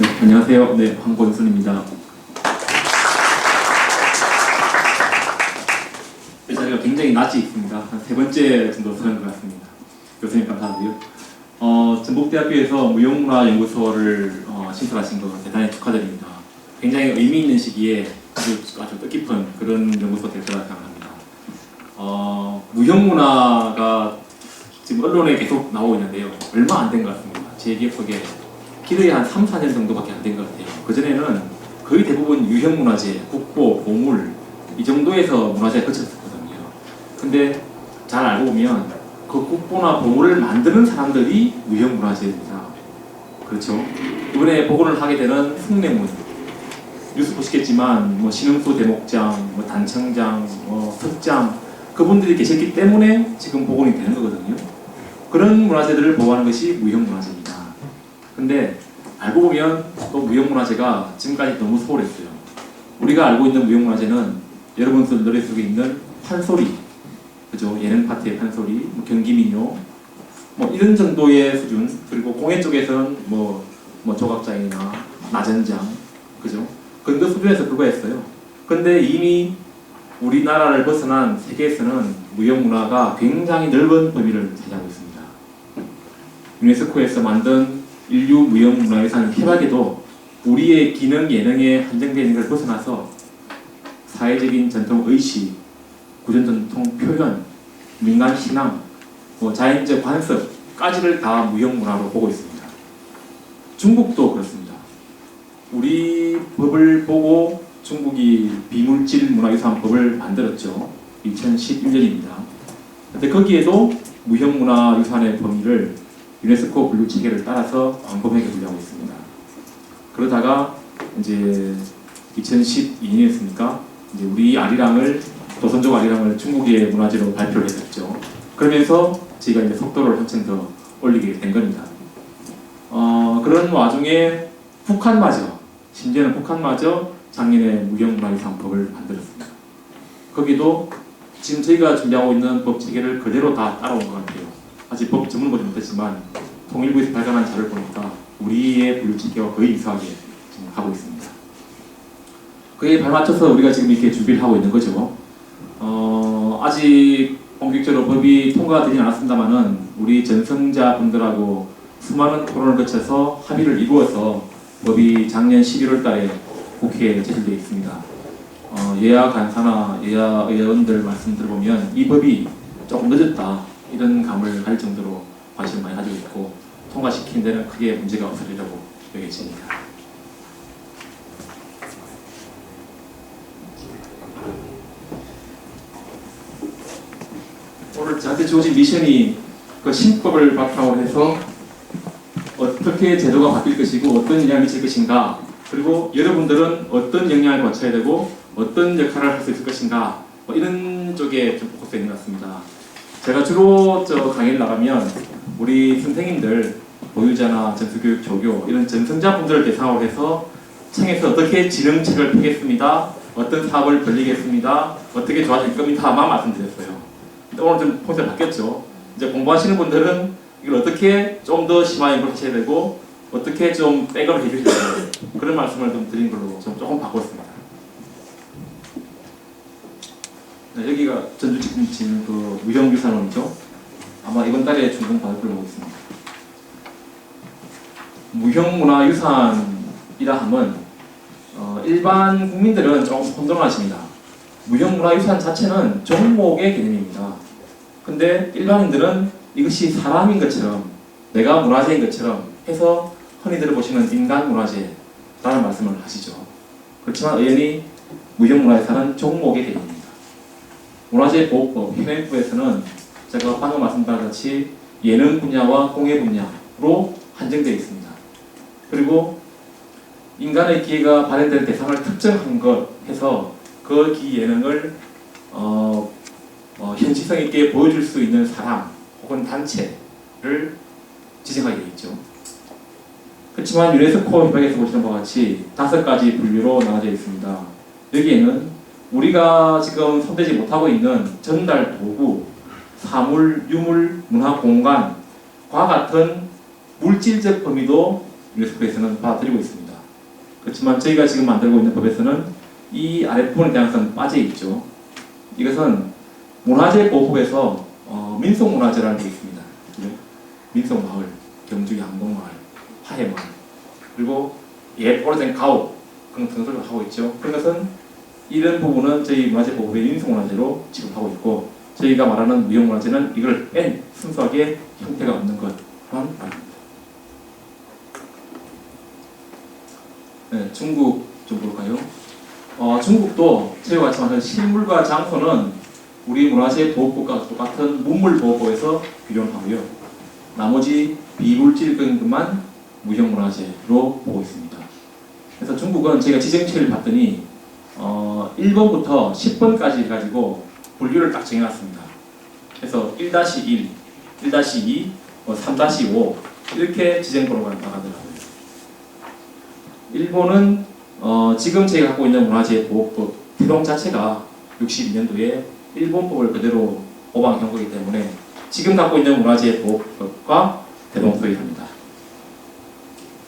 네, 안녕하세요. 네, 황권순입니다. 이 자리가 굉장히 낯이 있습니다. 한 세 번째 정도 서는 것 같습니다. 교수님 감사하고요. 전북대학교에서 무형문화연구소를 신설하신 거 대단히 축하드립니다. 굉장히 의미 있는 시기에 아주 뜻깊은 그런 연구소 될 거라 생각합니다. 무형문화가 지금 언론에 계속 나오고 있는데요. 얼마 안 된 것 같습니다. 제 기억 속에 기록이 한 3, 4년 정도밖에 안 된 것 같아요. 그전에는 거의 대부분 유형문화재, 국보, 보물 이 정도에서 문화재가 그쳤었거든요. 근데 잘 알고 보면 그 국보나 보물을 만드는 사람들이 무형문화재입니다. 그렇죠? 이번에 복원을 하게 되는 숭례문, 뉴스 보시겠지만 뭐 신흥수 대목장, 뭐 단청장, 뭐 석장 그분들이 계셨기 때문에 지금 복원이 되는 거거든요. 그런 문화재들을 보호하는 것이 무형문화재입니다. 근데 알고 보면 또 무형문화재가 지금까지 너무 소홀했어요. 우리가 알고 있는 무형문화재는 여러분들 노래 속에 있는 판소리, 그죠? 예능 파티의 판소리, 뭐 경기민요, 뭐 이런 정도의 수준. 그리고 공예 쪽에서는 뭐 조각장이나 나전장, 그죠? 근그 수준에서 불과했어요. 근데 이미 우리나라를 벗어난 세계에서는 무형문화가 굉장히 넓은 범위를 차지하고 있습니다. 유네스코에서 만든 인류 무형문화유산 협약에도 우리의 기능 예능에 한정되어 있는 걸 벗어나서 사회적인 전통 의식, 구전 전통 표현, 민간 신앙, 자연적 관습까지를 다 무형문화로 보고 있습니다. 중국도 그렇습니다. 우리 법을 보고 중국이 비물질 문화유산법을 만들었죠. 2011년입니다. 근데 거기에도 무형문화유산의 범위를 유네스코 분류 체계를 따라서 광범위하게 분류하고 있습니다. 그러다가 이제 2012년이었으니까 이제 우리 아리랑을 조선족 아리랑을 중국의 문화재로 발표를 했었죠. 그러면서 저희가 이제 속도를 한층 더 올리게 된 겁니다. 그런 와중에 북한마저, 심지어는 북한마저 작년에 무형문화유산법을 만들었습니다. 거기도 지금 저희가 준비하고 있는 법 체계를 그대로 다 따라온 것 같아요. 아직 법 전문을 보지 못했지만 통일부에서 발간한 자료를 보니까 우리의 분류 체계와 거의 유사하게 지금 하고 있습니다. 그에 발맞춰서 우리가 지금 이렇게 준비를 하고 있는 거죠. 아직 본격적으로 법이 통과되지는 않았습니다만은 우리 전승자분들하고 수많은 토론을 거쳐서 합의를 이루어서 법이 작년 11월 달에 국회에 제출되어 있습니다. 여야 간사나 여야 의원들 말씀 들어보면 이 법이 조금 늦었다 이런 감을 가질 정도로 관심을 많이 가지고 있고 통과시키는 데는 크게 문제가 없으리라고 여겨집니다. 오늘 저한테 주어진 미션이 그 신법을 바탕으로 해서 어떻게 제도가 바뀔 것이고 어떤 영향을 미칠 것인가, 그리고 여러분들은 어떤 영향을 거쳐야 되고 어떤 역할을 할 수 있을 것인가, 이런 쪽에 좀 포커스가 있는 것 같습니다. 제가 주로 강의를 나가면 우리 선생님들, 보유자나 전수교육 조교 이런 전승자분들을 대상으로 해서 청에서 어떻게 진흥책을 펴겠습니다, 어떤 사업을 벌리겠습니다, 어떻게 좋아질 겁니다만 말씀드렸어요. 오늘 좀 포인트가 바뀌었죠. 이제 공부하시는 분들은 이걸 어떻게 좀 더 심화 연구를 하셔야 되고 어떻게 좀 백업을 해주셔야 되고 그런 말씀을 좀 드린 걸로 좀 조금 바꿨습니다. 네, 여기가 전주 지금 그 무형유산원이죠. 아마 이번 달에 준공 받을 걸로 보고 있습니다. 무형문화유산이라 하면 일반 국민들은 조금 혼돈하십니다. 무형문화유산 자체는 종목의 개념입니다. 근데 일반인들은 이것이 사람인 것처럼, 내가 문화재인 것처럼 해서 흔히 들어보시는 인간문화재라는 말씀을 하시죠. 그렇지만 의원이 무형문화유산은 종목의 개념입니다. 문화재보호법 현행법에서는 제가 방금 말씀드린 같이 예능 분야와 공예 분야로 한정되어 있습니다. 그리고 인간의 기회가 발현된 대상을 특정한 것 해서 그 기예능을 현실성 있게 보여줄 수 있는 사람 혹은 단체를 지정하게 되어 있죠. 그렇지만 유네스코 협약에서 보시는 바와 같이 5가지 분류로 나눠져 있습니다. 여기에는 우리가 지금 손대지 못하고 있는 전달 도구, 사물, 유물, 문화 공간과 같은 물질적 범위도 유네스코에서는 받아들이고 있습니다. 그렇지만 저희가 지금 만들고 있는 법에서는 이 아랫부분에 대한 것은 빠져 있죠. 이것은 문화재 보호법에서 민속문화재라는 게 있습니다. 민속마을, 경주 양동마을, 화해마을, 그리고 옛 오래된 가옥 그런 등소를 하고 있죠. 그런 것은 이런 부분은 저희 문화재 보호법의 민속문화재로 지금 하고 있고, 저희가 말하는 무형문화재는 이걸 N 순수하게 형태가 없는 것만 말합니다. 네, 중국 좀 볼까요? 중국도 저희와 같이 말하는 실물과 장소는 우리 문화재 보호법과 똑같은 문물보호법에서 규정을 하고요. 나머지 비물질적인 것만 무형문화재로 보고 있습니다. 그래서 중국은 저희가 지정체를 봤더니 1번부터 10번까지 해가지고 분류를 딱 정해놨습니다. 그래서 1-1, 1-2, 3-5 이렇게 지정번호가 나가더라고요. 일본은 지금 저희가 갖고 있는 문화재 보호법 태동 자체가 62년도에 일본법을 그대로 모방한 거기 때문에 지금 갖고 있는 문화재 보호법과 대동소이합니다.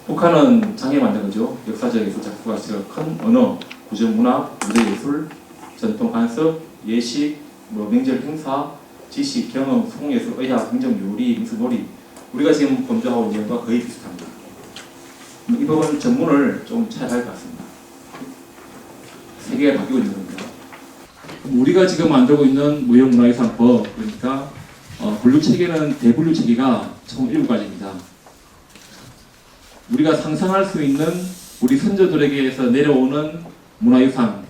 북한은 장애 만든 거죠. 역사적 예술 작품과 큰 언어, 구전 문화, 무대 예술, 전통 간섭, 예식, 명절 행사, 지식, 경험, 송예술, 의학, 행정, 요리, 민속놀이, 우리가 지금 검토하고 있는 것과 거의 비슷합니다. 이 법은 전문을 좀 차이할 것 같습니다. 세계가 바뀌고 있는 겁니다. 우리가 지금 만들고 있는 무형문화유산법, 그러니까 분류 체계는 대분류 체계가 총 7가지입니다. 우리가 상상할 수 있는 우리 선조들에게서 내려오는 문화유산,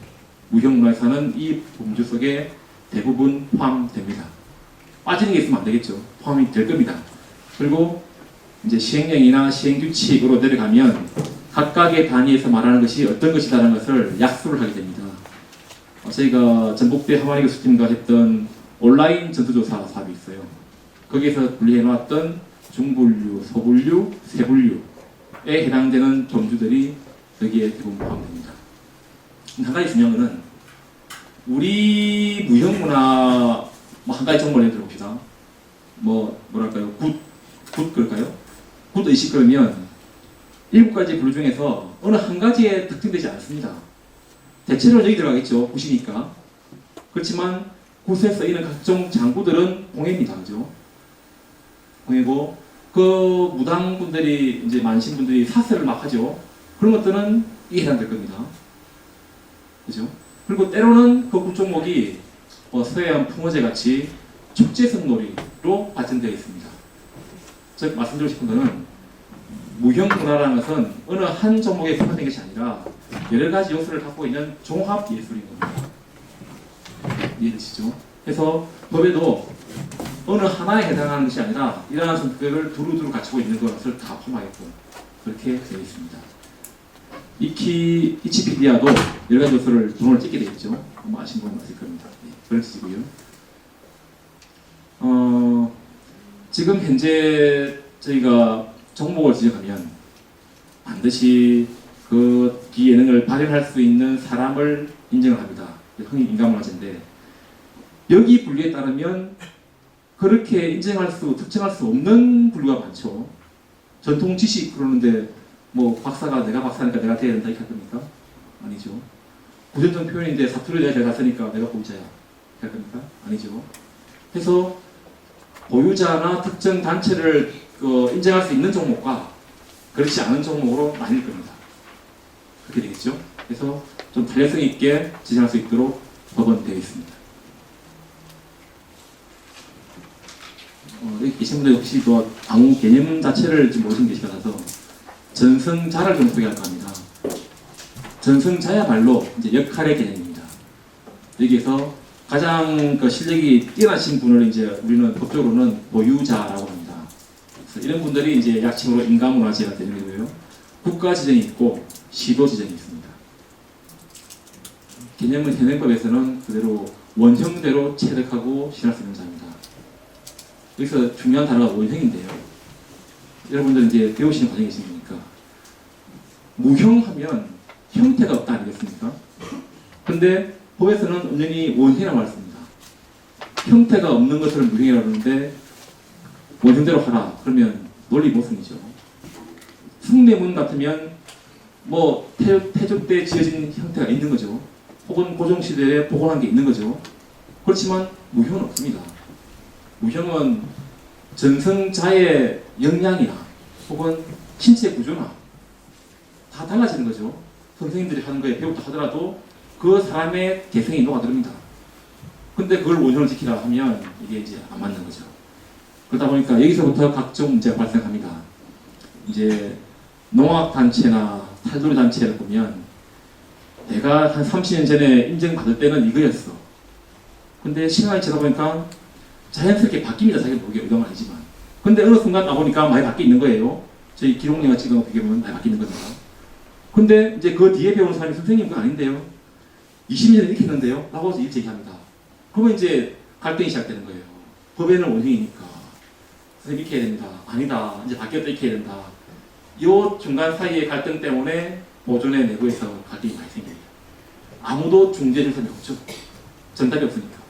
무형문화유산은 이 범주 속에 대부분 포함됩니다. 빠지는 게 있으면 안 되겠죠. 포함이 될 겁니다. 그리고 이제 시행령이나 시행규칙으로 내려가면 각각의 단위에서 말하는 것이 어떤 것이다라는 것을 약수를 하게 됩니다. 저희가 전북대 하마리 교수님과 했던 온라인 전투조사 사업이 있어요. 거기에서 분리해 놓았던 중분류, 소분류, 세분류에 해당되는 범주들이 여기에 대부분 포함됩니다. 한 가지 중요한 것은 우리 무형문화 한 가지 정보를 예를 들어봅시다. 뭐랄까요? 굿 그럴까요? 굿 의식 그러면 7가지 분류 중에서 어느 한 가지에 특정되지 않습니다. 대체로 여기 들어가겠죠. 굿이니까. 그렇지만 굿에 쓰이는 각종 장구들은 공예입니다. 그죠? 공예고 그 무당분들이 이제 만신분들이 사슬을 막 하죠. 그런 것들은 이게 해당될 겁니다. 그죠? 그리고 때로는 그 굿 종목이 서해안 풍어제 같이 축제성 놀이로 발전되어 있습니다. 즉 말씀드리고 싶은 것은 무형문화라는 것은 어느 한 종목에 국한된 것이 아니라 여러 가지 요소를 갖고 있는 종합 예술인 겁니다. 이해되시죠? 그래서 법에도 어느 하나에 해당하는 것이 아니라 일어나는 성격을 두루두루 갖추고 있는 것을 다 포함하였고 그렇게 되어 있습니다. 위키피디아도 여러 가지 요소를 등록을 찍게 되어 있죠. 아신 분은 아실 겁니다. 네, 그런 뜻이고요. 지금 현재 저희가 종목을 지정하면 반드시 그 기예능을 발현할 수 있는 사람을 인정을 합니다. 흔히 인간문화재인데 여기 분류에 따르면 그렇게 인정할 수, 특정할 수 없는 분류가 많죠. 전통 지식 그러는데 뭐 박사가 내가 박사니까 내가 돼야 된다 이렇게 할 겁니까? 아니죠. 구전적 표현인데 사투리 내가 잘 갔으니까 내가 보유자야 이렇게 할 겁니까? 아니죠. 그래서 보유자나 특정 단체를 인정할 수 있는 종목과 그렇지 않은 종목으로 나뉠 겁니다. 그렇게 되겠죠. 그래서 좀 탄력성 있게 지정할 수 있도록 법은 되어 있습니다. 여기 계신 분들 혹시 당우 개념 자체를 좀 모르신 계시라서 전승자를 좀 소개할까 합니다. 전승자야말로 이제 역할의 개념입니다. 여기에서 가장 실력이 뛰어나신 분을 이제 우리는 법적으로는 보유자라고 합니다. 그래서 이런 분들이 이제 약칭으로 인간문화재가 되는 거고요. 국가 지정이 있고 시도 지정이 있습니다. 개념은 현행법에서는 그대로 원형대로 체득하고 실할 수 있는 자입니다. 여기서 중요한 단어가 원형인데요. 여러분들 이제 배우시는 과정이 있으니까 무형하면 형태가 없다 아니겠습니까? 근데 법에서는 언연히 원형이라고 말씀합니다. 형태가 없는 것을 무형이라고 하는데 원형대로 하라. 그러면 논리 모순이죠. 숭례문 같으면 뭐 태조 때 지어진 형태가 있는 거죠. 혹은 고종 시대에 복원한 게 있는 거죠. 그렇지만 무형은 없습니다. 무형은 전성자의 역량이나 혹은 신체 구조나 다 달라지는 거죠. 선생님들이 하는 거에 배웠다 하더라도 그 사람의 개성이 녹아듭니다. 근데 그걸 원형을 지키라 하면 이게 이제 안 맞는 거죠. 그러다 보니까 여기서부터 각종 문제가 발생합니다. 이제 농악단체나 탈도리단체를 보면 내가 한 30년 전에 인정받을 때는 이거였어. 근데 시간이 지나다 보니까 자연스럽게 바뀝니다. 자기가 모르게 의도는 아니지만. 근데 어느 순간 나보니까 많이 바뀌어 있는 거예요. 저희 기록령과 지금 어떻게 보면 많이 바뀌는 겁니다. 근데 이제 그 뒤에 배우는 사람이 선생님 그건 아닌데요. 20년 전에 이렇게 했는데요. 라고 해서 일제 얘기합니다. 그러면 이제 갈등이 시작되는 거예요. 법에는 원형이니까. 선생님 이렇게 해야 됩니다. 아니다. 이제 바뀌었다 이렇게 해야 된다. 이 중간 사이의 갈등 때문에 보존의 내부에서 갈등이 많이 생겨요. 아무도 중재해줄 사람이 없죠. 전답이 없으니까.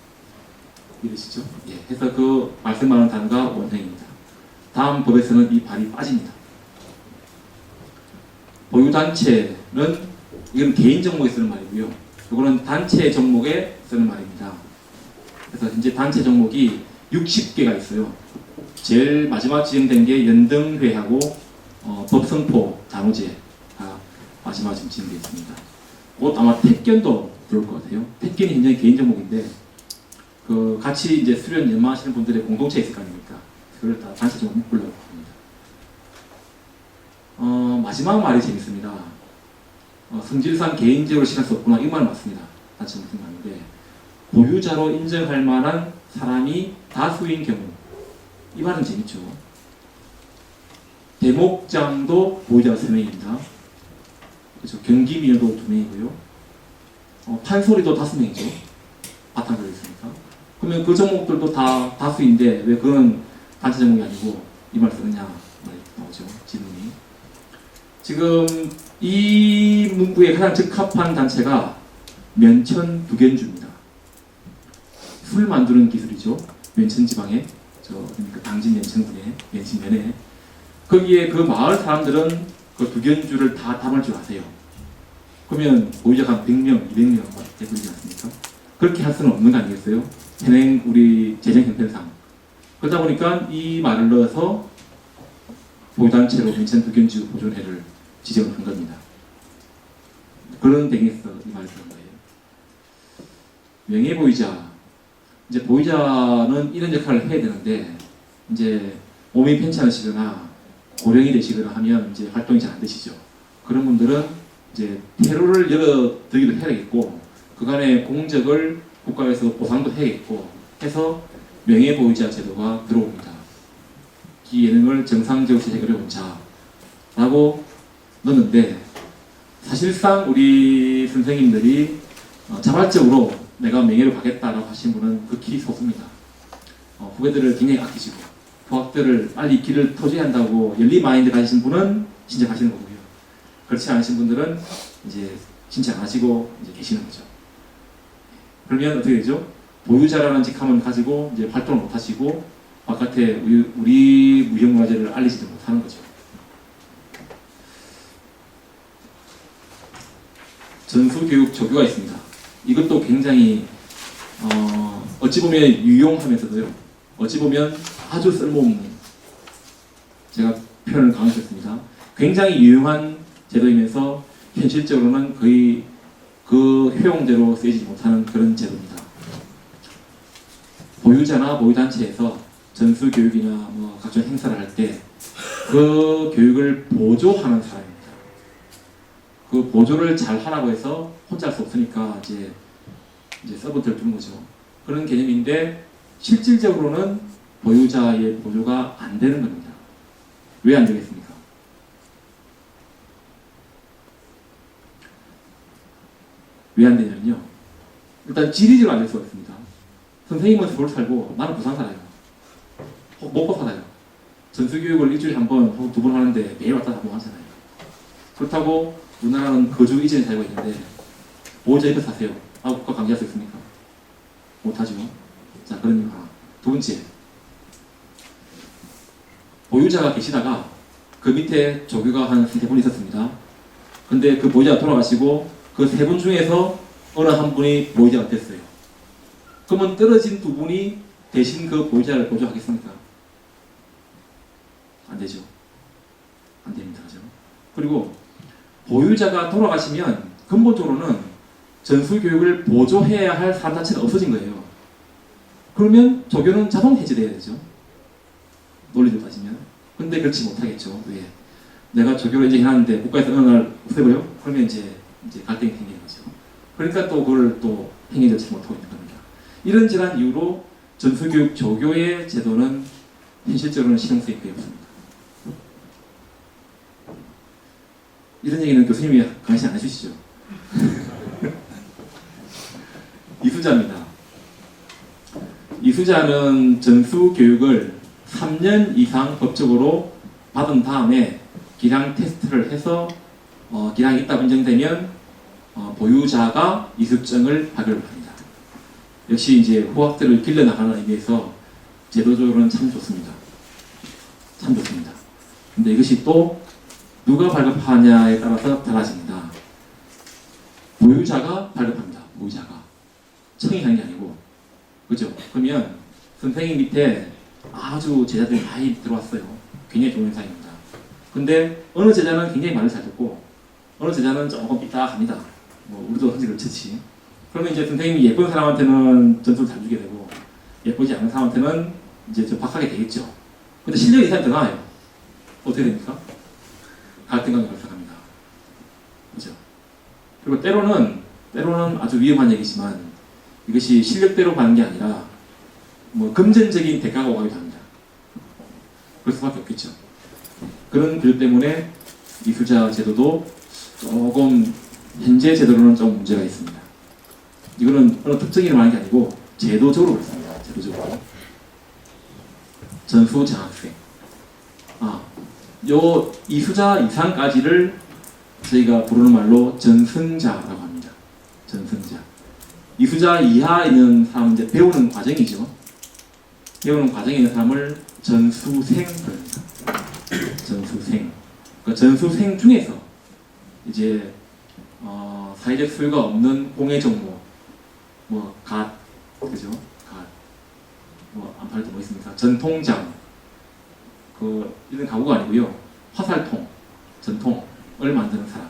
이러시죠? 예. 그래서 그 말씀하는 단어가 원형입니다. 다음 법에서는 이 발이 빠집니다. 보유단체는 이건 개인 정목에 쓰는 말이고요. 이거는 단체 정목에 쓰는 말입니다. 그래서 현재 단체 정목이 60개가 있어요. 제일 마지막 지정된 게 연등회하고 법성포 단오제가 마지막 지금 지정되어 있습니다. 곧 아마 택견도 들어올 것 같아요. 택견이 굉장히 개인 정목인데 그 같이 이제 수련 연마하시는 분들의 공동체 있을 거 아닙니까? 그걸 다 단체 정목 불러고 합니다. 마지막 말이 재밌습니다. 성질상 개인적으로 실할 수 없구나. 이 말은 맞습니다. 단체 정목 말인데 보유자로 인정할 만한 사람이 다수인 경우 이 말은 재밌죠. 대목장도 보유자가 3명입니다. 그렇죠. 경기미녀도 2명이고요. 판소리도 5명이죠. 바탕 걸려있으니까. 그러면 그 종목들도 다 다수인데 왜 그건 단체 종목이 아니고 이 말 쓰느냐 말이 나오죠. 질문이. 지금 이 문구에 가장 적합한 단체가 면천 두견주입니다. 술 만드는 기술이죠. 면천 지방에 당진 면천군에 면천면에 거기에 그 마을 사람들은 그 두견주를 다 담을 줄 아세요. 그러면 보유자가 한 100명, 200명 되지 않습니까? 그렇게 할 수는 없는 거 아니겠어요? 현행 우리 재정 형편상. 그러다 보니까 이 말을 넣어서 보유단체로 면천 두견주 보존회를 지정을 한 겁니다. 그런 댕에서 이 말을 쓰는 거예요. 명예보유자. 이제 보유자는 이런 역할을 해야 되는데 이제 몸이 편찮으시거나 고령이 되시거나 하면 이제 활동이 잘 안 되시죠. 그런 분들은 이제 퇴로를 열어드리기도 해야겠고 그간의 공적을 국가에서 보상도 해야겠고 해서 명예보유자 제도가 들어옵니다. 기 예능을 정상적으로 제작을 자라고 넣는데 사실상 우리 선생님들이 자발적으로 내가 명예를 가겠다라고 하신 분은 극히 소수입니다. 후배들을 굉장히 아끼시고 부학들을 빨리 길을 터줘야 한다고 열리 마인드 가지신 분은 신청하시는 거고요. 그렇지 않으신 분들은 이제 신청 안 하시고 이제 계시는 거죠. 그러면 어떻게 되죠? 보유자라는 직함을 가지고 이제 활동을 못 하시고 바깥에 우리 무형문화재를 알리지도 못하는 거죠. 전수교육 조교가 있습니다. 이것도 굉장히 어찌 보면 유용하면서도요. 어찌 보면 아주 쓸모없는 제가 표현을 강조했습니다. 굉장히 유용한 제도이면서 현실적으로는 거의 그 효용대로 쓰이지 못하는 그런 제도입니다. 보유자나 보유단체에서 전수교육이나 뭐 각종 행사를 할 때 그 교육을 보조하는 사람입니다. 그 보조를 잘 하라고 해서 혼자 할 수 없으니까 이제 서브들을 두는 거죠. 그런 개념인데 실질적으로는 보유자의 보조가 안 되는 겁니다. 왜 안 되겠습니까? 왜 안 되냐면요. 일단 지리적으로 안 될 수가 있습니다. 선생님은 서울 살고 나는 부산 살아요. 먹고 살아요. 전수교육을 일주일에 한 번 혹은 2번 하는데 매일 왔다 갔다 하잖아요. 그렇다고 우리나라는 거주 이전에 살고 있는데 보호자 옆에 사세요. 국가 강제할 수 있습니까? 못하죠. 자, 그런 이유 하나. 두 번째, 보유자가 계시다가 그 밑에 조교가 한 3분 있었습니다. 근데 그 보유자가 돌아가시고 그 세 분 중에서 어느 한 분이 보유자가 됐어요. 그러면 떨어진 두 분이 대신 그 보유자를 보조하겠습니까? 안 되죠. 안 됩니다. 그죠? 그리고 보유자가 돌아가시면 근본적으로는 전수교육을 보조해야 할 사람 자체가 없어진 거예요. 그러면 조교는 자동 해제돼야 되죠. 논리로 따지면. 근데 그렇지 못하겠죠. 왜? 내가 조교를 이제 해놨는데 국가에서 어느 날 없애버려? 그러면 이제 갈등이 생기는 거죠. 그러니까 또 그걸 또 행해졌지 못하고 있는 겁니다. 이런저런 이유로 전수교육 조교의 제도는 현실적으로는 실용성이 거의 없습니다. 이런 얘기는 교수님이 관심 안 해주시죠? 이수자입니다. 이수자는 전수교육을 3년 이상 법적으로 받은 다음에 기량 테스트를 해서 기량이 있다고 인정되면 보유자가 이수증을 발급합니다. 역시 이제 후학들을 길러나가는 의미에서 제도적으로는 참 좋습니다. 참 좋습니다. 근데 이것이 또 누가 발급하냐에 따라서 달라집니다. 보유자가 발급합니다. 보유자가. 청이 하는 게 아니고. 그죠? 그러면 선생님 밑에 아주 제자들이 많이 들어왔어요. 굉장히 좋은 현상입니다. 근데 어느 제자는 굉장히 말을 잘 듣고 어느 제자는 조금 삐딱합니다. 뭐 우리도 사실 그렇지. 그러면 이제 선생님이 예쁜 사람한테는 전수를 잘 주게 되고 예쁘지 않은 사람한테는 이제 좀 박하게 되겠죠. 근데 실력이 이 사람이 더 나아요. 어떻게 됩니까? 갈등감이 발생합니다. 그죠? 그리고 때로는 아주 위험한 얘기지만 이것이 실력대로 가는 게 아니라 뭐 금전적인 대가가 오가기도 합니다. 그럴 수밖에 없겠죠. 그런 교육 때문에 이수자 제도도 조금 현재 제도로는 좀 문제가 있습니다. 이거는 어느 특정 일을 말하는 게 아니고 제도적으로 그렇습니다. 제도적으로. 전수 장학생. 요 이수자 이상까지를 저희가 부르는 말로 전승자라고 합니다. 전승자. 이수자 이하에 있는 사람은 이제 배우는 과정이죠. 배우는 과정에 있는 사람을 전수생 그럽니다. 전수생. 그 전수생 중에서 이제 사회적 소유가 없는 공예 종목, 뭐 갓, 그죠? 갓. 뭐 안팔도 뭐 있습니까? 전통장. 이런 가구가 아니고요. 화살통, 전통을 만드는 사람.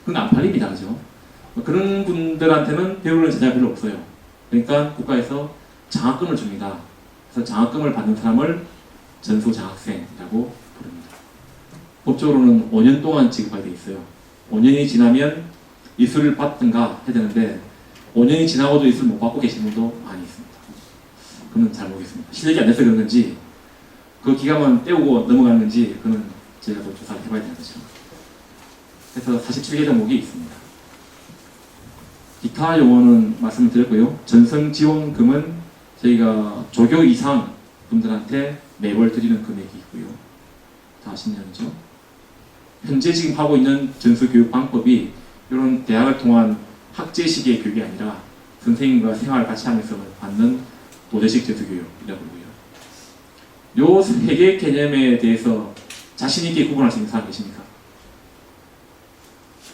그건 안 팔립니다. 그죠? 그런 분들한테는 배우는 제자가 별로 없어요. 그러니까 국가에서 장학금을 줍니다. 그래서 장학금을 받는 사람을 전수장학생이라고 부릅니다. 법적으로는 5년 동안 지급하게 되어 있어요. 5년이 지나면 이수를 받든가 해야 되는데 5년이 지나고도 이수를 못 받고 계신 분도 많이 있습니다. 그건 잘 모르겠습니다. 실력이 안 돼서 그런 건지 그 기간만 때우고 넘어가는 건지 그는 저희가 또 조사를 해봐야 되는 거죠. 그래서 47개 종목이 있습니다. 기타 용어는 말씀을 드렸고요. 전성지원금은 저희가 조교 이상 분들한테 매월 드리는 금액이 있고요. 다 아시는 죠 현재 지금 하고 있는 전수교육 방법이 이런 대학을 통한 학제식의 교육이 아니라 선생님과 생활을 같이 하면서 받는 도제식 전수교육이라고 부르고요. 요 세 개 개념에 대해서 자신 있게 구분할 수 있는 사람 계십니까?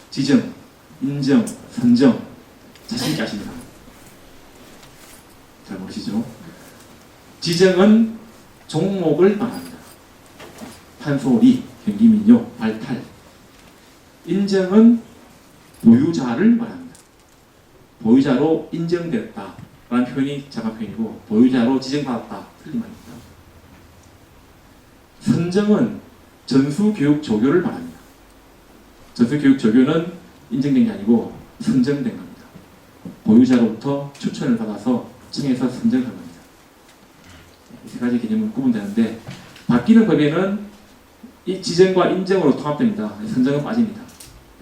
지정, 인정, 선정 자신 있게 하십니다. 잘 모르시죠? 지정은 종목을 말합니다. 판소리, 경기민요, 발탈. 인정은 보유자를 말합니다. 보유자로 인정되었다라는 표현이 정확한 표현이고 보유자로 지정받았다 틀린 말입니다. 선정은 전수교육 조교를 말합니다. 전수교육 조교는 인정된 게 아니고 선정된 겁니다. 보유자로부터 추천을 받아서 정해서 선정한 겁니다. 세 가지 개념은 구분되는데 바뀌는 법에는 이 지정과 인정으로 통합됩니다. 선정은 빠집니다.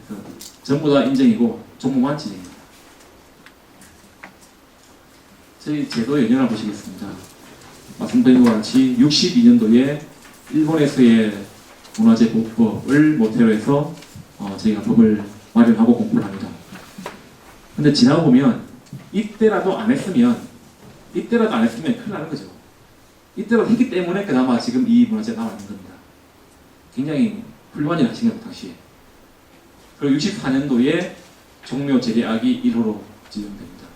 그래서 전부 다 인정이고 종목만 지정입니다. 저희 제도 연연을 보시겠습니다. 말씀드린 것 같이 62년도에 일본에서의 문화재 보호법을 모태로 해서 저희가 법을 마련하고 공부를 합니다. 근데 지나고 보면 이때라도 안 했으면 큰일 나는 거죠. 이때라도 했기 때문에 그나마 지금 이 문화재가 나와 있는 겁니다. 굉장히 훌륭한 일 하신 겁니다, 당시에. 그리고 64년도에 종묘 재래악이 1호로 지정됩니다.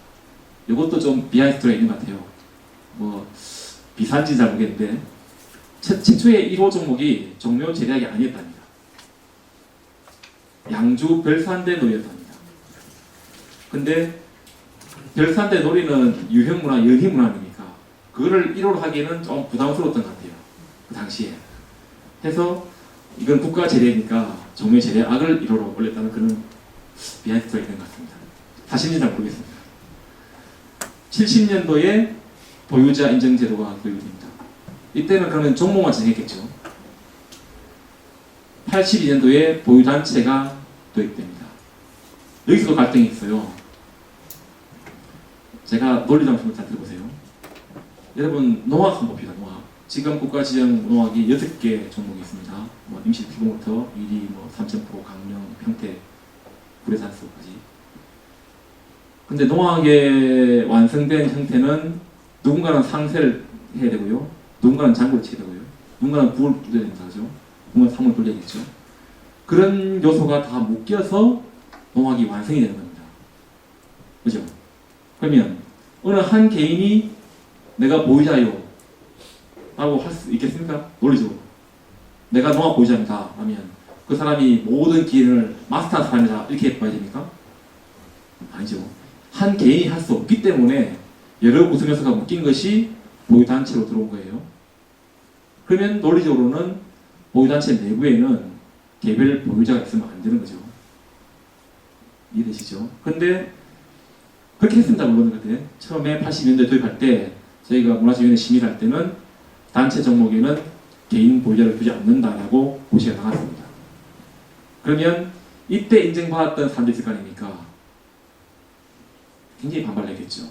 이것도 좀 비하인드가 있는 것 같아요. 뭐 비싼지 잘 모르겠는데 최초의 1호 종목이 종묘 재래악이 아니었답니다. 양주 별산대 놀이였답니다. 근데 별산대 놀이는 유형문화, 연희문화 아닙니까? 그거를 1호로 하기에는 좀 부담스러웠던 것 같아요. 그 당시에. 해서 이건 국가 재래니까 종묘 재래악을 1호로 올렸다는 그런 비하인드가 있는 것 같습니다. 사실인지 잘 모르겠습니다. 70년도에 보유자 인정 제도가 도입됩니다. 이때는 그러면 종목만 정했겠죠. 82년도에 보유단체가 도입됩니다. 여기서도 갈등이 있어요. 제가 논리적 한번 잘 들어보세요. 여러분 농악 한번 봅시다. 농악. 지금 국가 지정 농악이 6개 종목이 있습니다. 뭐 임시 피부부터 유리, 뭐 삼천포, 강령, 평택, 구례산수까지. 근데 농악의 완성된 형태는 누군가는 상세를 해야 되고요. 누군가는 장구를 치게 되고요. 누군가는 부을 뚫어야 된다 하죠. 누군가는 상을 돌려야겠죠. 그런 요소가 다 묶여서 농악이 완성이 되는 겁니다. 그죠? 그러면 어느 한 개인이 내가 보유자요 라고 할 수 있겠습니까? 논리적으로. 내가 농악 보유자입니다 하면 그 사람이 모든 기능을 마스터한 사람이다 이렇게 봐야 됩니까? 아니죠. 한 개인이 할 수 없기 때문에 여러 구성 요소가 묶인 것이 보유단체로 들어온 거예요. 그러면 논리적으로는 보유단체 내부에는 개별 보유자가 있으면 안 되는 거죠. 이해되시죠? 근데 그렇게 했습니다. 물론 그때 처음에 80년대 도입할 때 저희가 문화재위원회 심의를 할 때는 단체 종목에는 개인 보유자를 두지 않는다라고 고시가 나왔습니다. 그러면 이때 인정받았던 사람들이 있을 거 아닙니까? 굉장히 반발했겠죠.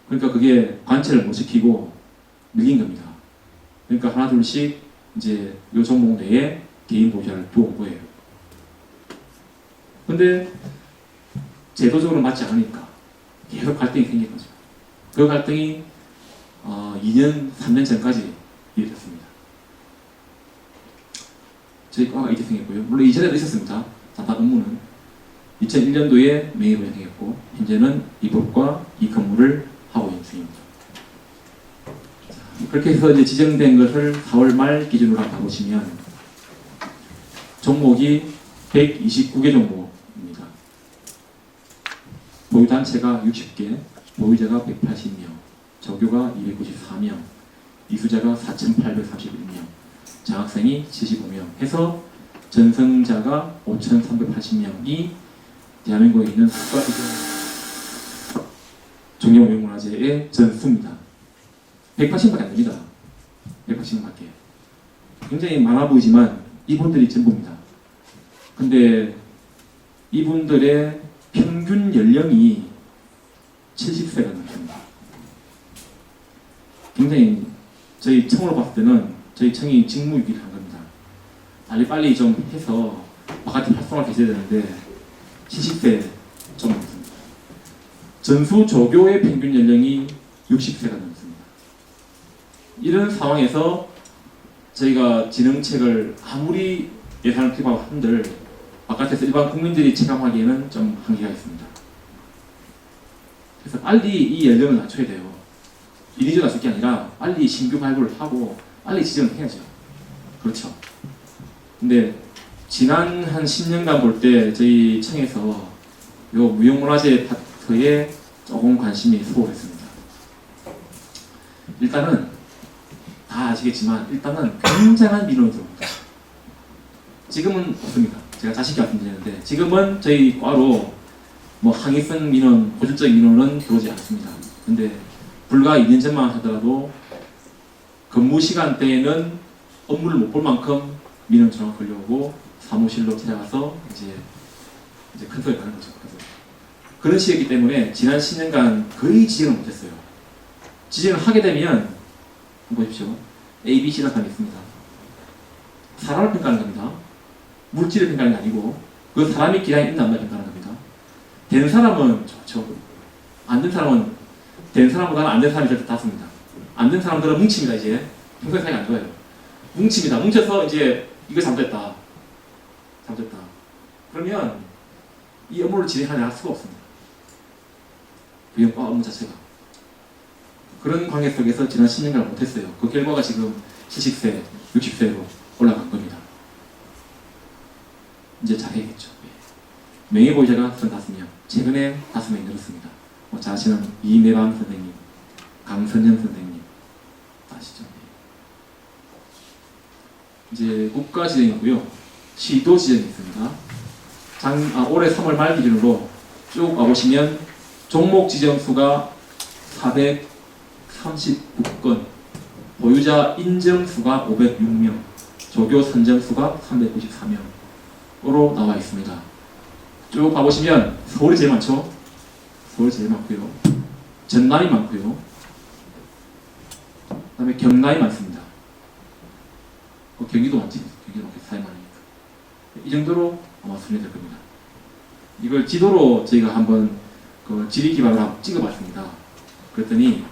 그러니까 그게 관체를 못 지키고 밀린 겁니다. 그러니까 하나 둘씩 이제 이 종목 내에 개인 보유자를 두어온 거예요. 근데 제도적으로 맞지 않으니까 계속 갈등이 생긴 거죠. 그 갈등이 2년, 3년 전까지 이어졌습니다. 저희 과가 이렇게 생겼고요. 물론 이전에도 있었습니다. 단답 업무는 2001년도에 메이로 행했고 현재는 이 법과 이 근무를 하고 있는 중입니다. 그렇게 해서 이제 지정된 것을 4월 말 기준으로 한번 보시면 종목이 129개 종목입니다. 보유단체가 60개, 보유자가 180명, 조교가 294명, 이수자가 4,831명, 장학생이 75명 해서 전승자가 5,380명이 대한민국에 있는 종려무형문화재의 전수입니다. 180명밖에 안 됩니다. 180명밖에. 굉장히 많아 보이지만 이분들이 전부입니다. 근데 이분들의 평균 연령이 70세가 넘습니다. 굉장히 저희 청으로 봤을 때는 저희 청이 직무유기를 한 겁니다. 빨리 좀 해서 바깥에 활성화가 있어야 되는데 70세 좀 넘습니다. 전수 조교의 평균 연령이 60세가 넘습니다. 이런 상황에서 저희가 진흥책을 아무리 예산을 투입하고 한들 바깥에서 일반 국민들이 체감하기에는 좀 한계가 있습니다. 그래서 빨리 이 연령을 낮춰야 돼요. 이리저리 낮출 게 아니라 빨리 신규 발굴을 하고 빨리 지정을 해야죠. 그렇죠. 근데 지난 한 10년간 볼 때 저희 청에서 요 무형문화재 파트에 조금 관심이 소홀했습니다. 일단은 다 아시겠지만 일단은 굉장한 민원이 들어옵니다. 지금은 없습니다. 제가 자신있게 말씀드리는데 지금은 저희 과로 뭐 항의성 민원, 고질적 민원은 들어오지 않습니다. 근데 불과 2년 전만 하더라도 근무 시간대에는 업무를 못 볼 만큼 민원 전화가 걸려오고 사무실로 찾아가서 이제 큰 소리 나는 거죠. 그래서 그런 시기이기 때문에 지난 10년간 거의 지정을 못했어요. 지정을 하게 되면 한번 보십시오. A, B, C라는 사람이 있습니다. 사람을 평가하는 겁니다. 물질을 평가하는 게 아니고 그 사람이 기량이 있나 없나 평가하는 겁니다. 된 사람은 좋죠. 안 된 사람은 된 사람보다는 안 된 사람이 절대 낫습니다. 안 된 사람들은 뭉칩니다. 이제 평소에 사이가 안 좋아요. 뭉칩니다. 뭉쳐서 이제 이거 잘못됐다. 그러면 이 업무를 진행하려 할 수가 없습니다. 무형과 업무 자체가. 그런 관계 속에서 지난 10년간 못했어요. 그 결과가 지금 70세, 60세로 올라간 겁니다. 이제 잘해야겠죠. 명예보호자가 35명, 최근에 5명이 늘었습니다. 잘 아시는 이내방 선생님, 강선현 선생님 아시죠? 이제 국가지정이고요. 시도지정이 있습니다. 올해 3월 말 기준으로 쭉 와보시면 종목 지정수가 439건, 보유자 인정수가 506명, 조교 선정수가 394명으로 나와 있습니다. 쭉 가보시면 서울이 제일 많죠? 서울이 제일 많고요. 전남이 많고요. 그 다음에 경남이 많습니다. 경기도 많지. 경기도 많고 사회 많으니까. 이 정도로 아마 순위될 겁니다. 이걸 지도로 저희가 한번 그 지리 기반으로 한번 찍어봤습니다. 그랬더니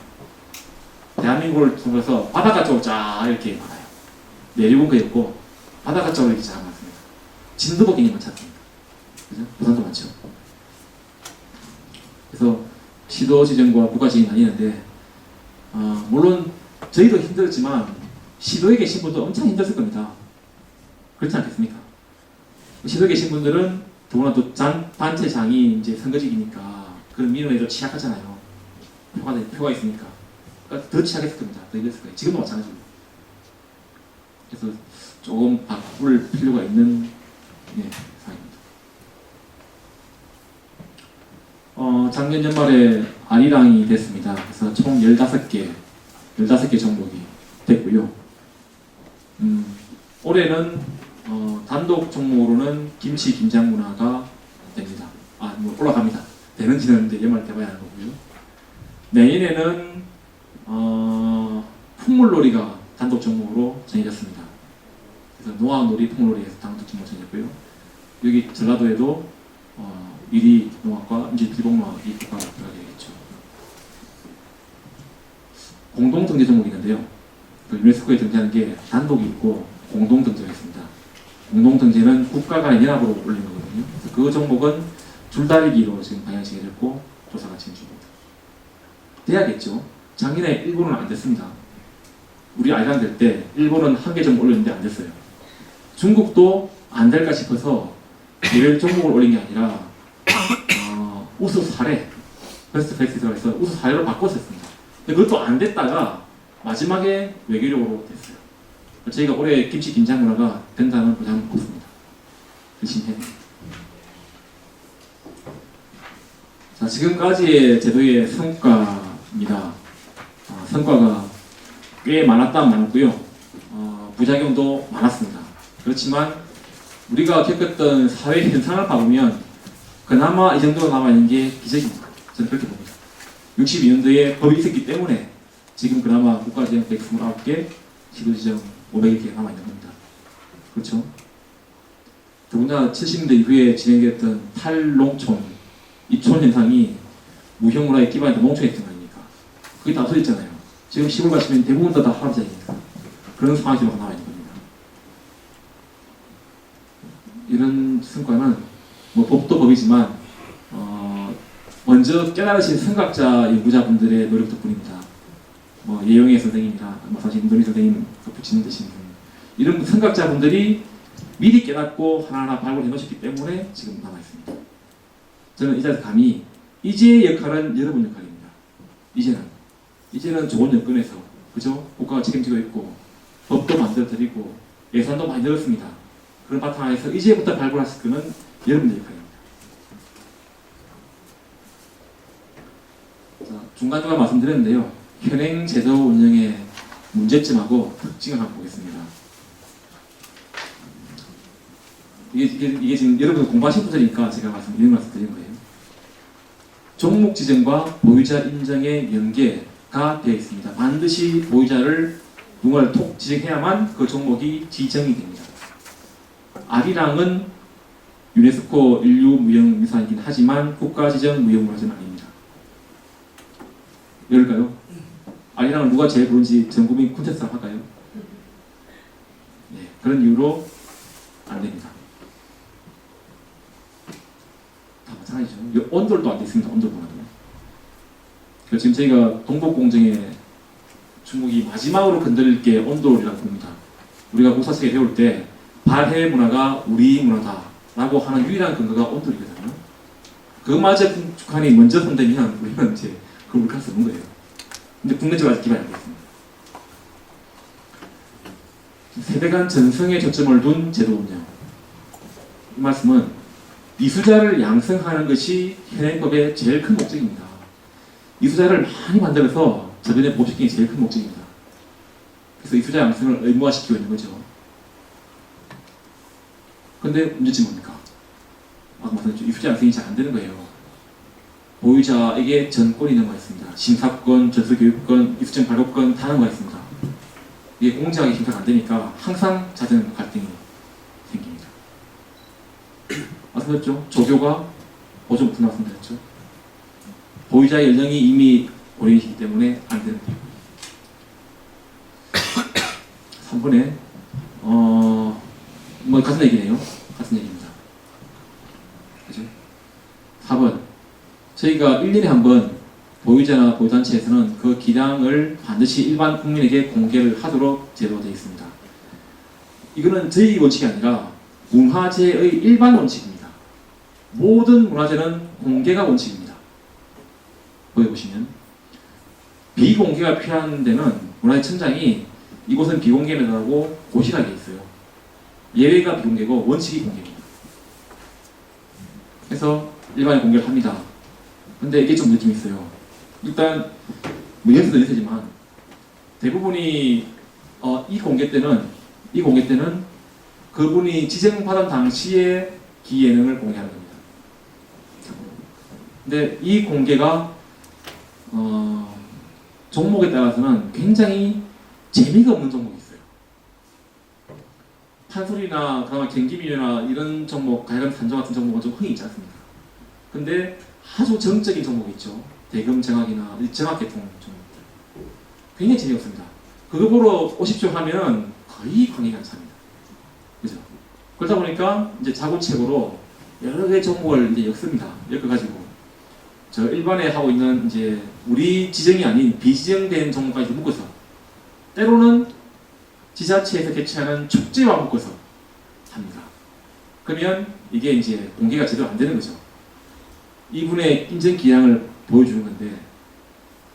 대한민국을 통해서 바닷가 쪽으로 쫙 이렇게 많아요. 내륙은 거의 없고 바닷가 쪽으로 이렇게 쫙 많습니다. 진도도 굉장히 많지 않습니다. 그죠? 부산도 많죠. 그래서 시도 지정과 국가 지정이 나뉘는데 물론 저희도 힘들었지만 시도에 계신 분도 엄청 힘들었을 겁니다. 그렇지 않겠습니까? 시도에 계신 분들은 더구나 또 단체장이 이제 선거직이니까 그런 민원에도 취약하잖아요. 표가 있으니까. 그러니까 더 취약했을 겁니다. 더 힘들었을 거예요. 지금도 마찬가지고. 그래서 조금 바꿀 필요가 있는 상황입니다. 작년 연말에 아리랑이 됐습니다. 그래서 총 15개 종목이 됐고요. 올해는 단독 종목으로는 김치 김장 문화가 됩니다. 올라갑니다. 되는지는 이제 연말 돼봐야 하는 거고요. 내년에는 풍물놀이가 단독 종목으로 정해졌습니다. 그래서 농악놀이, 풍물놀이에서 단독 종목 정해졌고요. 여기 전라도에도 미리 농악과 이제 길목농악이 국가가 들어가게 되겠죠. 공동 등재 종목이 있는데요. 그 유네스코에 등재하는 게 단독이 있고 공동 등재가 있습니다. 공동 등재는 국가 간의 연합으로 올린 거거든요. 그래서 그 종목은 줄다리기로 지금 방향이 정해졌고 조사가 진행 중입니다. 돼야겠죠. 작년에 일본은 안 됐습니다. 우리 아이랑 될 때 일본은 한 개 종목 올렸는데 안 됐어요. 중국도 안 될까 싶어서 개별 종목을 올린 게 아니라 우수 사례, 베스트 프랙티스가 있어 우수 사례로 바꿨었습니다. 근데 그것도 안 됐다가 마지막에 외교력으로 됐어요. 저희가 올해 김치 김장 문화가 된다는 보장은 없습니다. 열심히 해야 됩니다. 자, 지금까지의 제도의 성과입니다. 성과가 꽤 많았고요. 부작용도 많았습니다. 그렇지만 우리가 겪었던 사회 현상을 봐보면 그나마 이 정도가 남아있는 게 기적입니다. 저는 그렇게 봅니다. 62년도에 법이 있었기 때문에 지금 그나마 국가지정 129개, 시도지정 500개 남아있는 겁니다. 그렇죠? 더군다나 70년대 이후에 진행됐던 탈농촌, 입촌 현상이 무형문화에 기반했던 농촌에 있던 거니까 그게 다 없어졌잖아요. 지금 시골 가시면 대부분 다 할아버지 아닙니까? 그런 상황이 남아있는 겁니다. 이런 성과는 법도 법이지만 먼저 깨달으신 선각자 연구자분들의 노력 덕분입니다. 예영애 선생님이나 사실 임동희 선생님 붙이는 대신 이런 선각자분들이 미리 깨닫고 하나하나 발굴해 놓으셨기 때문에 지금 남아있습니다. 저는 이 자리에서 감히 이제의 역할은 여러분 역할입니다. 이제는 좋은 여건에서 그죠? 국가가 책임지고 있고 법도 만들어드리고 예산도 많이 늘었습니다. 그런 바탕에서 이제부터 발굴하실 거는 여러분의 역할입니다. 자, 중간중간 말씀드렸는데요. 현행 제도 운영의 문제점하고 특징을 한번 보겠습니다. 이게 지금 여러분 공부하신 분들이니까 제가 이런 말씀 드린 거예요. 종목 지정과 보유자 인정의 연계가 되어 있습니다. 반드시 보유자를 누군가를 톡 지정해야만 그 종목이 지정이 됩니다. 아리랑은 유네스코 인류 무형유산이긴 하지만 국가 지정 무형문화재는 아닙니다. 열까요? 아리랑을 누가 제일 부른지 전국민 콘테스트 할까요? 네, 그런 이유로 안 됩니다. 그죠? 온돌도 안 돼 있습니다. 온돌 변화도. 그래서 지금 저희가 동북공정에 중국이 마지막으로 건드릴 게 온돌이라고 봅니다. 우리가 국사책에 배울 때 발해 문화가 우리 문화다라고 하는 유일한 근거가 온돌이거든요. 그마저 북한이 먼저 손대면 우리는 이제 그걸 물할 수 없는 거예요. 근데 국내적으로 아직 기반이 안 됐습니다. 세대 간 전승에 초점을 둔 제도 운영. 이 말씀은 이수자를 양성하는 것이 현행법의 제일 큰 목적입니다. 이수자를 많이 만들어서 저변에 보호시키는 게 제일 큰 목적입니다. 그래서 이수자 양성을 의무화시키고 있는 거죠. 근데 문제점이 뭡니까? 아까 말씀드렸죠. 이수자 양성이 잘 안 되는 거예요. 보유자에게 전권이 넘어 있습니다. 심사권, 전수교육권, 이수증 발급권 다 넘어 있습니다. 이게 공정하게 심사가 안 되니까 항상 잦은 갈등이 생깁니다. 말씀드렸죠? 조교가 보조부터 말씀드렸죠. 보유자의 연령이 이미 어린이시기 때문에 안 되는 게 3번에 뭐 같은 얘기네요. 같은 얘기입니다. 그죠? 4번 저희가 1년에 한 번 보유자나 보유단체에서는 그 기량을 반드시 일반 국민에게 공개를 하도록 제도되어 있습니다. 이거는 저희 원칙이 아니라 문화재의 일반 원칙입니다. 모든 문화재는 공개가 원칙입니다. 보여보시면 비공개가 필요한 데는 문화재청장이 이곳은 비공개라고 고시하게 있어요. 예외가 비공개고 원칙이 공개입니다. 그래서 일반에 공개를 합니다. 근데 이게 좀 느낌이 있어요. 일단 뭐 예를 들어서 있지만 대부분이 이 공개 때는 그분이 지정받은 당시의 기예능을 공개하는 겁니다. 근데 이 공개가 종목에 따라서는 굉장히 재미가 없는 종목이 있어요. 판소리나 그나마 경기비료나 이런 종목, 가야금 산조 같은 종목은 좀 흥이 있지 않습니까? 근데 아주 정적인 종목이 있죠. 대금 정학이나 정학계통 종목들. 굉장히 재미없습니다. 그거 보러 오십시오 하면 거의 관객이 안 찹니다. 그죠? 그러다 보니까 이제 자구책으로 여러 개의 종목을 이제 엮습니다. 엮어가지고 저 일반에 하고 있는 이제 우리 지정이 아닌 비지정된 종목까지 묶어서 때로는 지자체에서 개최하는 축제와 묶어서 합니다. 그러면 이게 이제 공개가 제대로 안 되는 거죠. 이분의 인정 기량을 보여주는 건데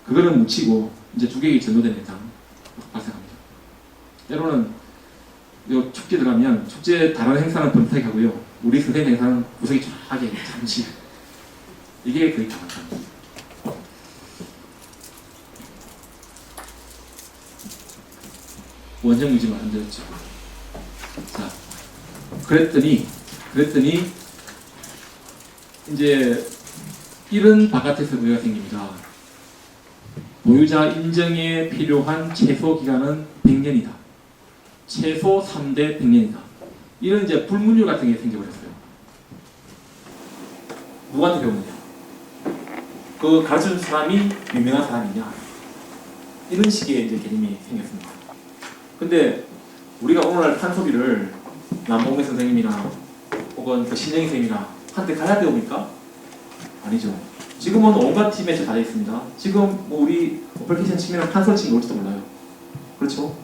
그거는 묻히고 이제 주객이 전도된 해당 발생합니다. 때로는 요 축제 들어가면 축제 다른 행사는 번듯하게 하고요. 우리 선생님 행사는 구석이 쫙하게 잠시 이게 거의 다반사입니다. 원정 유지 말씀드렸죠. 자, 그랬더니 이제 이런 바깥에서 문제가 생깁니다. 보유자 인정에 필요한 최소 기간은 100년이다. 최소 3대 100년이다. 이런 이제 불문율 같은 게 생겨버렸어요. 누구한테 배우느냐? 그 가르쳐준 사람이 유명한 사람이냐? 이런 식의 이제 개념이 생겼습니다. 근데 우리가 오늘날 판소리를 남봉래 선생님이나 혹은 그 신영희 선생님이나 한테 가야 배웁니까? 아니죠. 지금은 온갖 팀에 다 있습니다. 지금 뭐 우리 어플리케이션 치면 판소리 치는 거 올지도 몰라요. 그렇죠?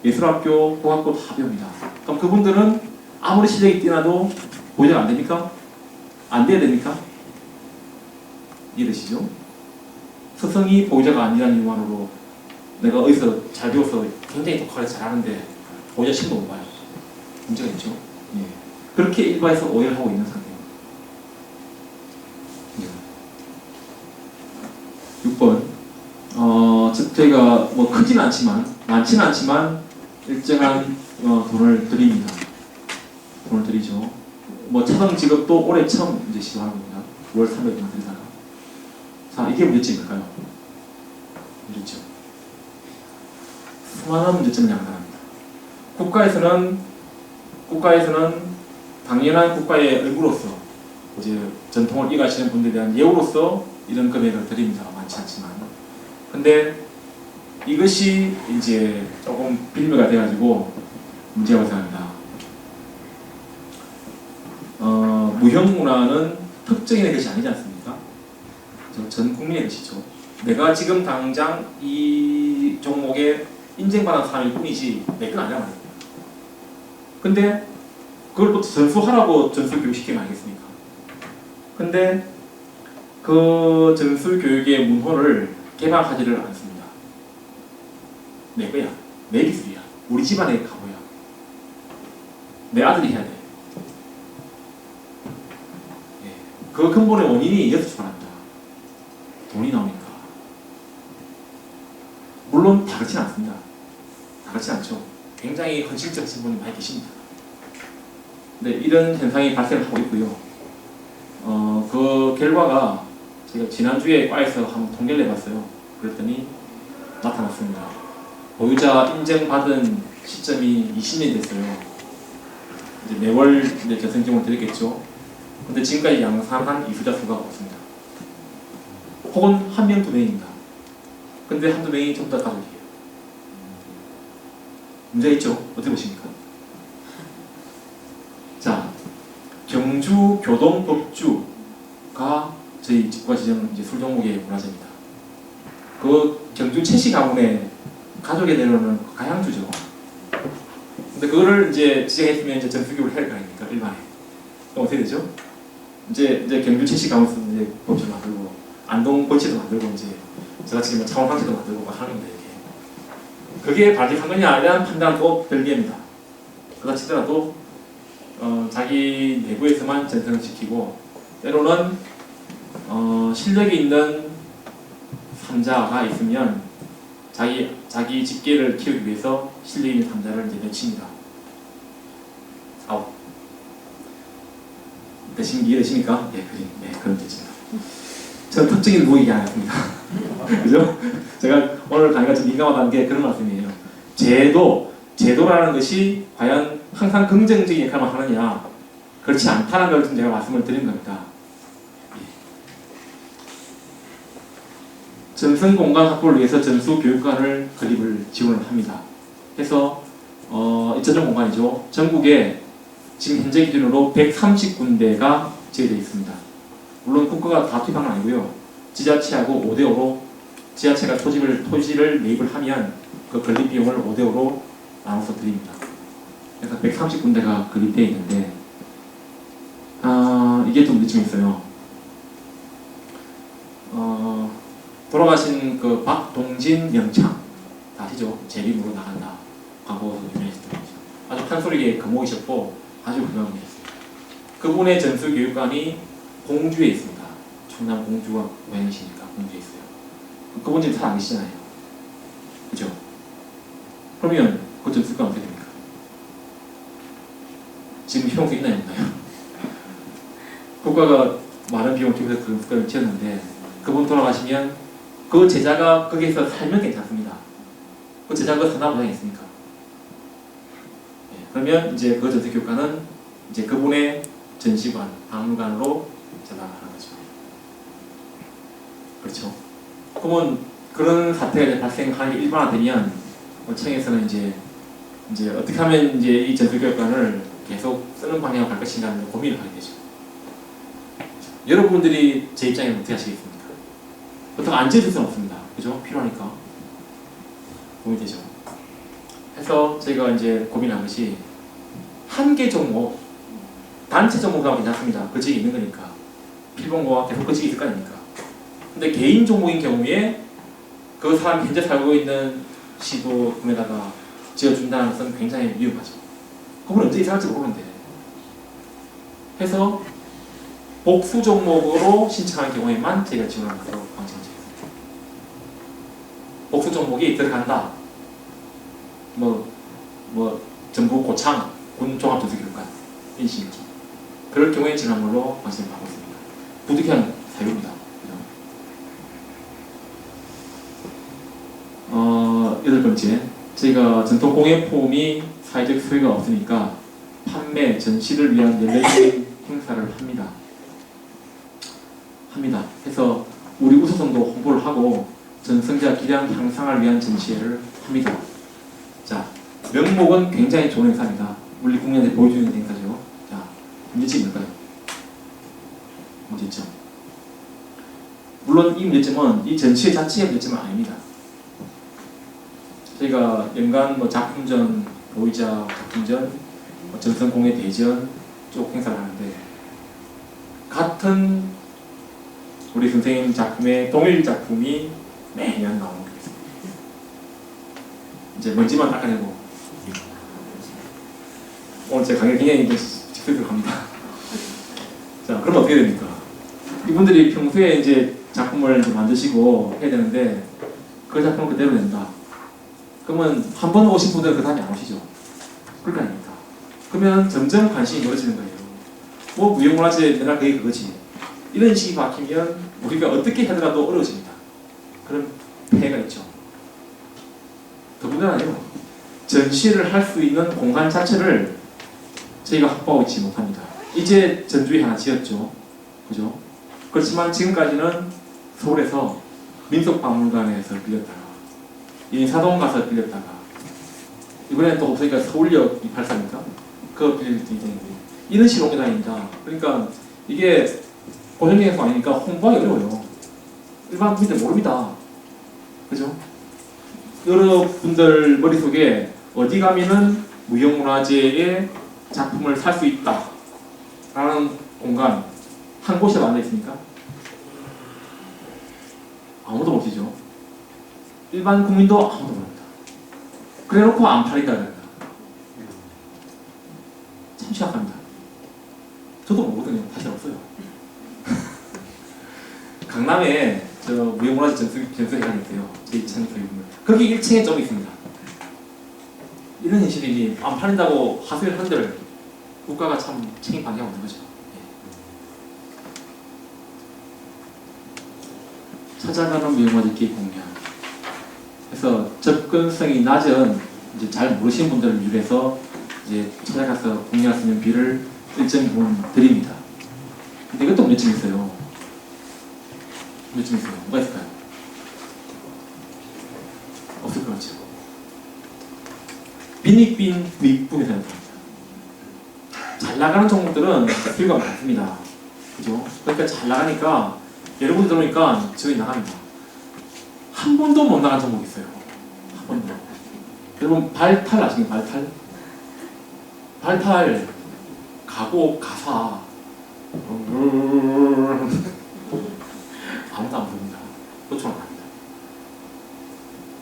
예술학교, 공학고 다 배웁니다. 그럼 그분들은 아무리 실력이 뛰어나도 보유자가 안 됩니까? 안 돼야 됩니까? 이해되시죠? 스승이 보유자가 아니라는 이유만으로 내가 어디서 잘 배워서 굉장히 독하게 잘하는데 보유자 시험도 못 봐요. 문제가 있죠? 예. 그렇게 일반에서 오해를 하고 있는 상태입니다. 6번 즉 저희가 뭐 크지는 않지만 많지는 않지만 일정한 돈을 드립니다. 돈을 드리죠. 뭐 차등 지급도 올해 처음 이제 시도하는 겁니다. 9월 3일에만 드리다가 자 이게 문제점일까요? 문제점. 수많은 문제점을 양산합니다. 국가에서는 당연한 국가의 얼굴로서 이제 전통을 이어가시는 분들에 대한 예우로서 이런 금액을 드립니다. 많지 않지만. 근데 이것이 이제 조금 빌미가 돼가지고 문제가 발생합니다. 무형문화는 특정인의 것이 아니지 않습니까? 전 국민의 것이죠. 내가 지금 당장 이 종목에 인증받은 사람일 뿐이지 내 건 아니란 말이에요. 근데 그걸 또 전수하라고 전수 교육 시키면 알겠습니까? 근데 그 전수 교육의 문호를 개방하지를 않습니다. 내 거야. 내 기술이야. 우리 집안의 가보야. 내 아들이 해야 돼. 예. 그 근본의 원인이 이어서 출발합니다. 돈이 나오니까. 물론 다 그렇진 않습니다. 다 그렇지 않죠. 굉장히 헌신적이신 분이 많이 계십니다. 근데 이런 현상이 발생하고 있고요. 그 결과가 제가 지난주에 과에서 한번 통계를 내봤어요. 그랬더니 나타났습니다. 보유자 인증받은 시점이 20년이 됐어요. 이제 매월 이제 재생증을 드렸겠죠. 근데 지금까지 양산한 이수자 수가 없습니다. 혹은 한 명, 두 명입니다. 근데 한두 명이 전부 다 가족이에요. 문제가 있죠? 어떻게 보십니까? 자, 경주교동법주가 저희 집과지정 술 종목의 문화재입니다. 그 경주 최씨 가문의 가족에 내려오는 가양주죠. 근데 그거를 이제 지정했으면 이제 전수교육을 해야 할 거 아닙니까? 일반에. 그럼 어떻게 되죠? 이제 경주 최씨 가문에서 이제 법주를 만들고 안동 번치도 만들고 이제 제가 지금 창원 황치도 만들고 막 하는 건데 이렇게. 그게 바직한 거냐 이런 판단은 또 별개입니다. 그렇다 치더라도 자기 내부에서만 전승을 지키고 때로는 실력이 있는 삼자가 있으면 자기 직계를 키우기 위해서 실력 있는 삼자를 이제 내칩니다. 아웃. 이해되십니까? 예, 그런 뜻입니다. 저는 특징을 누구 얘기 안 했습니다. 그죠? 제가 오늘 강의가 좀 민감하다는 게 그런 말씀이에요. 제도라는 것이 과연 항상 긍정적인 역할만 하느냐, 그렇지 않다는 걸 좀 제가 말씀을 드린 겁니다. 전승공간 확보를 위해서 전수교육관을 건립을 지원을 합니다. 해서 전용 공간이죠. 전국에 지금 현재 기준으로 130군데가 제외되어 있습니다. 물론 국가가 다 투입한 건 아니고요. 지자체하고 5대5로 지자체가 토지를 매입을 하면 그 건립 비용을 5대5로 나눠서 드립니다. 그래서 130군데가 건립되어 있는데 이게 좀 느낌이 있어요. 돌아가신 그 박동진 영창 아시죠? 제림으로 나간다. 과거 유명했던 분이죠. 아주 판소리계 거목이셨고 아주 유명했어요. 그분의 전수교육관이 공주에 있습니다. 충남 공주가 고향이시니까 공주에 있어요. 그분 지금 잘 안 계시잖아요. 그죠? 그러면 그 전수교육관 어떻게 됩니까? 지금 효용수 있나요? 없나요? 국가가 많은 비용을 투입해서 그 전수교육관을 지었는데 그분 돌아가시면 그 제자가 거기에서 살면 괜찮습니다. 그 제자가 산다고 보장이 있습니까? 네, 그러면 이제 그 전수교육관은 이제 그분의 전시관, 박물관으로 전환하는 거죠. 그렇죠. 그러면 그런 사태가 이제 발생하는 게 일반화되면 청에서는 이제 어떻게 하면 이제 이 전수교육관을 계속 쓰는 방향으로 갈 것인가를 고민을 하게 되죠. 여러분들이 제 입장에는 어떻게 하시겠습니까? 보통 안 지어줄 수는 없습니다. 그죠? 필요하니까. 고민되죠. 해서 저희가 이제 고민한 것이 한 개 종목, 단체 종목하면 괜찮습니다. 그 지역에 있는 거니까. 필봉고가 계속 그 지역에 있을 거 아닙니까? 근데 개인 종목인 경우에 그 사람이 현재 살고 있는 시도금에다가 지어준다는 것은 굉장히 위험하죠. 그분 언제 이사할지 모르는데. 해서 복수 종목으로 신청한 경우에만 저희가 지원하는 것으로 방침을 드리겠습니다. 복수 종목이 들어간다. 전북 고창 군종합전수교육관 인신기. 그럴 경우에 지원한 걸로 방침을 하고 있습니다. 부득이한 사유입니다. 여덟 번째, 저희가 전통공예 폼이 사회적 소유가 없으니까 판매, 전시를 위한 연례적인 행사를 합니다. 해서 우리 우수성도 홍보를 하고 전승자 기량 향상을 위한 전시회를 합니다. 자, 명목은 굉장히 좋은 행사입니다. 우리 국민한테 보여주는 행사죠. 자, 문제점이 뭘까요? 문제점. 물론 이 문제점은 이 전시회 자체의 문제점은 아닙니다. 저희가 연간 뭐 작품전, 보이자 작품전, 전선공예 대전 쭉 행사를 하는데 같은 우리 선생님 작품의 동일 작품이 매년 나오는 게 있습니다. 이제 먼지만 닦아내고 오늘 제 강의 굉장히 이제 직접적으로 갑니다. 자, 그럼 어떻게 됩니까? 이분들이 평소에 이제 작품을 이제 만드시고 해야 되는데 그 작품을 그대로 낸다. 그러면 한 번 오신 분들은 그 다음에 안 오시죠. 그럴 거 아닙니까? 그러면 점점 관심이 멀어지는 거예요. 뭐 무형문화재 맨날 그게 그거지. 이런 식이 바뀌면 우리가 어떻게 하더라도 어려워집니다. 그런 폐해가 있죠. 더군다나요. 전시를 할 수 있는 공간 자체를 저희가 확보하고 있지 못합니다. 이제 전주에 하나 지었죠. 그죠? 그렇지만 지금까지는 서울에서 민속박물관에서 빌렸다가 인사동 가서 빌렸다가 이번에 또 없으니까 서울역 284입니까? 그거 빌릴 때 이런 식으로 옮겨 다닙니다. 그러니까 이게 고현행에서 아니니까 홍보하기 어려워요. 일반 국민들 모릅니다. 그죠? 여러분들 머릿속에 어디 가면은 무형문화재의 작품을 살 수 있다 라는 공간 한 곳에 만들어 있습니까? 아무도 모르시죠? 일반 국민도 아무도 모릅니다. 그래놓고 안 팔린다는 겁니다. 참 심각합니다. 저도 모르거든요. 사실 없어요. 강남에 저 무형문화재 전수회관이 있어요. 제2000교육물. 거기 1층에 좀 있습니다. 이런 현실이니 안 팔린다고 하소연 한들 국가가 참 책임 방해하고 있는 거죠. 찾아가는 무형문화재 기획 공략. 그래서 접근성이 낮은 이제 잘 모르시는 분들을 위해서 이제 찾아가서 공략할 수 있는 비를 일정 부분 드립니다. 근데 이것도 문제점이 있어요. 문제점이 있어요. 뭐가 있을까요? 없을 것 같죠. 빈익빈 부익부에 생각합니다. 잘 나가는 종목들은 필요가 많습니다. 그죠? 그러니까 잘 나가니까 여러분들 들어오니까 저희 나갑니다. 한 번도 못 나간 종목이 있어요. 한 번도. 여러분 발탈 아시나요? 발탈? 발탈 가고 가사 아무도 안 부릅니다. 요청 안 합니다.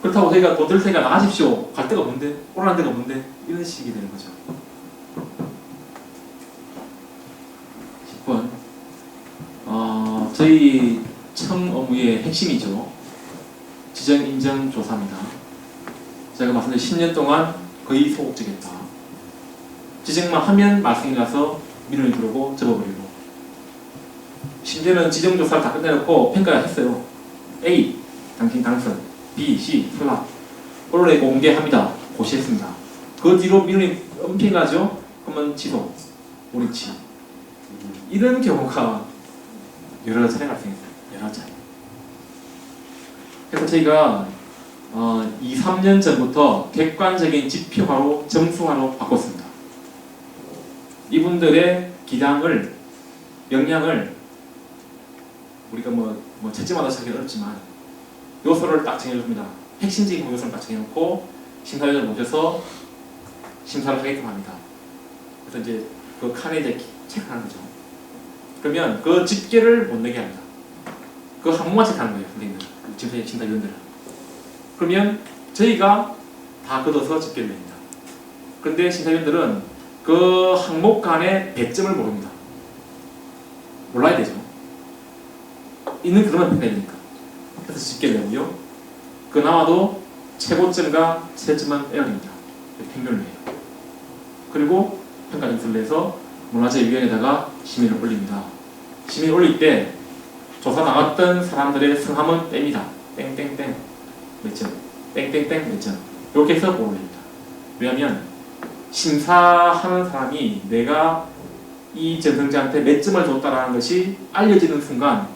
그렇다고 저희가 돈 들 테니까 나가십시오. 갈 데가 없는데 오라는 데가 없는데 이런 식이 되는 거죠. 10번 저희 청 업무의 핵심이죠. 지정 인정 조사입니다. 제가 말씀드린 10년 동안 거의 소극적이었다. 지정만 하면 말씀이 나서 민원이 들어오고 접어버리고 심지어는 지정조사를 다 끝내놓고 평가를 했어요. A. 당신 당선, B, C. 탈락. 언론에 공개합니다. 고시했습니다. 그 뒤로 민원이 엄청 나죠? 그러면 취소, 몰입치. 이런 경우가 여러 차례 발생했어요. 여러 차례. 그래서 저희가 2, 3년 전부터 객관적인 지표화로 점수화로 바꿨습니다. 이분들의 기량을, 역량을 우리가 뭐 채점하다 찾기 어렵지만 요소를 딱 정해줍니다. 핵심적인 요소를 딱 정해놓고 심사위원을 모셔서 심사를 하게끔 합니다. 그래서 이제 그 칸에 이제 체크하는 거죠. 그러면 그 집계를 못 내게 합니다. 그 항목만 체크하는 거예요, 선생님들, 심사위원들은. 그러면 저희가 다 걷어서 집계를 냅니다. 그런데 심사위원들은 그 항목 간의 배점을 모릅니다. 몰라야 되죠. 있는 그릇만 평가해야 되니까. 그래서 집계를 내고요. 그나마도 최고점과 최저점은 빼어립니다. 평균을 해요. 그리고 평가 점수를 내서 문화재위원회에다가 심의를 올립니다. 심의를 올릴 때 조사 나갔던 사람들의 성함은 뺍니다. 땡땡땡 몇 점, 땡땡땡 몇 점. 이렇게 해서 올립니다. 왜냐하면 심사하는 사람이 내가 이 전승자한테 몇 점을 줬다라는 것이 알려지는 순간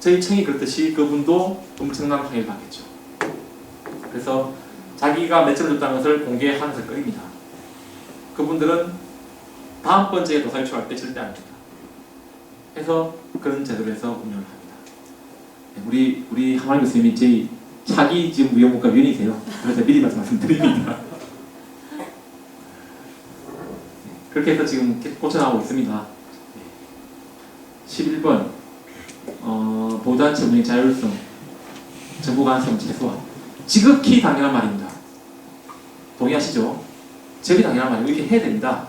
저희 청이 그렇듯이 그분도 엄청난 방해를 받겠죠. 그래서 자기가 몇 점을 줬다는 것을 공개하는 것을 꺼립니다. 그분들은 다음번 저희가 조사 요청할 때 절대 안 합니다. 해서 그런 제도를 해서 운영을 합니다. 우리 하마리 교수님이 저희 차기 지금 무형문과 위원이세요. 그래서 미리 말씀드립니다. 그렇게 해서 지금 계속 고쳐나가고 있습니다. 11번 보호단체 운영의 자율성, 정보 가능성 최소화. 지극히 당연한 말입니다. 동의하시죠? 지극히 당연한 말이고 이렇게 해야 됩니다.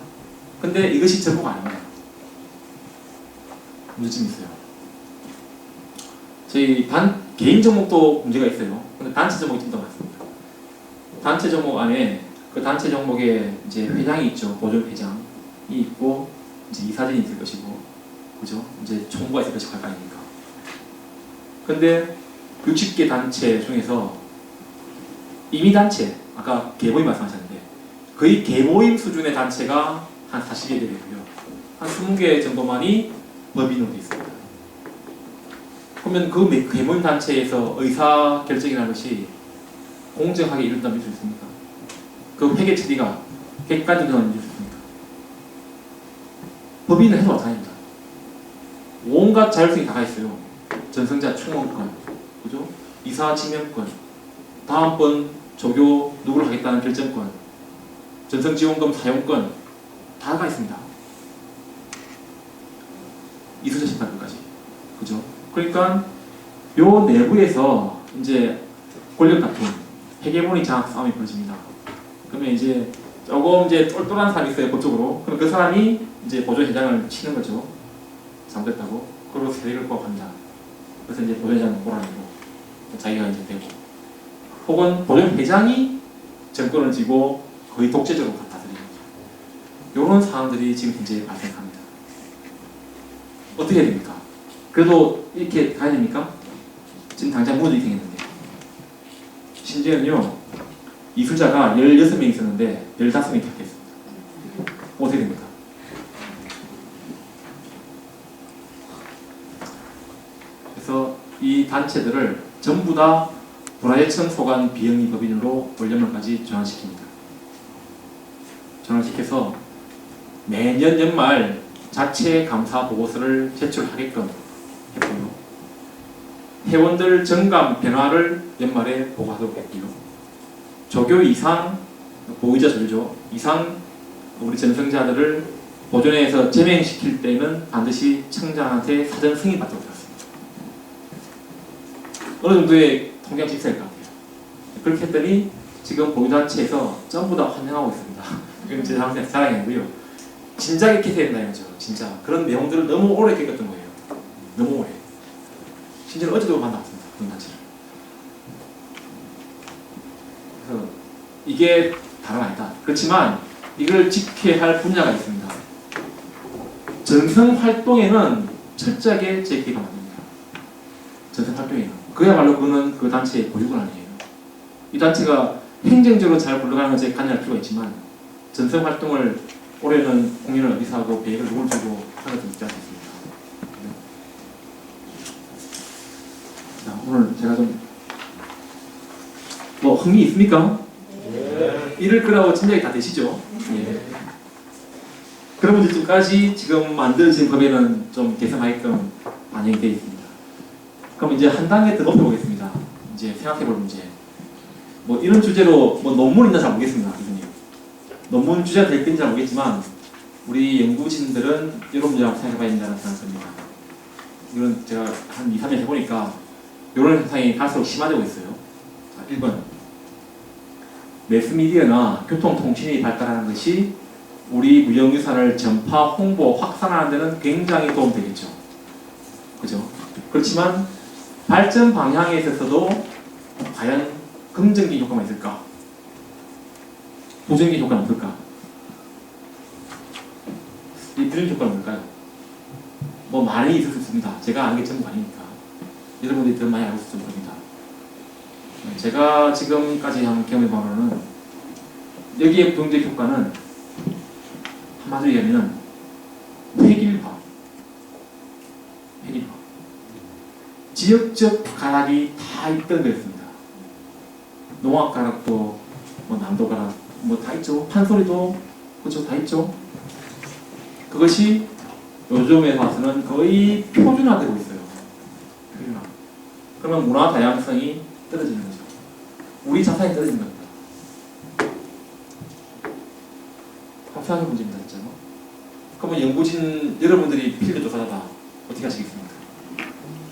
근데 이것이 전부가 아닙니다. 문제점이 있어요. 저희 개인 종목도 문제가 있어요. 근데 단체 종목이 좀 더 많습니다. 단체 종목 안에 그 단체 종목에 이제 회장이 있죠. 보존 회장이 있고 이제 이사진이 있을 것이고, 그죠? 이제 총무가 있을 것이고 할 거 아닙니까? 근데 60개 단체 중에서 임의단체, 아까 개모임 말씀하셨는데 거의 개모임 수준의 단체가 한 40개 되고요. 한 20개 정도만이 법인으로 되어 있습니다. 그러면 그 개모임 단체에서 의사 결정이라는 것이 공정하게 이룬다면 믿을 수 있습니까? 그 회계 처리가 객관적으로 믿을 수 있습니까? 법인은 해도 마찬가지입니다. 온갖 자율성이 다 있어요. 전승자 충원권, 그죠? 이사 지명권, 다음번 조교 누구를 하겠다는 결정권, 전성지원금 사용권 다가 있습니다. 이수자 심판권까지, 그죠? 그러니까 요 내부에서 이제 권력 다툼, 헤게모니 장악 싸움이 벌어집니다. 그러면 이제 조금 이제 똘똘한 사람이 있어요, 법적으로. 그럼 그 사람이 이제 보존회장을 치는 거죠. 잘못했다고. 그리고 세력을 구합합니다. 그래서 이제 보존회장은 몰아내고 자기가 이제 되고, 혹은 보존회장이 정권을 쥐고 거의 독재적으로 다스리는 거죠. 이런 상황들이 지금 현재 발생합니다. 어떻게 해야 됩니까? 그래도 이렇게 가야 됩니까? 지금 당장 모두 이렇게 했는데, 심지어는요 이수자가 16명이 있었는데 15명이 택했습니다. 어떻게 됩니까? 그래서 이 단체들을 전부 다 불화재청 소관 비영리 법인으로 원령령까지 전환시킵니다. 전환시켜서 매년 연말 자체 감사 보고서를 제출하게끔 했고요. 회원들 정감 변화를 연말에 보고하도록 했고요. 조교 이상, 보호자 조교 이상 우리 전승자들을 보존회에서 제명시킬 때는 반드시 청장한테 사전 승인 받도록 했습니다. 어느 정도의 통장이 있어야 할 것 같아요. 그렇게 했더니 지금 보유단체에서 전부 다 환영하고 있습니다. 이건 제 자랑이 아니고요. 진작에 캐스해야 된다 이거죠. 진짜 그런 내용들을 너무 오래 겪었던 거예요. 너무 오래. 심지어 어제도 만나봤습니다. 그런 단체를. 그래서 이게 다름 아니다. 그렇지만 이걸 지켜야 할 분야가 있습니다. 전성 활동에는 철저하게 제기가 맞습니다. 전성 활동에는 그야말로 그거는 그 단체의 보유권 아니에요. 이 단체가 행정적으로 잘 굴러가는 것에 관여할 필요가 있지만 전성 활동을 올해는 공연을 어디서 하고 계획을 누굴 주고 하는 것은 있지 않습니다. 자, 오늘 제가 좀 흥미 있습니까? 네. 이럴 거라고 짐작이 다 되시죠? 네. 그런 문제점까지 지금 만들어진 법에는 좀 개선하게끔 반영이 되어 있습니다. 그럼 이제 한 단계 더 높여보겠습니다. 이제 생각해볼 문제. 이런 주제로 논문 있나 잘 모르겠습니다. 교수님. 논문 주제가 될 건지 잘 모르겠지만 우리 연구진들은 이런 문제 한번 생각해봐야 된다는 생각이 듭니다. 이건 제가 한 2, 3년 해보니까 이런 현상이 갈수록 심화되고 있어요. 자, 1번. 매스미디어나 교통통신이 발달하는 것이 우리 무형유산을 전파, 홍보, 확산하는 데는 굉장히 도움되겠죠. 그죠? 그렇지만 발전 방향에 있어서도 과연 긍정적인 효과가 있을까? 부정적인 효과는 없을까? 이 부정적 효과는 뭘까요? 많이 있을 수 있습니다. 제가 아는 게 전부 아니니까. 여러분들이 더 많이 알고 있을지 모릅니다. 제가 지금까지 한 경험해보면은 여기에 부정적 효과는 한마디로 얘기하면 획일화. 지역적 가락이 다 있던 거였습니다. 농악 가락도 남도 가락 다 있죠. 판소리도 그렇죠, 다 있죠. 그것이 요즘에 봐서는 거의 표준화되고 있어요. 표준화. 그러면 문화 다양성이 떨어지는 거죠. 우리 자산이 떨어지는 겁니다. 합산의 문제입니다, 진짜로. 그러면 연구진 여러분들이 필드 조사자다. 어떻게 하시겠습니까?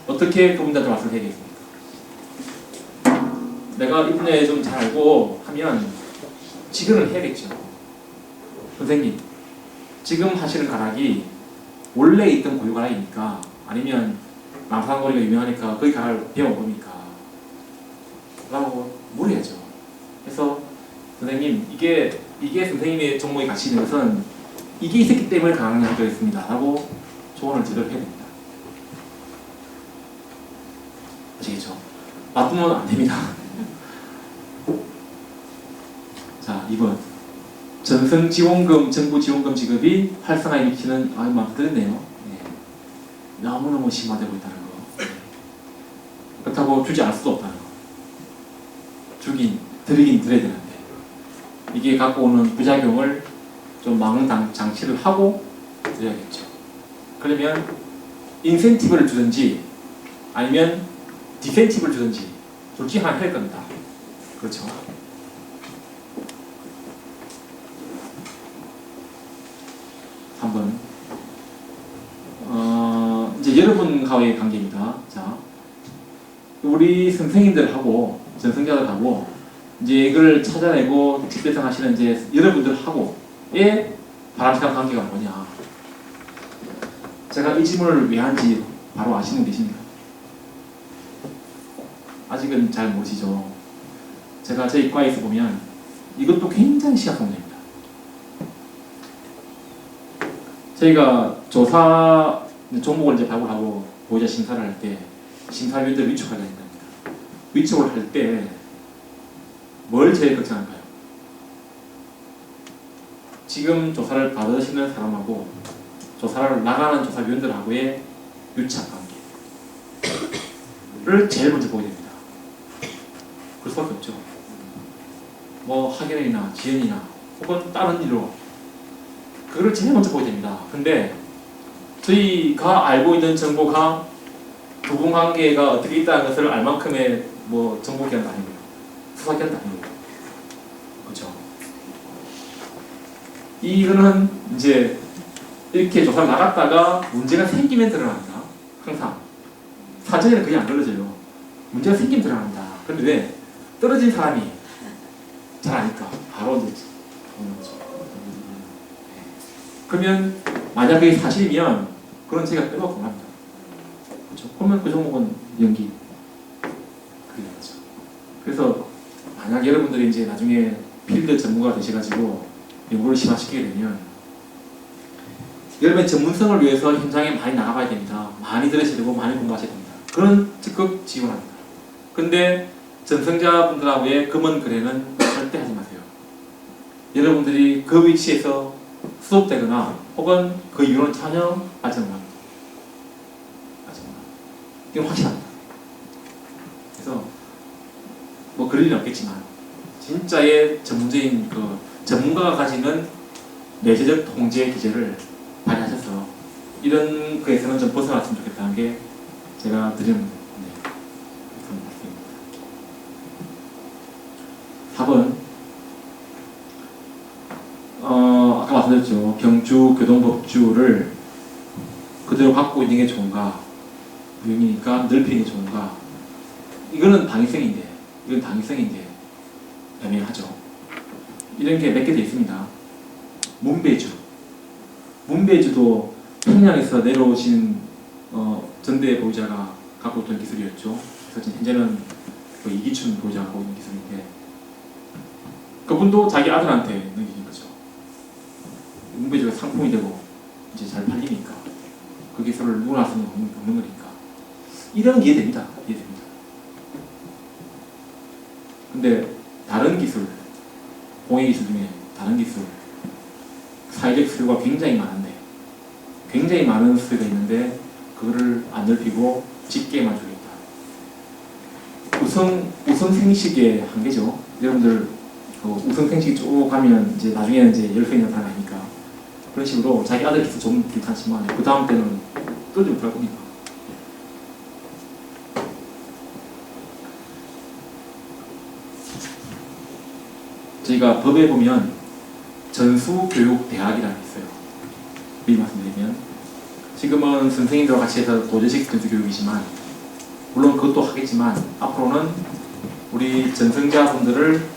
어떻게 그분들한테 말씀을 해야겠습니까? 내가 이 분야에 좀 잘 알고 하면 지근을 해야겠죠. 선생님, 지금 하시는 가락이 원래 있던 고유 가락이니까 아니면 남산거리가 유명하니까 거기 가락을 배워봅니까? 라고 물어야죠. 그래서 선생님, 이게 선생님의 종목의 가치 있는 것은 이게 있었기 때문에 가능하게 되었습니다. 라고 조언을 제대로 해야 됩니다. 아시겠죠? 나쁘면 안 됩니다. 자, 2번. 전승지원금, 정부지원금 지급이 활성화에 미치는, 많이 들었네요. 네. 너무너무 심화되고 있다는 거. 네. 그렇다고 주지 않을 수도 없다는 거. 드리긴 드려야 되는데. 이게 갖고 오는 부작용을 좀 막는 장치를 하고 드려야겠죠. 그러면 인센티브를 주든지 아니면 디센티브를 주든지 둘 중에 하나 할 겁니다. 그렇죠. 한번 이제 여러분과의 관계입니다. 자, 우리 선생님들하고 전승자들하고 이제 이걸 찾아내고 집배성 하시는 이제 여러분들하고의 바람직한 관계가 뭐냐? 제가 이 질문을 왜 한지 바로 아시는 분 계십니까? 아직은 잘 모르시죠? 제가 저희 과에서 보면 이것도 굉장히 심각한 문제입니다. 저희가 조사 종목을 이제 발굴하고 보호자 심사를 할 때 심사위원들 위촉하게 된답니다. 위촉을 할 때 뭘 제일 걱정할까요? 지금 조사를 받으시는 사람하고 조사를 나가는 조사위원들하고의 유착 관계를 제일 먼저 보게 됩니다. 그럴 수밖에 없죠. 뭐 학연이나 지연이나 혹은 다른 일로 그걸 제일 먼저 보게 됩니다. 근데 저희가 알고 있는 정보가 부분 관계가 어떻게 있다는 것을 알 만큼의 뭐 정보 기관도 아니고요. 수사 기관도 아니고요. 그렇죠. 이거는 이제 이렇게 조사를 나갔다가 문제가 생기면 드러납니다. 항상 사전에는 거의 안 걸러져요. 문제가 생기면 드러납니다. 그런데 왜? 떨어진 사람이 잘 아니까 바로 이제 보는 거죠. 그러면 만약 그게 사실이면 그런 제가 빼먹고 합니다. 그렇죠? 그러면 그 종목은 연기 그게 되죠. 그래서 만약 여러분들이 이제 나중에 필드 전문가가 되셔가지고 연구를 심화시키게 되면 여러분의 전문성을 위해서 현장에 많이 나가봐야 됩니다. 많이 들으셔야 되고 많이 공부하셔야 됩니다. 그런 적극 지원합니다. 근데 전승자분들하고의 금은 거래는 절대 하지 마세요. 여러분들이 그 위치에서 수업되거나 혹은 그 이유는 전혀 알지 못합니다. 이건 확실합니다. 그래서 뭐 그럴 일은 없겠지만 진짜의 전문적인 그 전문가가 가지는 내재적 통제 기제를 발휘하셔서 이런 거에서는 좀 벗어났으면 좋겠다는 게 제가 드리는 그런 말씀입니다. 4번 아까 말씀드렸죠. 경주 교동법주를 그대로 갖고 있는 게 좋은가, 유형이니까 넓히는 게 좋은가. 이거는 당위성인데 애매하죠. 이런 게 몇 개 돼 있습니다. 문배주도 평양에서 내려오신 전대 보유자가 갖고 있던 기술이었죠. 그래서 현재는 그 이기춘 보유자가 갖고 있는 기술인데 그분도 자기 아들한테 넘기는 거죠. 문배주가 상품이 되고 이제 잘 팔리니까 그 기술을 누구나 쓰는 없는 거니까 이런 이해됩니다. 근데 다른 기술, 공예 기술 중에 다른 기술, 사회적 수요가 굉장히 많은 수요가 있는데 그거를 안 넓히고 짙게만 주겠다. 우성생식의 한계죠. 여러분들 우성생식 쭉 가면 이제 나중에는 이제 열성이 나타나니까 그런 식으로 자기 아들 기술 좀 괜찮지만 그 다음 때는 뚫지 못할 겁니다. 저희가 법에 보면 전수교육대학이라는 게 있어요. 미리 말씀드리면 지금은 선생님들과 같이 해서 도제식 전수교육이지만 물론 그것도 하겠지만 앞으로는 우리 전승자분들을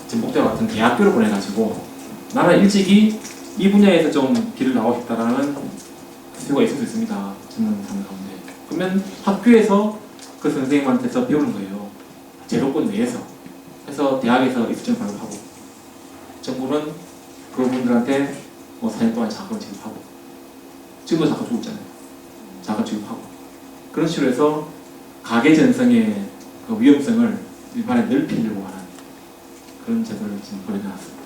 지금 목대와 같은 대학교를 보내가지고 나는 일찍이 이 분야에서 좀 길을 나가고 싶다라는 수요가 있을 수 있습니다. 전문사들 가운데. 그러면 학교에서 그 선생님한테서 배우는 거예요. 제도권 내에서. 그래서 대학에서 입시증 발급하고 정부는 그분들한테 뭐 4년 동안 자금을 지급하고 지금도 자금 주고 있잖아요. 자금 지급하고 그런 식으로 해서 가계 전성의 그 위험성을 일반에 넓히려고 하는 그런 제도를 지금 벌여놨습니다.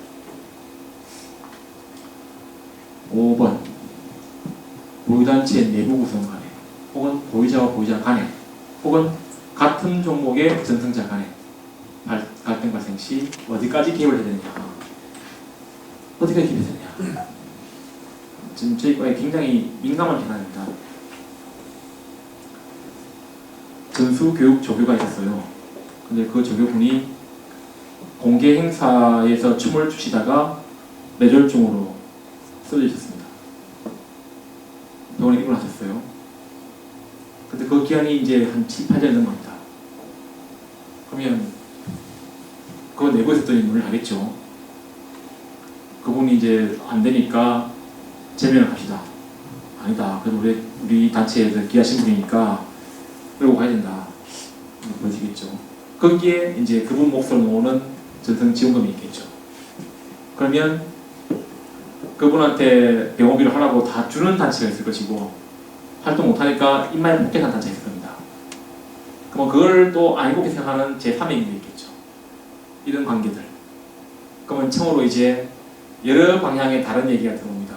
5번 보유단체 내부 구성 간에 혹은 보유자와 보유자 간에 혹은 같은 종목의 전승자 간에 갈등 발생 시 어디까지 개입을 해야 되느냐 어디까지 개입해야 되느냐 지금 저희 과에 굉장히 민감한 현안입니다. 전수교육 조교가 있었어요. 근데 그 조교분이 공개 행사에서 춤을 추시다가 뇌졸중으로 쓰러지셨습니다. 병원에 입원하셨어요. 근데 그 기한이 이제 한 7, 8년 된 겁니다. 그러면 그 내부에 있었던 인물을 하겠죠. 그분이 이제 안 되니까 제명을 합시다. 아니다. 그래도 우리 단체에서 귀하신 분이니까 끌고 가야 된다. 보여지겠죠. 거기에 이제 그분 몫을 모으는 전성지원금이 있겠죠. 그러면 그분한테 병원비를 하라고 다 주는 단체가 있을 것이고 활동 못하니까 입마에 못하는 단체가 있을 겁니다. 그럼 그걸 또 아니고 생각하는 제3의 인물이 있겠죠. 이런 관계들. 그러면 청으로 이제 여러 방향의 다른 얘기가 들어옵니다.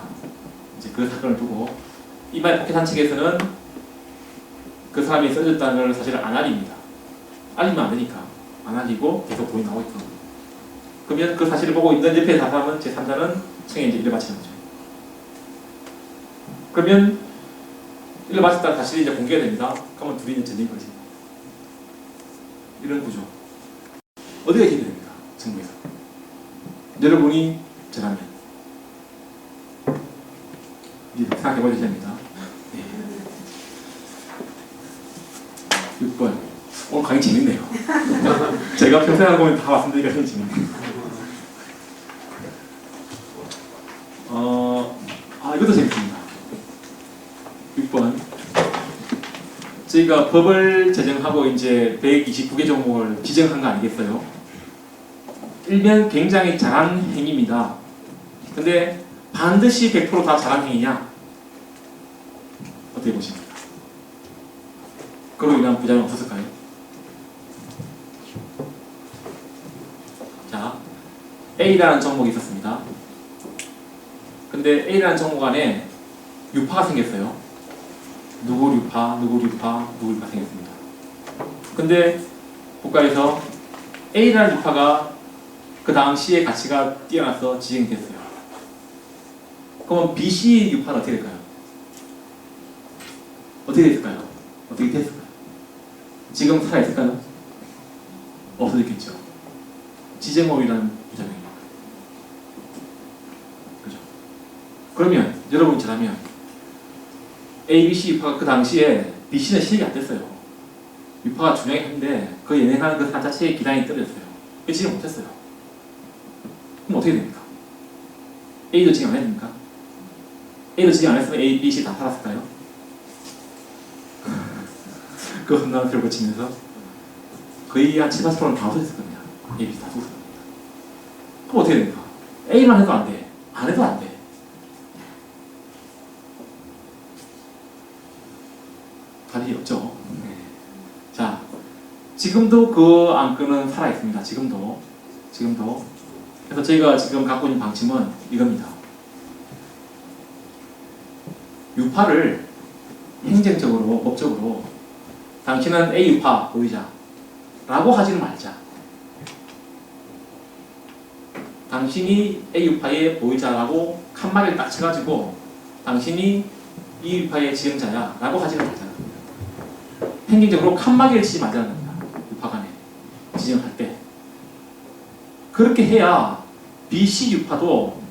이제 그 사건을 두고 입마에 포켓 단체에서는 그 사람이 써졌다는 걸 사실은 안 알립니다. 알리면 안 되니까 안 알리고 계속 돈이 나오고 있거든요. 그러면 그 사실을 보고 있는 옆에 사람은 제3자는 청에 이제 일을 바치는 거죠. 그러면 일을 바쳤다는 사실이 이제 공개가 됩니다. 그러면 둘이 이제 전쟁 거지. 이런 구조. 어디가 기대됩니까? 정부에서. 여러분이 저라면 이제 생각해 보셔야 됩니다. 6번. 오늘 강의 재밌네요. 제가 평생 하는 거면 다 말씀드리기가 좀 재밌네요. 이것도 재밌습니다. 6번. 저희가 법을 제정하고 이제 129개 종목을 지정한 거 아니겠어요? 일면 굉장히 잘한 행위입니다. 근데 반드시 100% 다 잘한 행위냐? 어떻게 보십니까? 그로 인한 부작용은 없었을까요? 자, A라는 종목이 있었습니다. 근데 A라는 종목 안에 유파가 생겼어요. 누구 유파 생겼습니다. 근데 국가에서 A라는 유파가 그 당시의 가치가 뛰어나서 지정이 됐어요. 그러면 B, C 유파는 어떻게 될까요? 어떻게 됐을까요? 어떻게 됐을까요? 지금 살아있을까요? 없어졌겠죠. 지정법이라는 부작용입니다. 그죠? 그러면 여러분이 저라면 A, B, C 유파가 그 당시에 B, C는 실력이 안 됐어요. 유파가 중요하긴 한데 그 연행하는 그 산 자체의 기량이 떨어졌어요. 지정 못했어요. 그럼 어떻게 됩니까? A도 지정 안 했습니까? A도 지정 안 했으면 A, B, C 다 살았을까요? 그 혼란을 거치면서 거의 한 7, 80%는 다 없어졌을 겁니다. A, B, C 다 죽었을 겁니다. 그럼 어떻게 됩니까? A만 해도 안 돼. 안 해도 안 돼. 답이 없죠. 자, 지금도 그 안건은 살아있습니다. 지금도. 그래서 저희가 지금 갖고 있는 방침은 이겁니다. 유파를 행정적으로, 법적으로 당신은 A 유파 보유자 라고 하지는 말자. 당신이 A 유파의 보유자라고 칸막이를 딱 쳐가지고 당신이 이 유파의 지정자야 라고 하지는 않잖아. 행정적으로 칸막이를 치지 말자는 겁니다. 유파 간에 지정할 때. 그렇게 해야 BC 유파도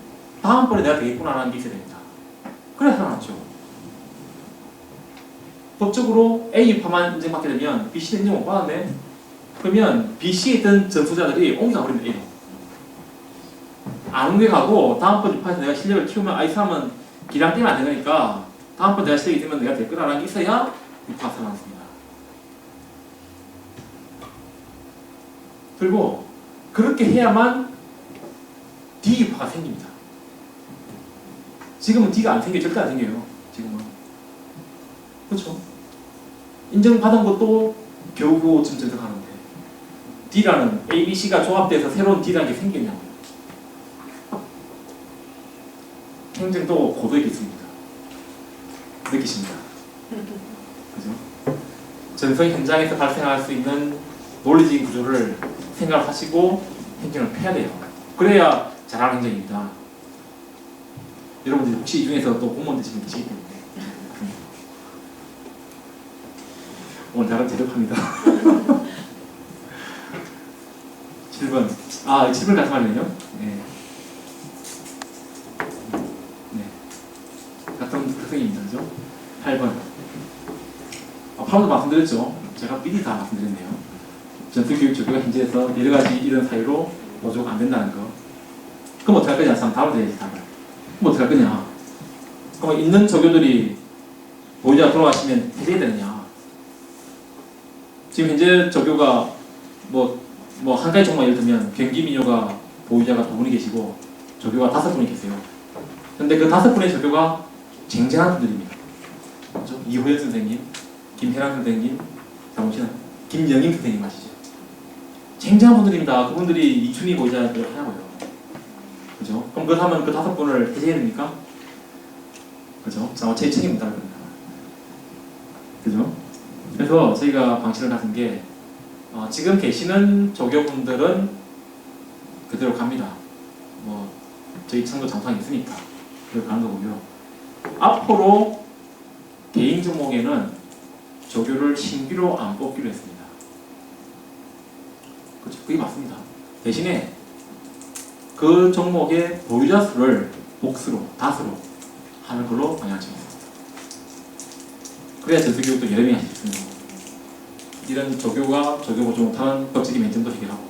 다음번에 내가 되겠구나라는 게 있어야 됩니다. 그래야 살아났죠. 법적으로 A 유파만 인정받게 되면 BC는 인정 못 받았네. 그러면 BC에 있던 전수자들이 옮겨가버리면 A로. 안 옮겨가고 다음번 유파에서 내가 실력을 키우면 이 사람은 기량 때문에 안 되니까 다음번 내가 실력이 되면 내가 될 거라는 게 있어야 유파가 살아났습니다. 그리고 그렇게 해야만 D 유파가 생깁니다. 지금은 D가 안 생겨요. 절대 안 생겨요. 지금은. 그렇죠? 인정받은 것도 겨우겨우 지금 전적하는데 D라는 A, B, C가 조합돼서 새로운 D라는 게 생기냐고요. 행정도 고도에 있습니다. 느끼십니다. 그죠? 전선 현장에서 발생할 수 있는 논리적인 구조를 생각하시고 행정을 펴야 돼요. 그래야 잘하는 행정입니다. 여러분들 혹시 이 중에서 또 공무원 되시는 분 계시기 때문에 오늘 나름 대답합니다. 7번. 7번 같은 말이네요. 네. 같은 특성입니다. 그죠? 8번. 8번도 말씀드렸죠. 제가 미리 다 말씀드렸네요. 전투교육 조교가 현재에서 여러 가지 이런 사유로 모조가 안 된다는 거. 그럼 어떻게 할 거냐? 참 답을 드려야지, 답을. 그럼 어떻게 할 거냐? 그럼 있는 조교들이 보호자가 돌아가시면 해제해야 되느냐? 지금 현재 조교가 한 가지 종목 예를 들면 경기민요가 보호자가 2분이 계시고 조교가 5분이 계세요. 근데 그 5분의 조교가 쟁쟁한 분들입니다. 그렇죠? 이호연 선생님, 김혜란 선생님, 김영임 선생님 아시죠? 쟁쟁한 분들입니다. 그분들이 이춘희 보호자를 하냐고요. 그죠? 그럼 그렇다면 그 5분을 해제해야 됩니까? 그죠? 제 책임 못 다를 겁니다. 그죠? 그래서 저희가 방식을 가진 게 지금 계시는 조교분들은 그대로 갑니다. 저희 창도 장소가 있으니까 그대로 가는 거고요. 앞으로 개인 종목에는 조교를 신규로 안 뽑기로 했습니다. 그렇죠? 그게 맞습니다. 대신에 그 종목의 보유자 수를 복수로, 다수로 하는 걸로 방향을 정했습니다. 그래야 전수교육도 여러 명이 하실 수 있는 거고 이런 조교가 조교 보지 못하는 법적인 맹점도 해결하고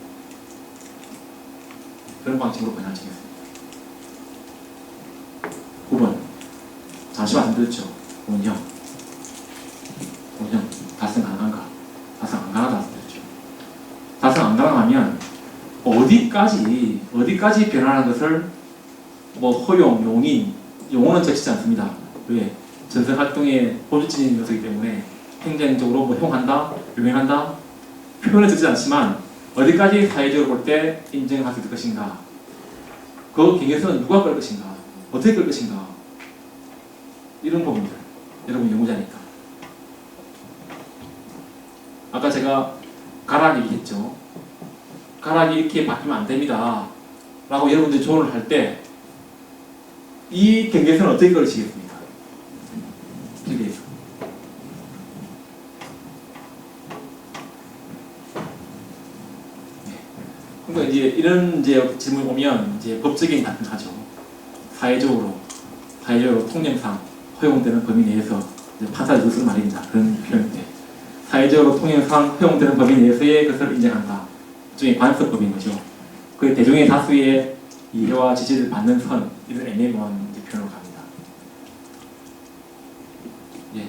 그런 방식으로 방향을 정했습니다. 9번. 잠시 말씀드렸죠. 원형 달성 가능한가? 달성 안 가능하다 말씀드렸죠. 달성 안 가능하면 어디까지 변화하는 것을 허용, 용어는 적시지 않습니다. 왜? 전선 활동의 보조적인 요소이기 때문에 행정적으로 형한다, 유명한다 표현은 적지 않지만 어디까지 사회적으로 볼 때 인정할 수 있을 것인가? 그 경계선은 누가 끌 것인가? 어떻게 끌 것인가? 이런 부분들. 여러분 연구자니까. 아까 제가 가락 얘기했죠. 가락이 이렇게 바뀌면 안 됩니다. 라고 여러분들이 조언을 할 때 이 경계선을 어떻게 걸으시겠습니까? 필기해서. 그러니까 이런 질문이 오면 법적인 답변을 하죠. 사회적으로 통념상 허용되는 범위 내에서 판사를 쓰는 말입니다. 그런 표현인데 사회적으로 통념상 허용되는 범위 내에서의 것을 인정한다. 일종의 관습법인 거죠. 그 대중의 다수의 이해와 지지를 받는 선 이런 애매모호한 표현으로 갑니다.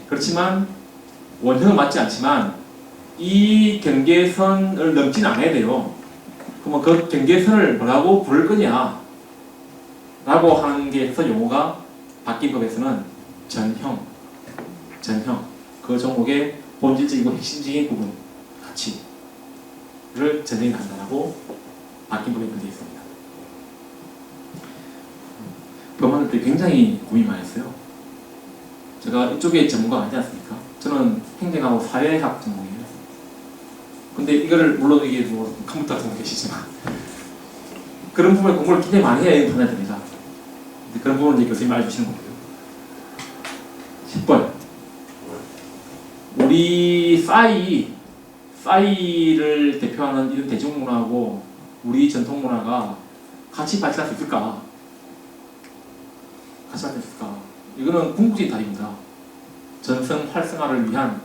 그렇지만 원형은 맞지 않지만 이 경계선을 넘지는 않아야 돼요. 그러면 그 경계선을 뭐라고 부를 거냐 라고 하는 게 해서 용어가 바뀐 법에서는 전형 그 종목의 본질적이고 핵심적인 부분 가치를 전형이 한다라고 바뀐 법에 되어 있습니다. 법원을 때 굉장히 고민 많이 했어요. 제가 이쪽에 전문가가 아니지 않습니까? 저는 행정하고 사회학 전공이에요. 근데 이거를 물론 이게 컴퓨터 같은 거 계시지만 그런 부분에 공부를 굉장히 많이 해야 판단됩니다. 그런 부분을 이제 교수님이 알려주시는 거고요. 10번. 우리 싸이를 대표하는 이런 대중문화하고 우리 전통문화가 같이 발전할 수 있을까? 같이 발전할 수 있을까? 이거는 궁극적인 답입니다. 전승 활성화를 위한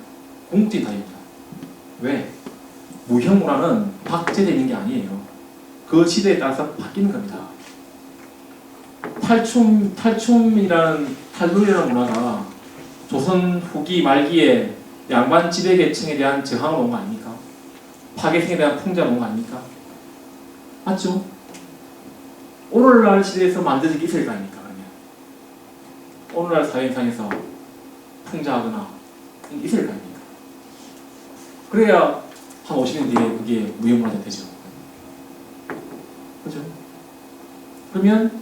궁극적인 답입니다. 왜? 무형문화는 박제되는 게 아니에요. 그 시대에 따라서 바뀌는 겁니다. 탈춤이라는 탈놀이라는 문화가 조선 후기 말기에 양반 지배 계층에 대한 저항으로 온 거 아닙니까? 파괴생에 대한 풍자로 온 거 아닙니까? 맞죠? 오늘날 시대에서 만들어진 게 있을 거 아닙니까? 그러면 오늘날 사회상에서 풍자하거나 있을 거 아닙니까? 그래야 한 50년 뒤에 그게 무형문화가 되죠. 그렇죠? 그러면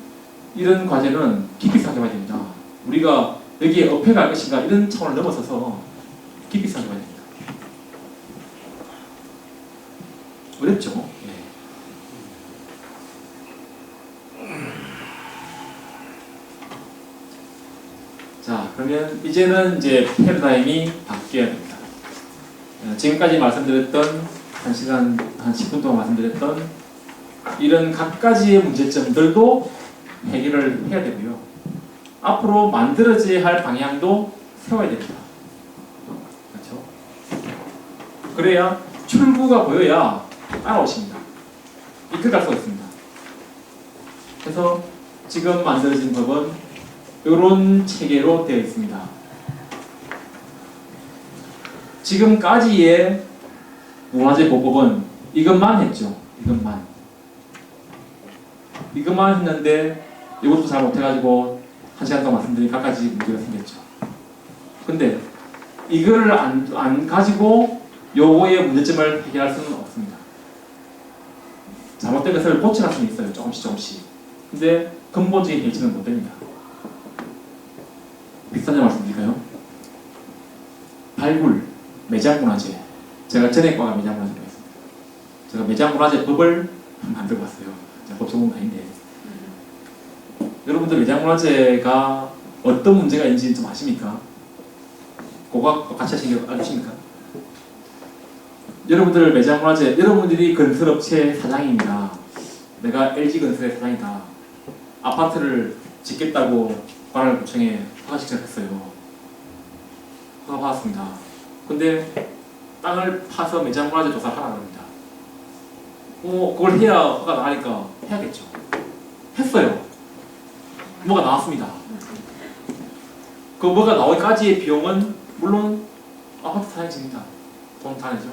이런 과제는 깊이 생각해봐야 됩니다. 우리가 여기에 어폐갈 것인가 이런 차원을 넘어서서 깊이 생각해봐야 됩니다. 어렵죠? 네. 자, 그러면 이제는 이제 패러다임이 바뀌어야 됩니다. 지금까지 말씀드렸던 1시간 한 10분 동안 말씀드렸던 이런 각가지의 문제점들도 해결을 해야 되고요. 앞으로 만들어져야 할 방향도 세워야 됩니다. 그렇죠? 그래야 출구가 보여야 따라오십니다. 이끌 수가 있습니다. 그래서 지금 만들어진 법은 이런 체계로 되어 있습니다. 지금까지의 문화재 보법은 이것만 했죠. 이것만 했는데 이것도 잘 못해가지고 1시간 동안 말씀드린 각가지 문제가 생겼죠. 근데 이거를 안 가지고 요거의 문제점을 해결할 수는 없습니다. 잘못된 것을 고쳐갈 수는 있어요. 조금씩. 근데 근본적인 해결은 못 됩니다. 비슷한 점 말씀드릴까요? 발굴, 매장문화재. 제가 전에 과가 매장문화재로 했습니다. 제가 매장문화재 법을 만들고 왔어요. 제가 법 전문가 아닌데. 여러분들 매장문화재가 어떤 문제가 있는지 좀 아십니까? 그거 같이 하시는 게 아십니까? 여러분들 매장문화재, 여러분들이 건설업체 사장입니다. 내가 LG건설의 사장이다. 아파트를 짓겠다고 관할구청에 허가 신청했어요. 허가 받았습니다. 근데 땅을 파서 매장문화재 조사를 하라고 합니다. 그걸 해야 허가 나가니까 해야겠죠. 했어요. 뭐가 나왔습니다. 그 뭐가 나오기까지의 비용은 물론 아파트 사장이 집니다. 돈 다 내죠.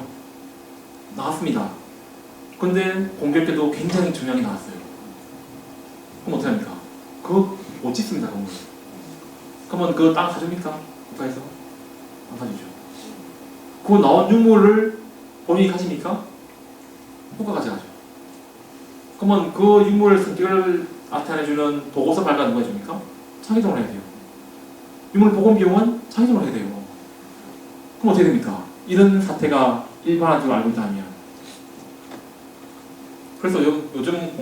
나왔습니다. 근데 공개때도 굉장히 중요한 게 나왔어요. 그럼 어떻게 합니까? 그거 못 짓습니다. 그러면 그 땅 가져옵니까? 국가에서? 안 가지죠. 그 나온 유물을 본인이 가집니까? 국가 가져가죠. 그러면 그 유물 성격을 나타내주는 보고서 발간 누가 해줍니까? 창의적으로 해야 돼요. 유물 보건 비용은 창의적으로 해야 돼요. 그럼 어떻게 됩니까? 이런 사태가 일반화된 줄 알고 있다면. 그래서 요즘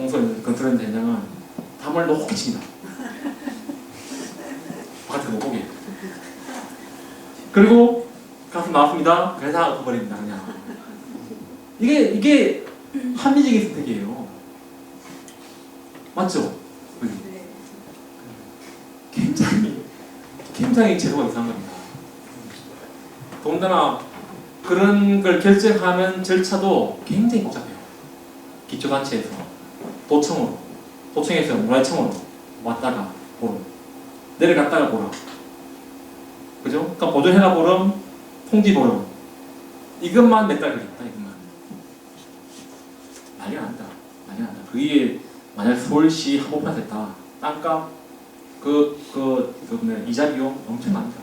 건설 현장은 담을 높게 칩니다. 바깥에 못 보게. 그리고 가서 나왔습니다. 그래서 다 엎어버립니다. 그냥. 이게 합리적인 선택이에요. 맞죠? 굉장히 제도가 이상한 겁니다. 더군다나 그런 걸 결정하는 절차도 굉장히 복잡해요. 기초단체에서 도청에서 문화청으로 왔다가 보름, 내려갔다가 보름, 그죠? 그러니까 보존해라 보름, 통지 보름, 이것만 몇 달 걸렸다. 이것만 난리가 난다. 그게 만약 서울시 한복판 됐다, 땅값 이자 비용 엄청납니다.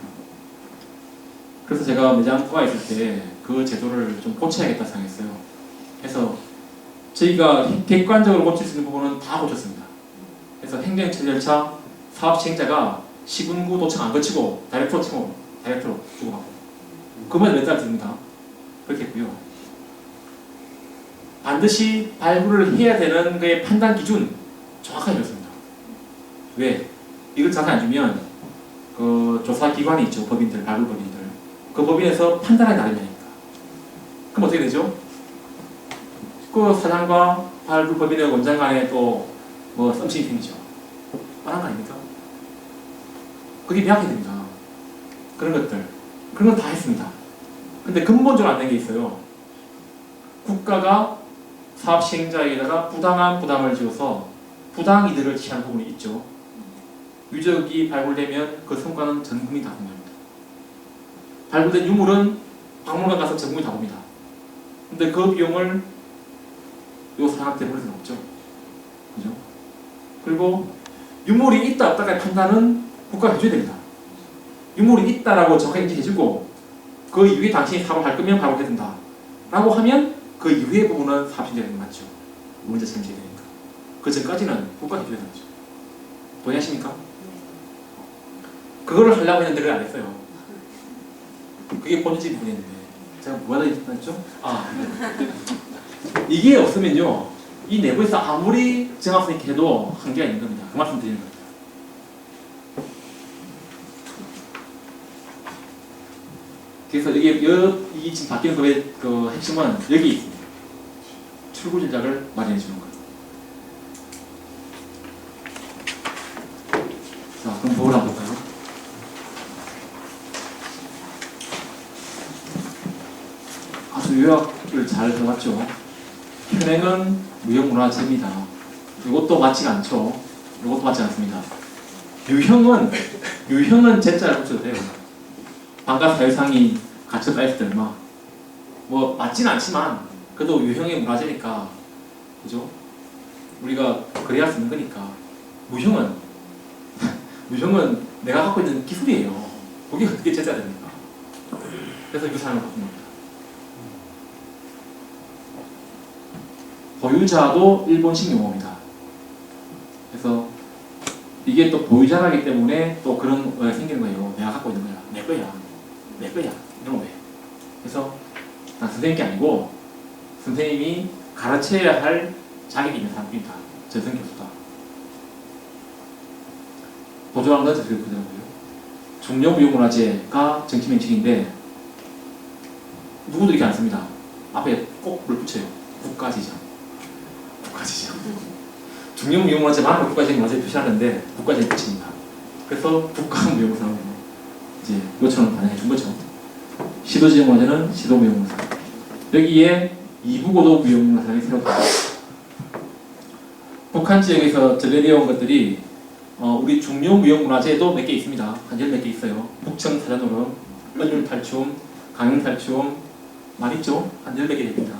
그래서 제가 매장 투가 있을 때 그 제도를 좀 고쳐야겠다 생각했어요. 그래서 저희가 객관적으로 고칠 수 있는 부분은 다 고쳤습니다. 그래서 행정처리 절차, 사업 시행자가 시군구 도청 안 거치고 다이렉트로 주고받고 그만 몇 달 듭니다. 그렇게 했고요. 반드시 발굴을 해야 되는 그의 판단 기준 정확하게 줬습니다. 왜? 이걸 자세히 안 주면 그 조사기관이 있죠. 법인들, 발굴법인들. 그 법인에서 판단하기 나름이니까. 그럼 어떻게 되죠? 그 사장과 발굴법인의 원장 간에 또 뭐 썸씽이 생기죠. 뻔한 거 아닙니까? 그게 명확히 됩니다. 그런 것들. 그런 건 다 했습니다. 근데 근본적으로 안 된 게 있어요. 국가가 사업 시행자에게다가 부당한 부담을 지어서 부당 이득을 취하는 부분이 있죠. 유적이 발굴되면 그 성과는 전 국민이 다 공유합니다. 발굴된 유물은 박물관 가서 전 국민이 다 봅니다. 근데 그 비용을 요 사람한테 물을 수는 없죠. 그죠? 그리고 유물이 있다 없다의 판단은 국가가 해줘야 됩니다. 유물이 있다라고 정확하게 인지해주고 그 이후에 당신이 사업을 할 거면 바로 해야 된다 라고 하면 그 이후의 부분은 사업신자가 되는 거 맞죠. 문제 책임져야 되니까. 그 전까지는 국가가 해줘야 되는 거죠. 동의하십니까? 그거를 하려고 했는데 그걸 안 했어요. 그게 본질 부분이었는데 제가 뭐하다 했죠? 이게 없으면요 이 내부에서 아무리 정합성 있게 해도 한계가 있는 겁니다. 그 말씀 드리는 겁니다. 그래서 이게 이 지금 바뀌는 법의 그 핵심은 여기 있습니다. 출구 전략을 마련해 주는 거예요. 자, 그럼 법을 한번 볼까요? 아주 요약을 잘 들어봤죠. 현행은 무형문화재입니다. 이것도 맞지가 않죠. 이것도 맞지 않습니다. 유형은 제자를 붙여도 돼요. 방가 사유상이 갖춰져 있을 때 얼마. 뭐 맞지는 않지만 그래도 유형의 문화재니까 그죠? 우리가 그래야 쓰는 거니까. 무형은 내가 갖고 있는 기술이에요. 그게 어떻게 제자가 됩니까? 그래서 유산을 바꾼 겁니다. 보유자도 일본식 용어입니다. 그래서 이게 또 보유자라기 때문에 또 그런 거가 생기는 거예요. 내가 갖고 있는 거야. 내 거야. 이런 거예요. 그래서 난 선생님이 아니고 선생님이 가르쳐야 할 자격이 있는 사람입니다. 전선 교수다. 보조하는 건 저렇게 보더라고요. 중요무형문화재가 정치명칭인데 누구도 이렇게 안 씁니다. 앞에 꼭 물 붙여요. 국가지정. 중요무형문화재 많은 국가지정문화재 표시하는데 국가지정 붙입니다. 그래서 국가무형문화재 이제 요청을 반영해 준 거죠. 시도지정문화재는 시도무형문화재. 여기에 이부고도 무형문화재가 새로 북한 지역에서 전래되어 온 것들이 우리 중요무형문화재도 몇 개 있습니다. 한 10몇 개 있어요. 북청 사자노름, 은율탈춤, 강릉탈춤 많이 있죠? 한 10몇 개 됩니다.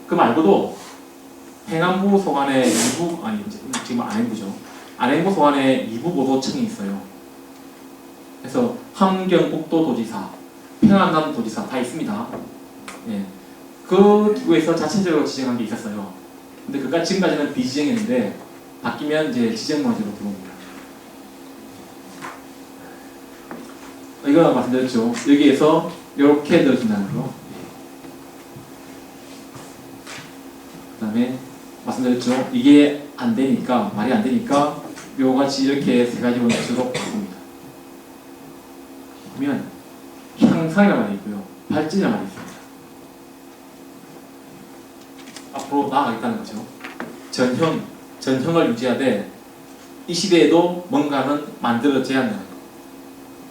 그 말고도 행안부 소관의 지금 안행부죠. 안행부 소관의 이부고도청이 있어요. 그래서 함경북도도지사, 평안남도지사 다 있습니다. 예. 그 기구에서 자체적으로 지정한 게 있었어요. 근데 지금까지는 비지정이었는데 바뀌면 이제 지정문화재로 들어옵니다. 이거 말씀드렸죠. 여기에서 이렇게 들어준다는 거. 그 다음에 말씀드렸죠. 이게 안 되니까, 말이 안 되니까 요같이 이렇게 세 가지 원칙으로 바꿉니다. 그러면 향상이라는 말이 있고요. 발전이라는 말이 있습니다. 앞으로 나아가겠다는 거죠. 전형을 유지하되 이 시대에도 뭔가는 만들어져야 한다는 거.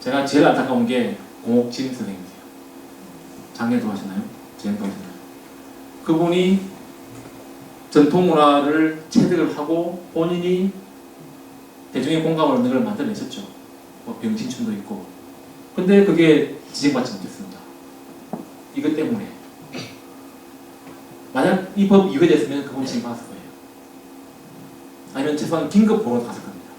제가 제일 안타까운 게 공옥진 선생님이세요. 작년에 돌아가셨나요? 재연돌아가셨나요? 그분이 전통문화를 체득을 하고 본인이 대중의 공감을 얻는 걸 만들어내셨죠. 뭐 병신춤도 있고. 근데 그게 지정받지 못했습니다. 이것 때문에. 만약 이 법 이후에 됐으면 그분 지정받았을 거예요. 아니면 최소한 긴급 보호로 갔을 겁니다.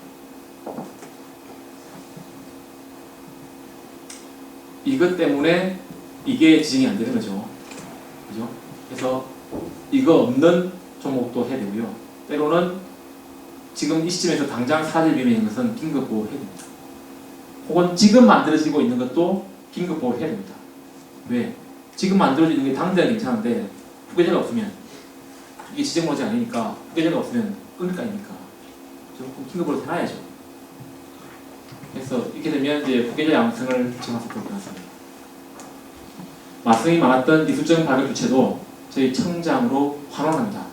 이것 때문에 이게 지정이 안 되는 거죠. 그죠? 그래서 이거 없는 종목도 해야 되고요. 때로는 지금 이 시점에서 당장 사실 위험이 있는 것은 긴급 보호해야 됩니다. 혹은 지금 만들어지고 있는 것도 긴급 보호해야 됩니다. 왜? 지금 만들어지는 게 당장은 괜찮은데 후계자가 없으면 이게 지정문화재가 아니니까 후계자가 없으면 끊을 거 아닙니까? 그럼 긴급 보호를 해놔야죠. 그래서 이렇게 되면 이제 후계자 양성을 정할 수 있도록 되었습니다. 말씀이 많았던 이수정 발급 주체도 저희 청장으로 환원합니다.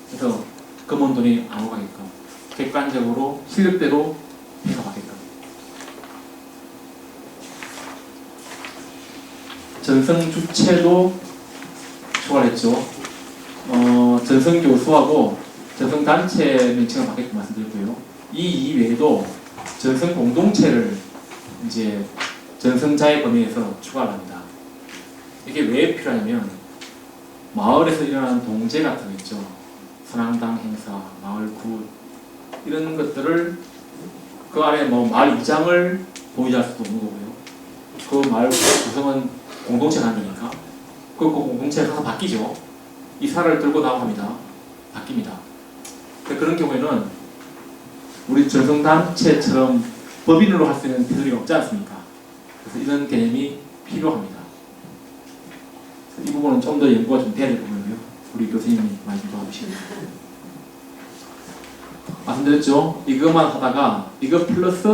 그래서 검은 돈이 안 오가게끔 객관적으로 실력대로 해석하게끔. 전성 주체도 초월했죠. 전성 교수하고 전성 단체 명칭을 바뀌게 말씀드렸고요. 이 이외에도 전성 공동체를 이제 전성자의 범위에서 추가를 합니다. 이게 왜 필요하냐면 마을에서 일어나는 동제 같은 거 있죠. 선앙당 행사, 마을 굿 이런 것들을 그 안에 뭐 마을 이장을 보유할 수도 없는 거고요. 그 마을 구성은 공동체가 안 되니까 그 공동체가 항상 바뀌죠. 이사를 들고 나갑니다. 바뀝니다. 그런 경우에는 우리 전성단체처럼 법인으로 할 수 있는 필요가 없지 않습니까? 그래서 이런 개념이 필요합니다. 이 부분은 좀 더 연구가 좀 돼야 될 부분이고요. 우리 교수님이 많이 도와주시겠습니다. 말씀드렸죠? 이것만 하다가 이거 플러스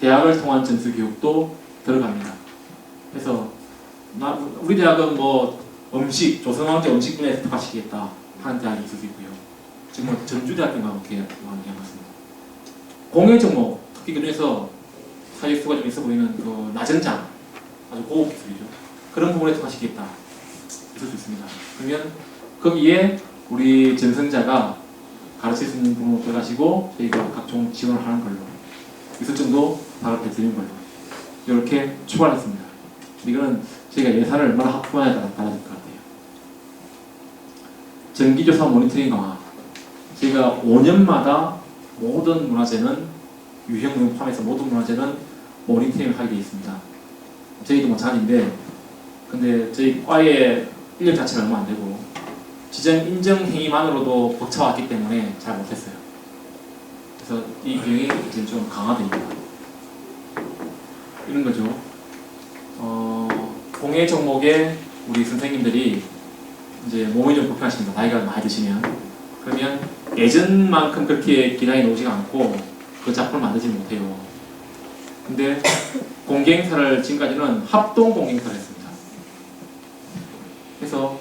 대학을 통한 전수 교육도 들어갑니다. 그래서 우리 대학은 뭐 음식, 조선왕제 음식 분야에서 특화시키겠다 하는 대학이 있을 수 있고요. 지금 뭐 전주대학교가 그렇게 하는 게 같습니다. 공예 종목, 특히 그중에서 사직수가 좀 있어 보이는 그 나전장, 아주 고급 기술이죠. 그런 부분에 특화시키겠다 있을 수 있습니다. 그러면 거기에 우리 전선자가 가르칠 수 있는 부분을 들어가시고 저희가 각종 지원을 하는 걸로 있을 정도 발표해 드리는 걸로 이렇게 추가했습니다. 이거는 저희가 예산을 얼마나 확보하냐에 따라 달라질 것 같아요. 정기조사 모니터링 강화. 저희가 5년마다 모든 문화재는 유형을 포함해서 모든 문화재는 모니터링을 하게 되어 있습니다. 저희도 마찬가지인데 근데 저희 과의 인력 자체가 얼마 안 되고 지정 인정 행위만으로도 벅차왔기 때문에 잘 못했어요. 그래서 이 비용이 이제 좀 강화됩니다. 이런 거죠. 공예 종목에 우리 선생님들이 이제 몸이 좀 불편하십니다. 나이가 많이 드시면. 그러면 예전만큼 그렇게 기량이 나오지가 않고 그 작품을 만들지 못해요. 근데 공개행사를 지금까지는 합동 공개행사를 했습니다. 그래서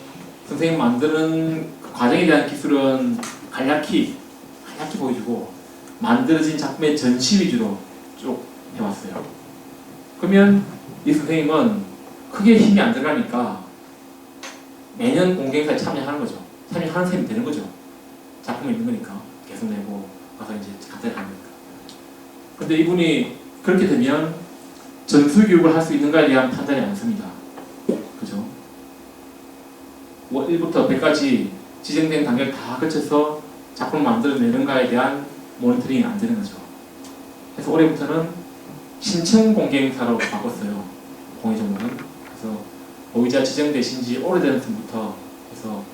선생님 만드는 그 과정에 대한 기술은 간략히 보여주고 만들어진 작품의 전시 위주로 쭉 해왔어요. 그러면 이 선생님은 크게 힘이 안 들어가니까 매년 공개행사에 참여하는 거죠. 참여하는 셈이 되는 거죠. 작품이 있는 거니까 계속 내고 가서 이제 간단히 하는 거니까. 근데 이분이 그렇게 되면 전수 교육을 할 수 있는가에 대한 판단이 안 씁니다. 그죠? 1부터 100까지 지정된 단계를 다 거쳐서 작품을 만들어내는가에 대한 모니터링이 안 되는 거죠. 그래서 올해부터는 신청 공개행사로 바꿨어요. 공예 종목은. 그래서 보유자 지정되신 지 오래된 분부터 해서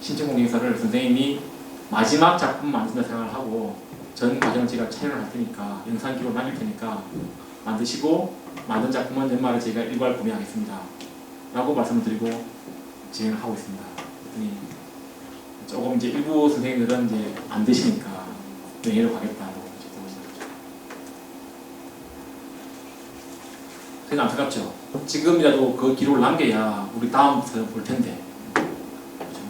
신청 공개행사를 선생님이 마지막 작품 만든다 생각을 하고 전 과정을 제가 촬영을 할 테니까 영상 기록 남길 테니까 만드시고 만든 작품은 연말에 제가 일괄 구매하겠습니다 라고 말씀을 드리고 진행을 하고 있습니다. 그랬더니 조금 이제 일부 선생님들은 이제 안 되시니까 명예로 가겠다고 이제 보시는 거죠. 되게 안타깝죠. 지금이라도 그 기록을 남겨야 우리 다음부터 볼 텐데. 그렇죠?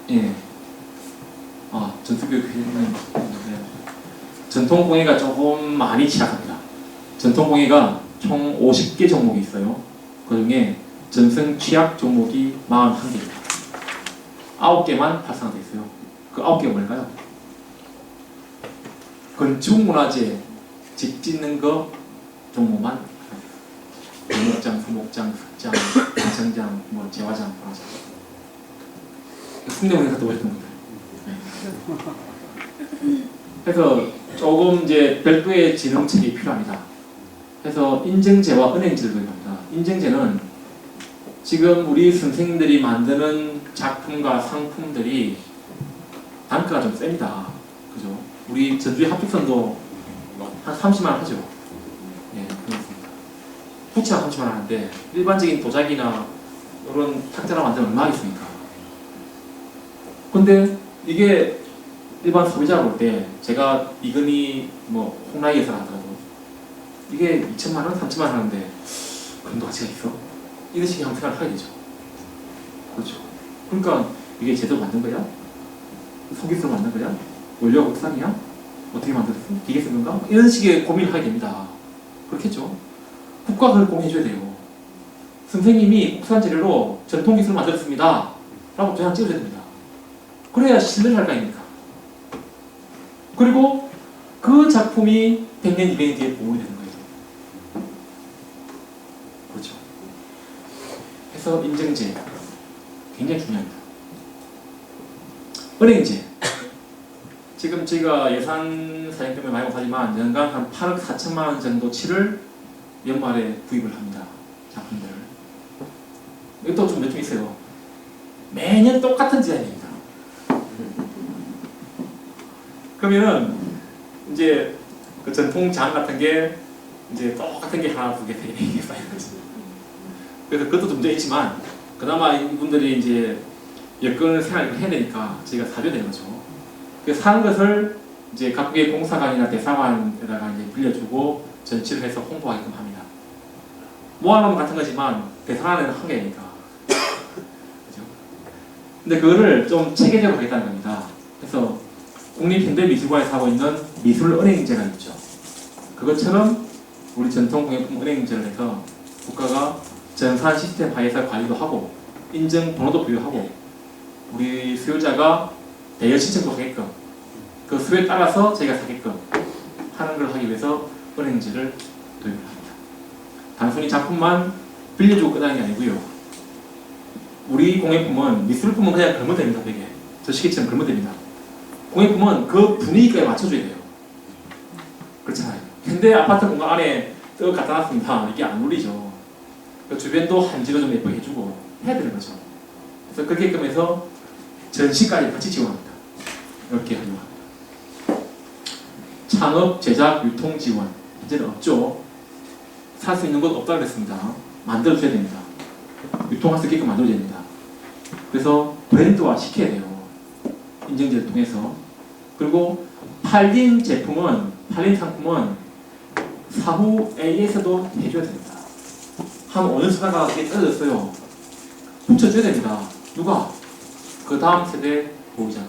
예. 전수교육 회의는 전통공예가 조금 많이 취약합니다. 전통공예가 총 50개 종목이 있어요. 그 중에 전성 취약 종목이 41개입니다. 9개만 활성화되어 있어요. 그 9개가 뭘까요? 건축문화재 집 짓는 거 종목만 연목장, 수목장, 흑장, 가정장, 뭐 재화장, 화장. 숭례문에 갔다 오셨던 분들. 그래서 조금 이제 별도의 진흥책이 필요합니다. 그래서 인증제와 은행제를 도입합니다. 인증제는 지금 우리 선생님들이 만드는 작품과 상품들이 단가가 좀 셉니다. 그죠? 우리 전주의 합숙선도 한 30만 원 하죠. 예, 그렇습니다. 부채가 30만 원 하는데 일반적인 도자기나 이런 탁자를 만들면 얼마 하겠습니까? 근데 이게 일반 소비자가 볼 때 제가 이건희 뭐 홍라이에서 하더라도 이게 2천만 원, 3천만 원 하는데 그 정도 가치가 있어? 이런 식의 한번 생각을 하게 되죠. 그렇죠. 그러니까 이게 제대로 만든 거야? 속기술로 만든 거야? 원료가 국산이야? 어떻게 만들었어? 기계 쓴 건가? 이런 식의 고민을 하게 됩니다. 그렇겠죠. 국가가 그걸 공개해줘야 돼요. 선생님이 국산 재료로 전통 기술을 만들었습니다. 라고 도장 찍어줘야 됩니다. 그래야 신뢰를 할 거 아닙니까? 그리고 그 작품이 100년, 200년 뒤에 보물이 되는 거예요. 그렇죠. 그래서 인증제 굉장히 중요합니다. 은행제 지금 저희가 예산 사정 때문에 많이 못하지만 연간 한 8억 4천만 원 정도치를 연말에 구입을 합니다. 작품들. 이것도 좀 몇 점 있어요. 매년 똑같은 디자인입니다. 그러면은 이제 그 전통 장 같은 게 이제 똑같은 게 하나, 두 개, 세 개, 네 개 쌓이는 거지. 그래서 그것도 문제 있지만 그나마 이분들이 이제 여건을 생활을 해야 되니까 저희가 사줘야 되는 거죠. 그래서 사는 것을 이제 각국의 공사관이나 대사관에다가 이제 빌려주고 전치를 해서 홍보하게끔 합니다. 모아놓으면 같은 거지만 대사관에는 한 개니까. 그죠? 근데 그거를 좀 체계적으로 하겠다는 겁니다. 그래서 국립현대미술관에서 하고 있는 미술은행제가 있죠. 그것처럼 우리 전통공예품 은행제를 해서 국가가 전산 시스템 하에서 관리도 하고 인증 번호도 부여하고 우리 수요자가 대여 신청도 하게끔 그 수요에 따라서 저희가 사게끔 하는 걸 하기 위해서 은행제를 도입을 합니다. 단순히 작품만 빌려주고 끝나는 게 아니고요. 우리 공예품은 미술품은 그냥 걸면 됩니다. 되게 저 시계처럼 걸면 됩니다. 공예품은 그 분위기에 맞춰줘야 돼요. 그렇잖아요. 현대 아파트 공간 안에 떡 갖다 놨습니다. 이게 안 어울리죠. 그 주변도 한지로 좀 예쁘게 해주고 해야 되는 거죠. 그래서 그렇게끔 해서 전시까지 같이 지원합니다. 이렇게 하려고 합니다. 창업, 제작, 유통 지원. 현재는 없죠. 살 수 있는 곳 없다고 그랬습니다. 만들어줘야 됩니다. 유통할 수 있게끔 만들어줘야 됩니다. 그래서 브랜드화 시켜야 돼요. 인증제를 통해서. 그리고 팔린 제품은, 팔린 상품은 사후 AS도 해줘야 됩니다. 한 5년 쓰다가 이게 떨어졌어요. 붙여줘야 됩니다. 누가? 그 다음 세대 보유자가.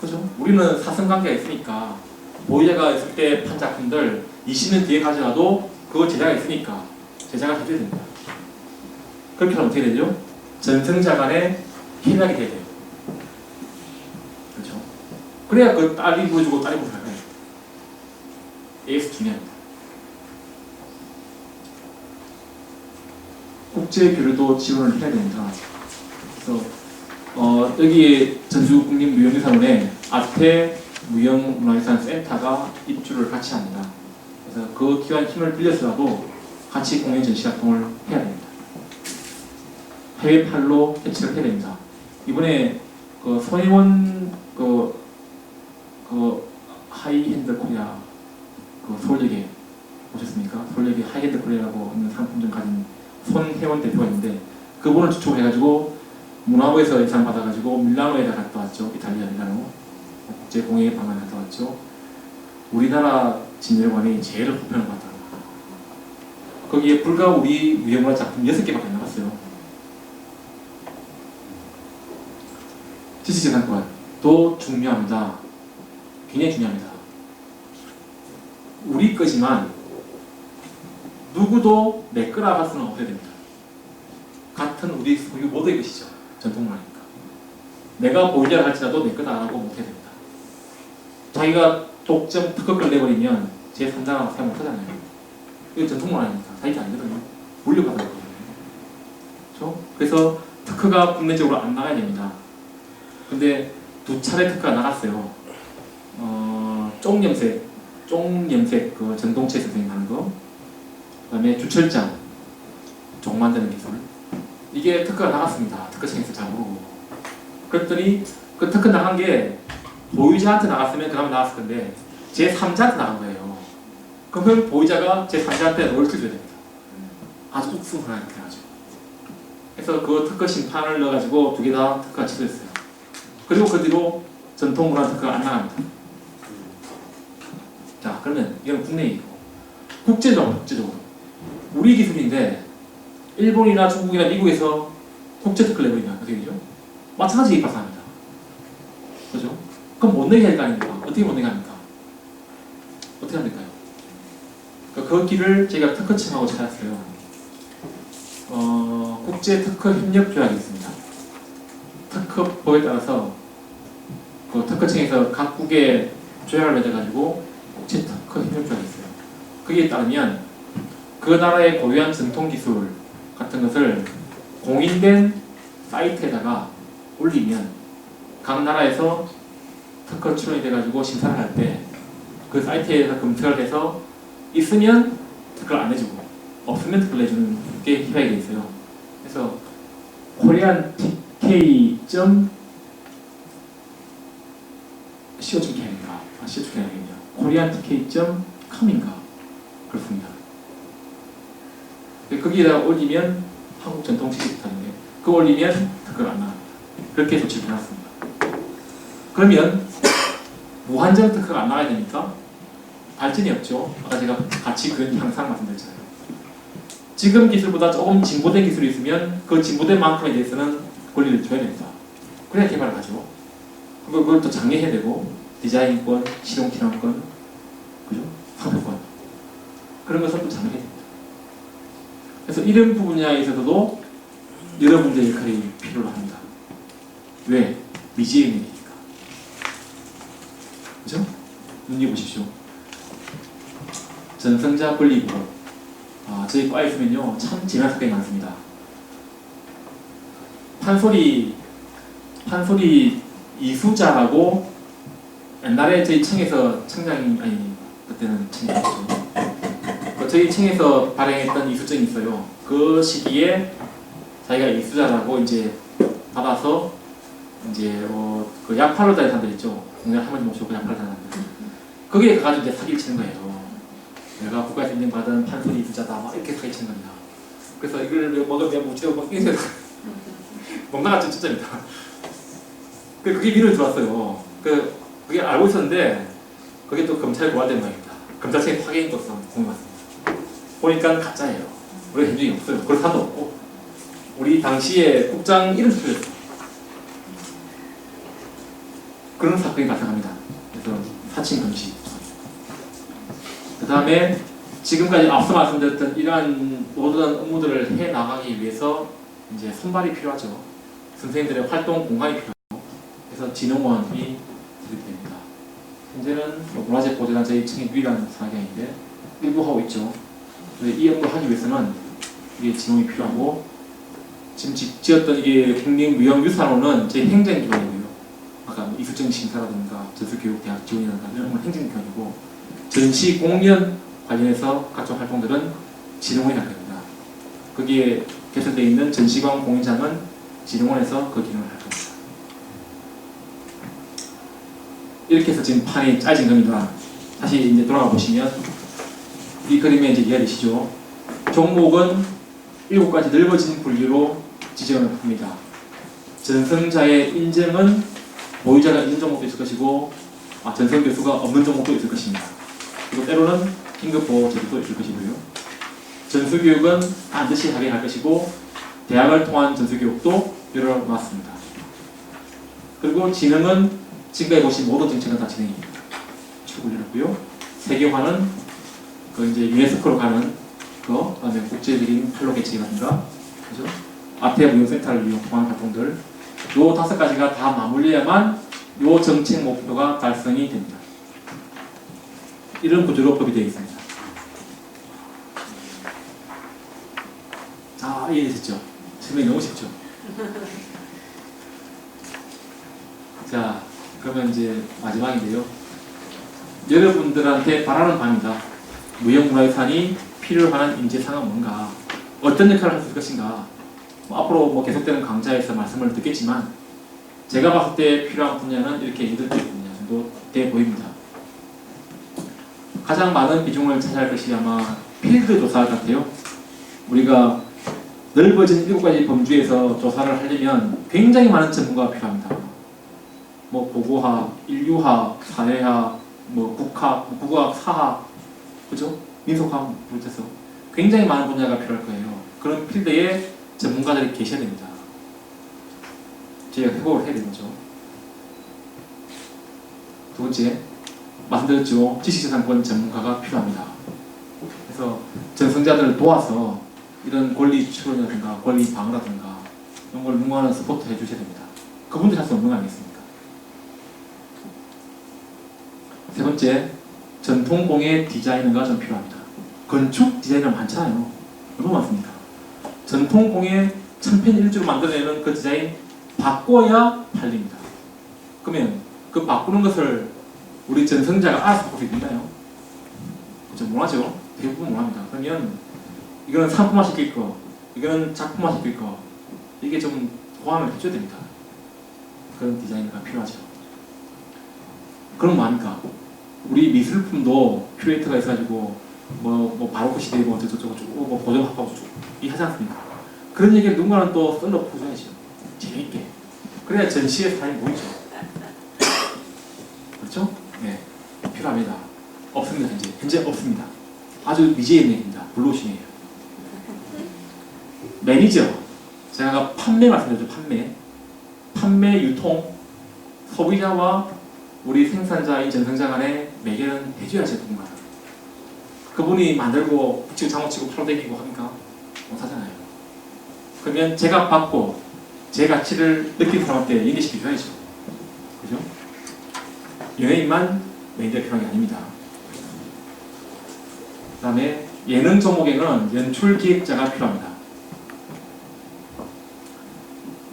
그죠? 우리는 사생관계가 있으니까 보유자가 있을 때 판 작품들 20년 뒤에 가져가도 그거 제자가 있으니까 제자가 해줘야 됩니다. 그렇게 하면 어떻게 되죠? 전승자 간에 협약이 돼야 돼요. 그렇죠? 그래야 그 딸이 보여주고 딸이 보여주고 해요. AS 중요합니다. 국제 교류도 지원을 해야 됩니다. 그래서 여기 전주국립무형유산원에 아태 무형문화유산 센터가 입주를 같이 합니다. 그래서 그 기관 힘을 빌려서라도 같이 공연 전시 활동을 해야 됩니다. 해외팔로 개최를 해야 됩니다. 이번에 그 손혜원 그 하이핸드 코리아 그 서울역에 오셨습니까? 서울역에 하이핸드 코리아라고 있는 상품점 가진 손혜원 대표가 있는데 그분을 추천해가지고 문화부에서 예산 받아가지고 밀라노에다 갔다 왔죠. 이탈리아 밀라노 국제공예 방문에 갔다 왔죠. 우리나라 진열관이 제일 보편을 받았다. 거기에 불과 우리 무형문화 작품 6개밖에 안 나갔어요. 지식재산권도 중요합니다. 굉장히 중요합니다. 우리 거지만 누구도 내 거라 할 수는 없어야 됩니다. 같은 우리 소유 모두의 것이죠. 전통문화니까. 내가 보유자를 할지라도 내 거다 라고 못해야 됩니다. 자기가 독점 특허를 내버리면 제3자라고 생각 못하잖아요. 이거 전통문화니까 자기가 아니거든요. 물려받아야 되거든요. 그렇죠? 그래서 특허가 국내적으로 안 나가야 됩니다. 근데 2차례 특허가 나갔어요. 쪽염색 그 전동체 선생님 하는 거, 그 다음에 주철장 종 만드는 기술, 이게 특허가 나갔습니다. 특허청에서 잘 모르고. 그랬더니 그 특허 나간 게 보유자한테 나갔으면 그 다음에 나갔을 건데 제3자한테 나간 거예요. 그러면 보유자가 제3자한테 로열티를 줘야 됩니다. 아주 욱숭하게 하죠. 그래서 그 특허 심판을 넣어가지고 2개 다 특허가 취소했어요. 그리고 그 뒤로 전통 문화 특허가 안 나갑니다. 자, 그러면 이건 국내 얘기고 국제적으로 우리 기술인데 일본이나 중국이나 미국에서 국제 특허를 내버리면 어떻게 되죠? 마찬가지 이익 발생합니다. 그죠? 그럼 못 내게 할 거 아닙니까? 어떻게 못 내게 합니까? 어떻게 하면 될까요? 그 길을 저희가 특허청하고 찾았어요. 국제 특허 협력 조약이 있습니다. 특허법에 따라서 그 특허청에서 각국의 조약을 맺어가지고 국제 특허 협력 조약이 있어요. 거기에 따르면 그 나라의 고유한 전통 기술 같은 것을 공인된 사이트에다가 올리면 각 나라에서 특허 출원이 돼가지고 심사를 할 때 그 사이트에서 검색을 해서 있으면 특허를 안 내주고 없으면 특허를 내주는 게 협약이 되어 있어요. 그래서 코리안 TK.co.kr인가? co.kr이군요. 코리안 TK.com인가? 그렇습니다. 거기에다가 올리면 한국 전통 지식부터인데 그거 올리면 특허가 안 나와요. 그렇게 조치를 해놨습니다. 그러면 무한정 특허가 안 나와야 되니까 발전이 없죠. 아까 제가 같이 그런 향상 말씀드렸잖아요. 지금 기술보다 조금 진보된 기술이 있으면 그 진보된 만큼에 대해서는 권리를 줘야 됩니다. 그래야 개발을 하죠. 그걸 또 장려해야 되고 디자인권, 실용기능권, 그죠? 상표권 그런 것을 또 장려해야 됩니다. 그래서 이런 분야에 있어서도 여러분들의 역할이 필요로 합니다. 왜? 미지의 일이니까. 그죠? 눈여겨 보십시오. 전성자 권리보호. 저희 과에 있으면요, 참 재미난 사건이 많습니다. 판소리 이수자라고 옛날에 저희 청에서 청장이, 아니, 그때는 청장이었죠. 저희 청에서 발행했던 이수증이 있어요. 그 시기에 자기가 이수자라고 이제 받아서 이제 그 약팔로 다니는 사람들 있죠. 공연 한 번씩 모시고 약팔로 다니는 사람들. 거기에 가가지고 이제 사기를 치는 거예요. 내가 국가에서 인정받은 판소리 이수자다 막 이렇게 사기 치는 겁니다. 그래서 이걸 먹으면 무치고 막 이렇게 농담같은 진짜입니다. 그게 민원이 들어왔어요. 그게 알고 있었는데 그게 또 검찰에 고발된 모양입니다. 검찰청에 확인 떴어 공개받습니다. 보니까 가짜예요. 우리가 현장이 없어요. 그런 사람도 없고 우리 당시에 국장 이름 수표였어요. 그런 사건이 발생합니다. 그래서 사칭 금지. 그 다음에 지금까지 앞서 말씀드렸던 이러한 모든 업무들을 해 나가기 위해서 이제 손발이 필요하죠. 선생님들의 활동 공간이 필요하고 그래서 진흥원이 설립됩니다. 현재는 문화재 보존단 저희 청의 유일한 사학양인데 일부 하고 있죠. 이 업무를 하기 위해서는 이게 진흥이 필요하고 지금 지었던 이게 국립무형유산원은 제 행정기관이고요. 아까 뭐 이수증 심사라든가 전수교육대학 지원이라든가 이런 건 행정기관이고 전시 공연 관련해서 각종 활동들은 진흥원이 할 겁니다. 거기에 개설되어 있는 전시관 공연장은 진흥원에서 그 기능을 할 겁니다. 이렇게 해서 지금 판이 짜진 겁니다. 다시 이제 돌아가 보시면 이 그림에 이제 이해되시죠? 종목은 7가지 넓어진 분류로 지정을 합니다. 전성자의 인증은 보유자가 있는 종목도 있을 것이고 전성 교수가 없는 종목도 있을 것입니다. 그리고 때로는 긴급보호 제도도 있을 것이고요. 전수교육은 반드시 하게 할 것이고 대학을 통한 전수교육도 열어놨습니다. 그리고 진흥은 지금까지 보신 모든 정책은 다 진행입니다. 축을 열었고요. 세계화는 이제 유네스코로 가는 거, 그다음에 국제적인 팔로 개최라든가, 그죠? 아태 무용센터를 이용한 활동들, 요 5가지가 다 맞물려야만 요 정책 목표가 달성이 됩니다. 이런 구조로 법이 되어 있습니다. 이해되셨죠? 설명이 너무 쉽죠? 자, 그러면 이제 마지막인데요. 여러분들한테 바라는 바입니다. 무형문화유산이 필요한 인재상은 뭔가, 어떤 역할을 할 수 있을 것인가. 앞으로 계속되는 강좌에서 말씀을 듣겠지만 제가 봤을 때 필요한 분야는 이렇게 8개 분야 정도 돼 보입니다. 가장 많은 비중을 차지할 것이 아마 필드 조사 같아요. 우리가 넓어진 7가지 범주에서 조사를 하려면 굉장히 많은 전문가가 필요합니다. 뭐 보고학, 인류학, 사회학, 뭐 국학, 뭐 국어학, 사학, 그죠? 민속학 비롯해서 굉장히 많은 분야가 필요할 거예요. 그런 필드에 전문가들이 계셔야 됩니다. 저희가 회복을 해야 되는 거죠. 두 번째, 말씀드렸죠. 지식재산권 전문가가 필요합니다. 그래서 전승자들을 도와서 이런 권리 추론이라든가 권리 방어라든가 이런 걸 능가하는 서포트 해주셔야 됩니다. 그분들이 할 수 없는 거 아니겠습니까? 세 번째, 전통공예 디자이너가 좀 필요합니다. 건축 디자이너 많잖아요. 너무 많습니다. 전통공예 천편일주로 만들어내는 그 디자인 바꿔야 팔립니다. 그러면 그 바꾸는 것을 우리 전승자가 알아서 바꿀 수 있나요? 그렇죠? 못하죠. 대부분 못합니다. 그러면 이거는 상품화 시킬 거, 이거는 작품화 시킬 거, 이게 좀 호환을 해줘야 됩니다. 그런 디자이너가 필요하죠. 그럼 뭐합니까? 우리 미술품도 큐레이터가 있어가지고 뭐 바로크 시대 뭐 어쩌고 뭐 보존학하고 이 하지 않습니까? 그런 얘기를 누군가는 또 썰러 풀어야죠. 재밌게. 그래야 전시에 사람이 모이죠. 그렇죠? 네, 필요합니다. 없습니다. 현재 없습니다. 아주 미지의 얘기입니다. 블루오션이에요. 매니저. 제가 판매 말씀드렸죠. 판매, 유통, 소비자와 우리 생산자인 전승자 간의 매개는 해줘야죠. 누군가. 그분이 만들고 붙이고 장구치고 팔로대기고 하니까 못하잖아요. 그러면 제가 받고 제 가치를 느낀 사람한테 연계시켜줘야죠. 그죠? 연예인만 매니저 필요한 게 아닙니다. 그 다음에 예능 종목에는 연출 기획자가 필요합니다.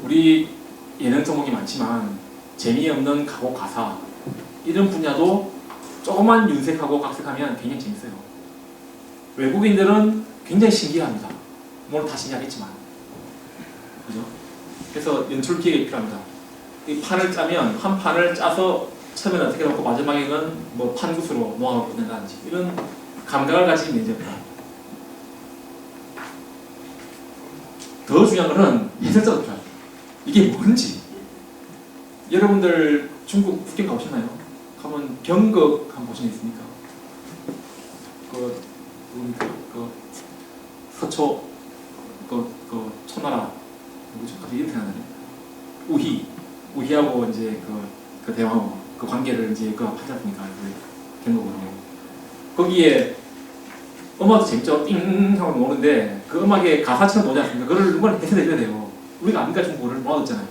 우리 예능 종목이 많지만 재미없는 가곡 가사 이런 분야도 조금만 윤색하고 각색하면 굉장히 재밌어요. 외국인들은 굉장히 신기합니다. 물론 다 신기하겠지만, 그죠? 그래서 연출 기획이 필요합니다. 이 판을 짜면 한 판을 짜서 처음에는 어떻게 놓고 마지막에는 뭐 판구스로 노하우를 보낸다든지 이런 감각을 가진 매니저가 필요합니다. 더 중요한 것은 해설자도 필요합니다. 이게 뭔지. 여러분들 중국 북경 가보셨나요? 가면 경극 한번 보신 적 있습니까? 그 서초 그 초나라 누구죠? 갑자기 이름 생각나네. 우희하고 이제 그 대왕하고 그 관계를 이제 그 하지 않습니까? 그 경극으로. 거기에 음악도 재밌죠. 띵 하고 노는데 그 음악에 가사처럼 노지 않습니까? 그걸 누군가 해석해줘야 돼요. 우리가 아니까 중국어를 못 알아듣잖아요.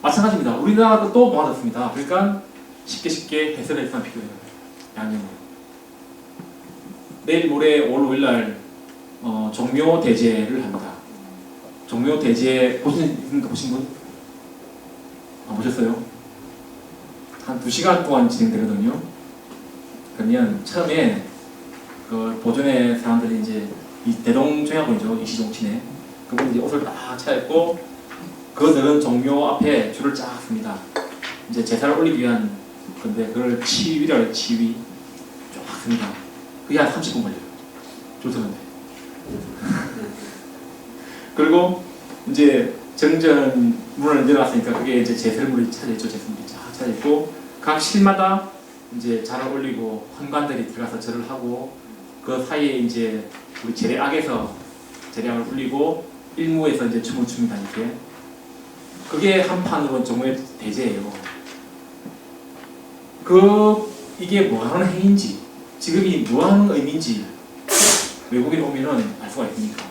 마찬가지입니다. 우리나라도 또 못 알아듣습니다. 그러니까 쉽게 해설할 사람 필요해요. 양념으로. 내일 모레 5월 5일날 종묘 대제를 합니다. 종묘 대제 보신 분? 안 보셨어요? 한 2시간 동안 진행되거든요. 그러면 처음에 그 보존의 사람들이 이제 이 대동정야군이죠. 이시종친에 그분이 이제 옷을 딱 차려입고 그들은 종묘 앞에 줄을 쫙 씁니다. 이제 제사를 올리기 위한 건데 그걸 치위라고 해요. 치위 쫙 씁니다. 그게 한 30분 걸려요. 줄 서는데. 그리고 이제 정전 문을 내려놨으니까 그게 이제 제설물이 차려있죠. 제설물이 쫙 차려있고 각 실마다 이제 자를 올리고 헌관들이 들어가서 절을 하고 그 사이에 이제 우리 제례악에서 제례악을 불리고 일무에서 이제 춤을 춥니다. 이렇게. 그게 한 판으로 종묘의 대제예요. 이게 뭐하는 행위인지 지금 이 뭐하는 의미인지 외국인 오면은 알 수가 있으니까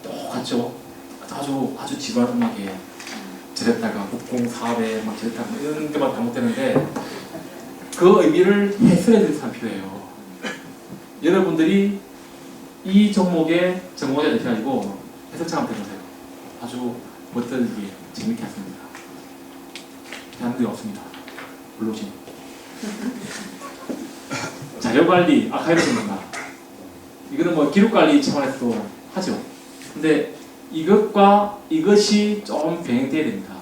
똑같죠. 아주 지루한 음악에 저랬다가 국공 사업에 막 저랬다가 이런 게만 반복되는데 그 의미를 해설해 줄 사람 필요해요. 여러분들이 이 종목의 전공자 되셔가지고 해설창을 들으세요. 아주 멋들게 재밌게 했습니다. 대한민국에 없습니다. 물론이지. 자료관리, 아카이브 전문가. 이거는 뭐 기록관리 차원에서도 하죠. 근데 이것이 좀 병행돼야 됩니다.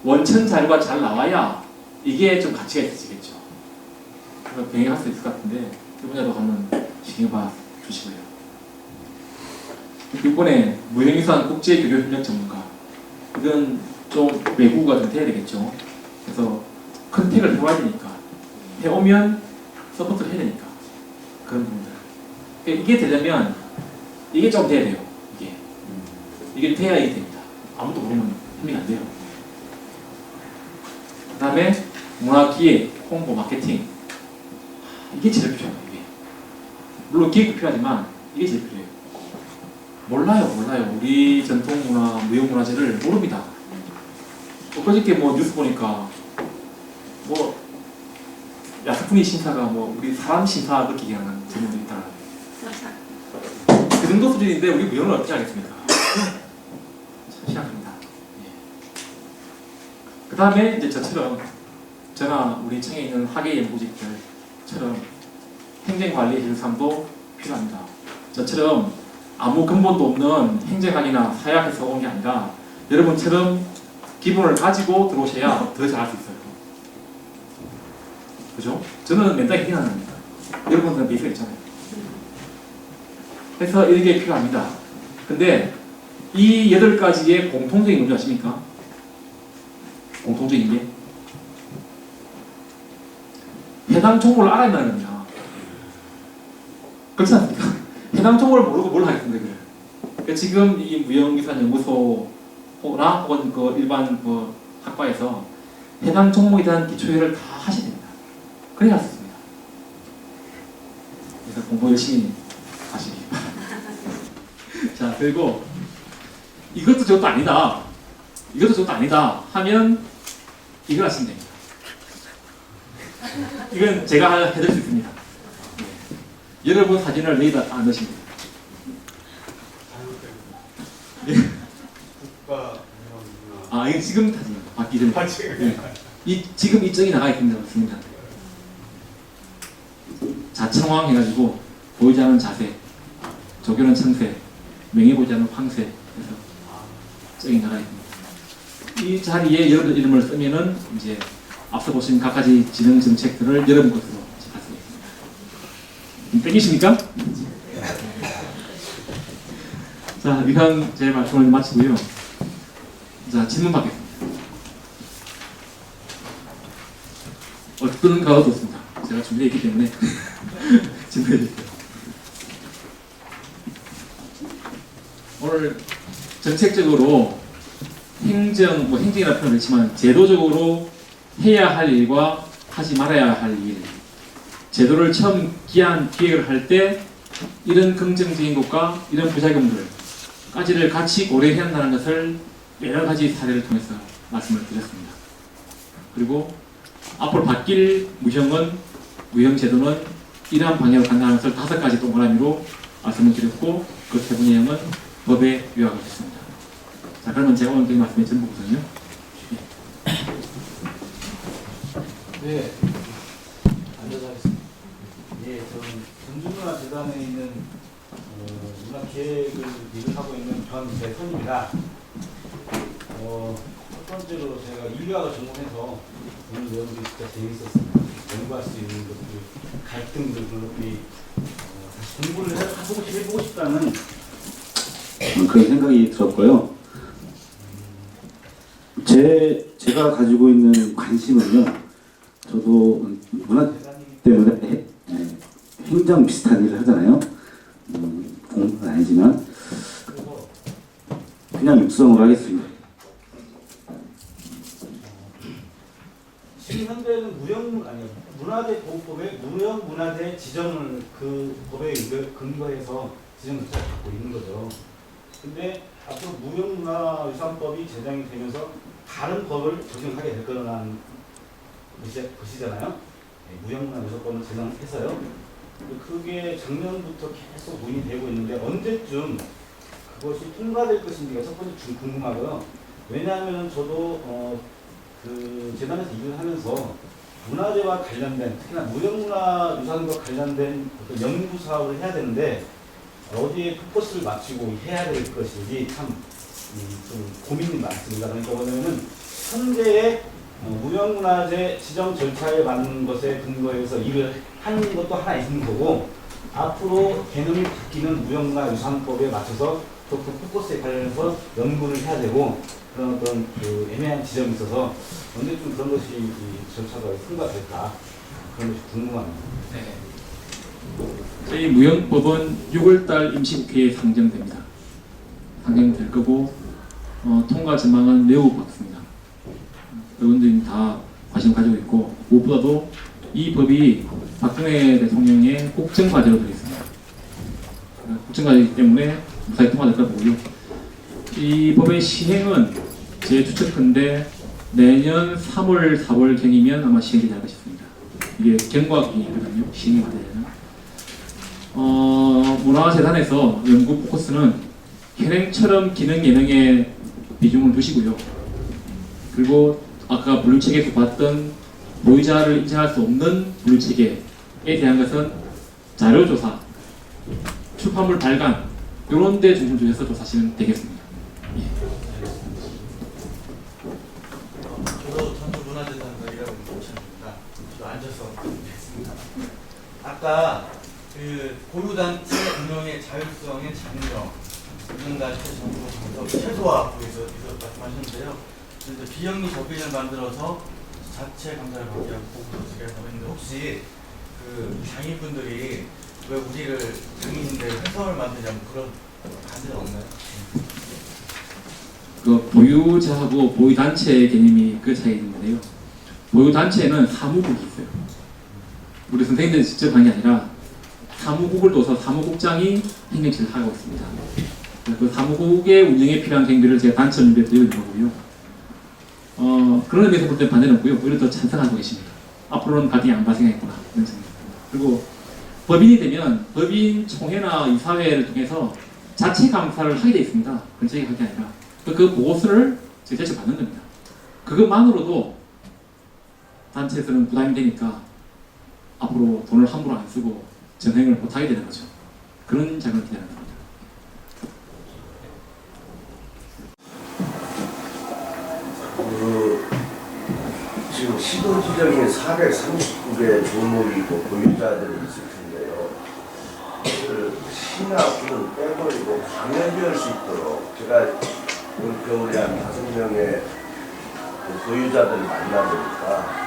원천 자료가 잘 나와야 이게 좀 가치가 있어지겠죠. 그래서 병행할 수 있을 것 같은데 이 분야도 한번 신경 봐 주시고요. 이번에 무형유산 국제교류협력 전문가. 이건 좀 외국어가 좀 돼야 되겠죠. 그래서 컨택을 해와야 되니까, 해오면 서포트를 해야 되니까, 그런 부분들. 그러니까 이게 되려면 이게 좀 돼야 돼요. 이게 돼야 이게 됩니다. 아무도 모르면 힘이 안 돼요. 그 다음에 문화기획, 홍보, 마케팅, 이게 제일 필요해요. 이게 물론 기획도 필요하지만 이게 제일 필요해요. 몰라요. 우리 전통문화, 무형문화재를 모릅니다. 엊그저께 뭐 뉴스 보니까 뭐 야스쿠니 신사가 뭐 우리 사람 신사 그렇게 얘기하는 질문도 있다. 그 정도 수준인데 우리 무형을 어떻게 하겠습니까? 참 희한합니다. 예. 그 다음에 이제 저처럼 저나 우리 청에 있는 학예 연구직들처럼 행정관리 해설사도 필요합니다. 저처럼 아무 근본도 없는 행정학이나 사회학에서 온 게 아니라 여러분처럼 기본을 가지고 들어오셔야 더 잘할 수 있어요. 그죠? 저는 맨날 희한합니다. 여러분들은 베이스가 있잖아요. 그래서 이게 필요합니다. 근데 이 8가지의 공통적인 문제 아십니까? 공통적인 게 해당 총무를 알아야 한다는 겁니다. 그렇지 않습니까? 해당 총무를 모르고 뭘 하겠습니까? 그러니까 지금 이 무형유산연구소나 혹은 그 일반 그 학과에서 해당 종목에 대한 기초회를 다 하셔야 됩니다. 그래야 할 수 있습니다. 그래서 공부 열심히 하시기 바랍니다. 자, 그리고 이것도 저것도 아니다. 이것도 저것도 아니다 하면 이걸 하시면 됩니다. 이건 제가 해드릴 수 있습니다. 네. 여러분 사진을 여기다 안 넣으시면 됩니다. 예. 아, 이건 지금 사진입니다. 받기 전에. 네. 지금 이쪽이 나가 있습니다. 자청왕 해가지고 보이지 않는 자세, 조교는 청세, 명예보지 않는 황세 해서 저기 나가 있습니다. 이 자리에 여러분 이름을 쓰면은 이제 앞서 보신 각가지 진흥 정책들을 여러분 것으로 할 수 있습니다. 땡기십니까? 자, 이상 제 말씀을 마치고요. 자, 질문 받겠습니다. 어떤 가도 좋습니다. 제가 준비되어 있기 때문에 질문해 주세요. 오늘 정책적으로 행정이라 표현을 했지만 제도적으로 해야 할 일과 하지 말아야 할 일, 제도를 처음 기획을 할 때 이런 긍정적인 것과 이런 부작용들까지를 같이 고려해야 한다는 것을 여러 가지 사례를 통해서 말씀을 드렸습니다. 그리고 앞으로 바뀔 무형제도는 이러한 방향으로 간다는 것을 5가지 동그라미로 말씀을 드렸고 그 세부 내용은 법에 요약을 했습니다. 자, 그러면 제가 오늘 드린 말씀의 전부거든요. 네, 앉아서 하겠습니다. 예, 저는 전주문화재단에 있는 문화기획을 리드하고 있는 변재선입니다. 첫 번째로 제가 인류학을 전공해서 오늘 내용들이 진짜 재밌었습니다. 연구할 수 있는 것들, 갈등들, 그런 다시 공부를 해보고 싶다는 그런 생각이 들었고요. 제가 가지고 있는 관심은요. 저도 문화 때문에 행정 비슷한 일을 하잖아요. 공부는 아니지만 그냥 육성을 하겠습니다. 지금 현재는 문화재 보호법에 무형문화재 지정을 그 법에 근거해서 지정 절차를 갖고 있는 거죠. 근데 앞으로 무형문화유산법이 제정이 되면서 다른 법을 적용하게 될 거라는 것이잖아요. 무형문화유산법을 제정해서요. 그게 작년부터 계속 논의되고 있는데 언제쯤 그것이 통과될 것인지가 첫 번째 좀 궁금하고요. 왜냐하면 저도 그 재단에서 일을 하면서 문화재와 관련된, 특히나 무형문화유산과 관련된 어떤 연구 사업을 해야 되는데 어디에 포커스를 맞추고 해야 될 것인지 참 좀 고민이 많습니다. 그러니까 뭐냐면은 현재의 무형문화재 지정 절차에 맞는 것에 근거해서 일을 하는 것도 하나 있는 거고, 앞으로 개념이 바뀌는 무형문화유산법에 맞춰서 또 그 포커스에 관련해서 연구를 해야 되고, 그런 어떤 그 애매한 지점이 있어서 언제쯤 그런 것이 이 절차가 통과될까 그런 것이 궁금합니다. 저희 무형법은 6월달 임시국회에 상정됩니다. 상정될 거고 통과 전망은 매우 밝습니다. 의원들이 다 관심 가지고 있고 무엇보다도 이 법이 박근혜 대통령의 국정과제로 되어 있습니다. 국정과제이기 때문에 무사히 통과될 걸 보고요. 이 법의 시행은 제 추측컨대 내년 3월, 4월경이면 아마 시행되지 않을까 싶습니다. 이게 경과기거든요. 시행이 되려면. 문화재단에서 연구 포커스는 현행처럼 기능 예능에 비중을 두시고요. 그리고 아까 분류체계에서 봤던 보유자를 인정할 수 없는 분류체계에 대한 것은 자료조사, 출판물 발간 이런 데 중심 두셔서 조사하시면 되겠습니다. 저도 전주문화재단에서 일하고 있는 오찬입니다. 저도 앉아서 듣겠습니다. 아까 그 보유단체 운영의 자율성의 장려, 운영단체 정보 분석 최소화하고 있어 말씀하셨는데요. 그래서 비영리 법인을 만들어서 자체 감사를 받게 하고 보고서 쓰게 하고 있는데 혹시 그 장애인분들이 왜 우리를 장애인들 회사를 만드냐면 그런 반대는 없나요? 그 보유자하고 보유단체 개념이 그 차이가 있는데요. 보유단체는 사무국이 있어요. 우리 선생님들이 직접 하는 게 아니라 사무국을 둬서 사무국장이 행정실을 하고 있습니다. 그 사무국의 운영에 필요한 행위를 제가 단체 연구에 드리고 있는 거고요. 그런 의미에서 볼 때 반대는 없고요. 오히려 더 찬성하고 계십니다. 앞으로는 갈등이 안 발생했구나 이런 생각입니다. 그리고 법인이 되면 법인 총회나 이사회를 통해서 자체 감사를 하게 돼 있습니다. 근처에 하게 아니라 그 보고서를 제출 받는 겁니다. 그것만으로도 단체에서는 부담이 되니까 앞으로 돈을 함부로 안 쓰고 전행을 못하게 되는 거죠. 그런 작용을 기대하는 겁니다. 지금 시도 지정이 439개 종목이 있고 보유자들이 있을 텐데요. 그 시나 구는 빼버리고 광역이 할 수 있도록 제가 올 겨울에 한 5명의 그 보유자들을 만나보니까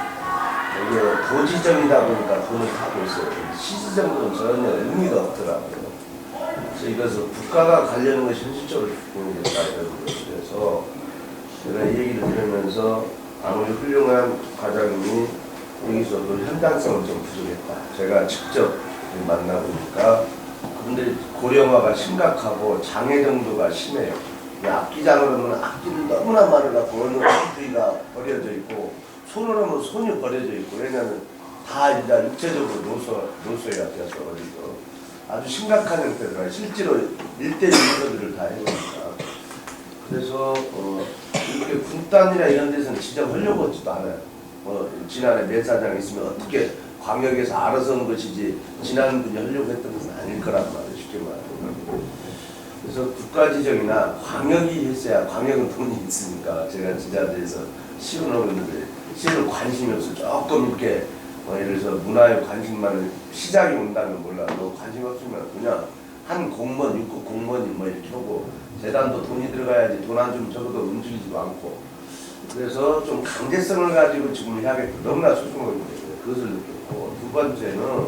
이게 도지정이다 보니까 돈을 타고 있어요. 시지정은 전혀 의미가 없더라고요. 그래서 이것을 국가가 관련한 것이 현실적으로 보이겠다 이런 것에서 제가 이 얘기를 들으면서 아무리 훌륭한 과장님이 여기서도 현장성은 좀 부족했다. 제가 직접 만나보니까 그분들이 고령화가 심각하고 장애 정도가 심해요. 악기장으로 하면 악기를 너무나 많아갖고 어느 부위가 버려져 있고 손으로 하면 손이 버려져 있고 왜냐하면 다 이제 육체적으로 노쇠가 되어서 어디서 아주 심각한 형태로 실제로 1대1 유서들을 다 해보니까 그래서 이렇게 군단이나 이런 데서는 지정하려고 하지도 않아요. 지난해 매사장 있으면 어떻게 광역에서 알아서 한 것이지 지난 분이 하려고 했던 것은 아닐 거란 말이에요. 쉽게 말하면. 그래서 국가지정이나 광역이 했어야 광역은 돈이 있으니까 제가 지자체에서 시원하는데 시를 관심이 없어 조금 이렇게 예를 들어서 문화에 관심만 시작이 온다면 몰라도 관심 없으면 그냥 한 공무원, 6급 공무원이 뭐 이렇게 하고 재단도 돈이 들어가야지 돈 안 주면 적어도 움직이지도 않고 그래서 좀 강제성을 가지고 지금 해야겠고 너무나 소중하게 그것을 느꼈고 두 번째는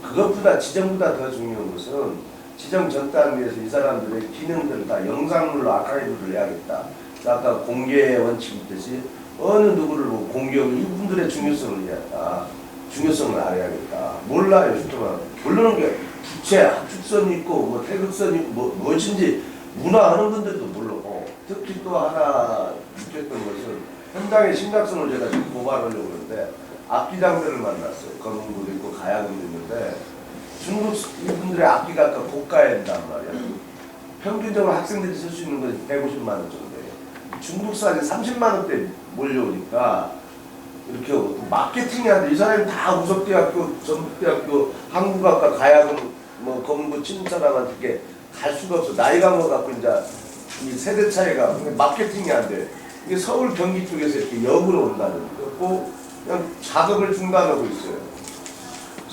그것보다 지정보다 더 중요한 것은 지정 전 단계에서 이 사람들의 기능들을 다 영상물로 아카이브를 해야겠다. 아까 공개의 원칙이 있듯이 어느 누구를 보고 공개하고 이분들의 중요성을 이해한다. 중요성을 알아야겠다. 몰라요. 쉽게만 모르는 게 부채 합축선이 있고 뭐 태극선이 있고 뭐 무엇인지 문화하는 분들도 모르고 특히 또 하나 느꼈던 것은 현장의 심각성을 제가 지금 고발하려고 하는데 악기장들을 만났어요. 검은굴 있고 가야금도 있는데 중국 이분들의 악기가 아까 고가에 된단 말이야. 평균적으로 학생들이 쓸 수 있는 건 150만 원 정도예요. 중국산이 30만 원대 몰려오니까 이렇게 마케팅이 안 돼. 이 사람이 다 우석대학교, 전북대학교, 한국학과 가야금 뭐 검은굴 치는 사람한테 이렇게 갈 수가 없어. 나이가 먹어갖고 이제 이 세대 차이가 마케팅이 안 돼. 이게 서울 경기 쪽에서 이렇게 역으로 온다는 거고 그냥 작업을 중단하고 있어요.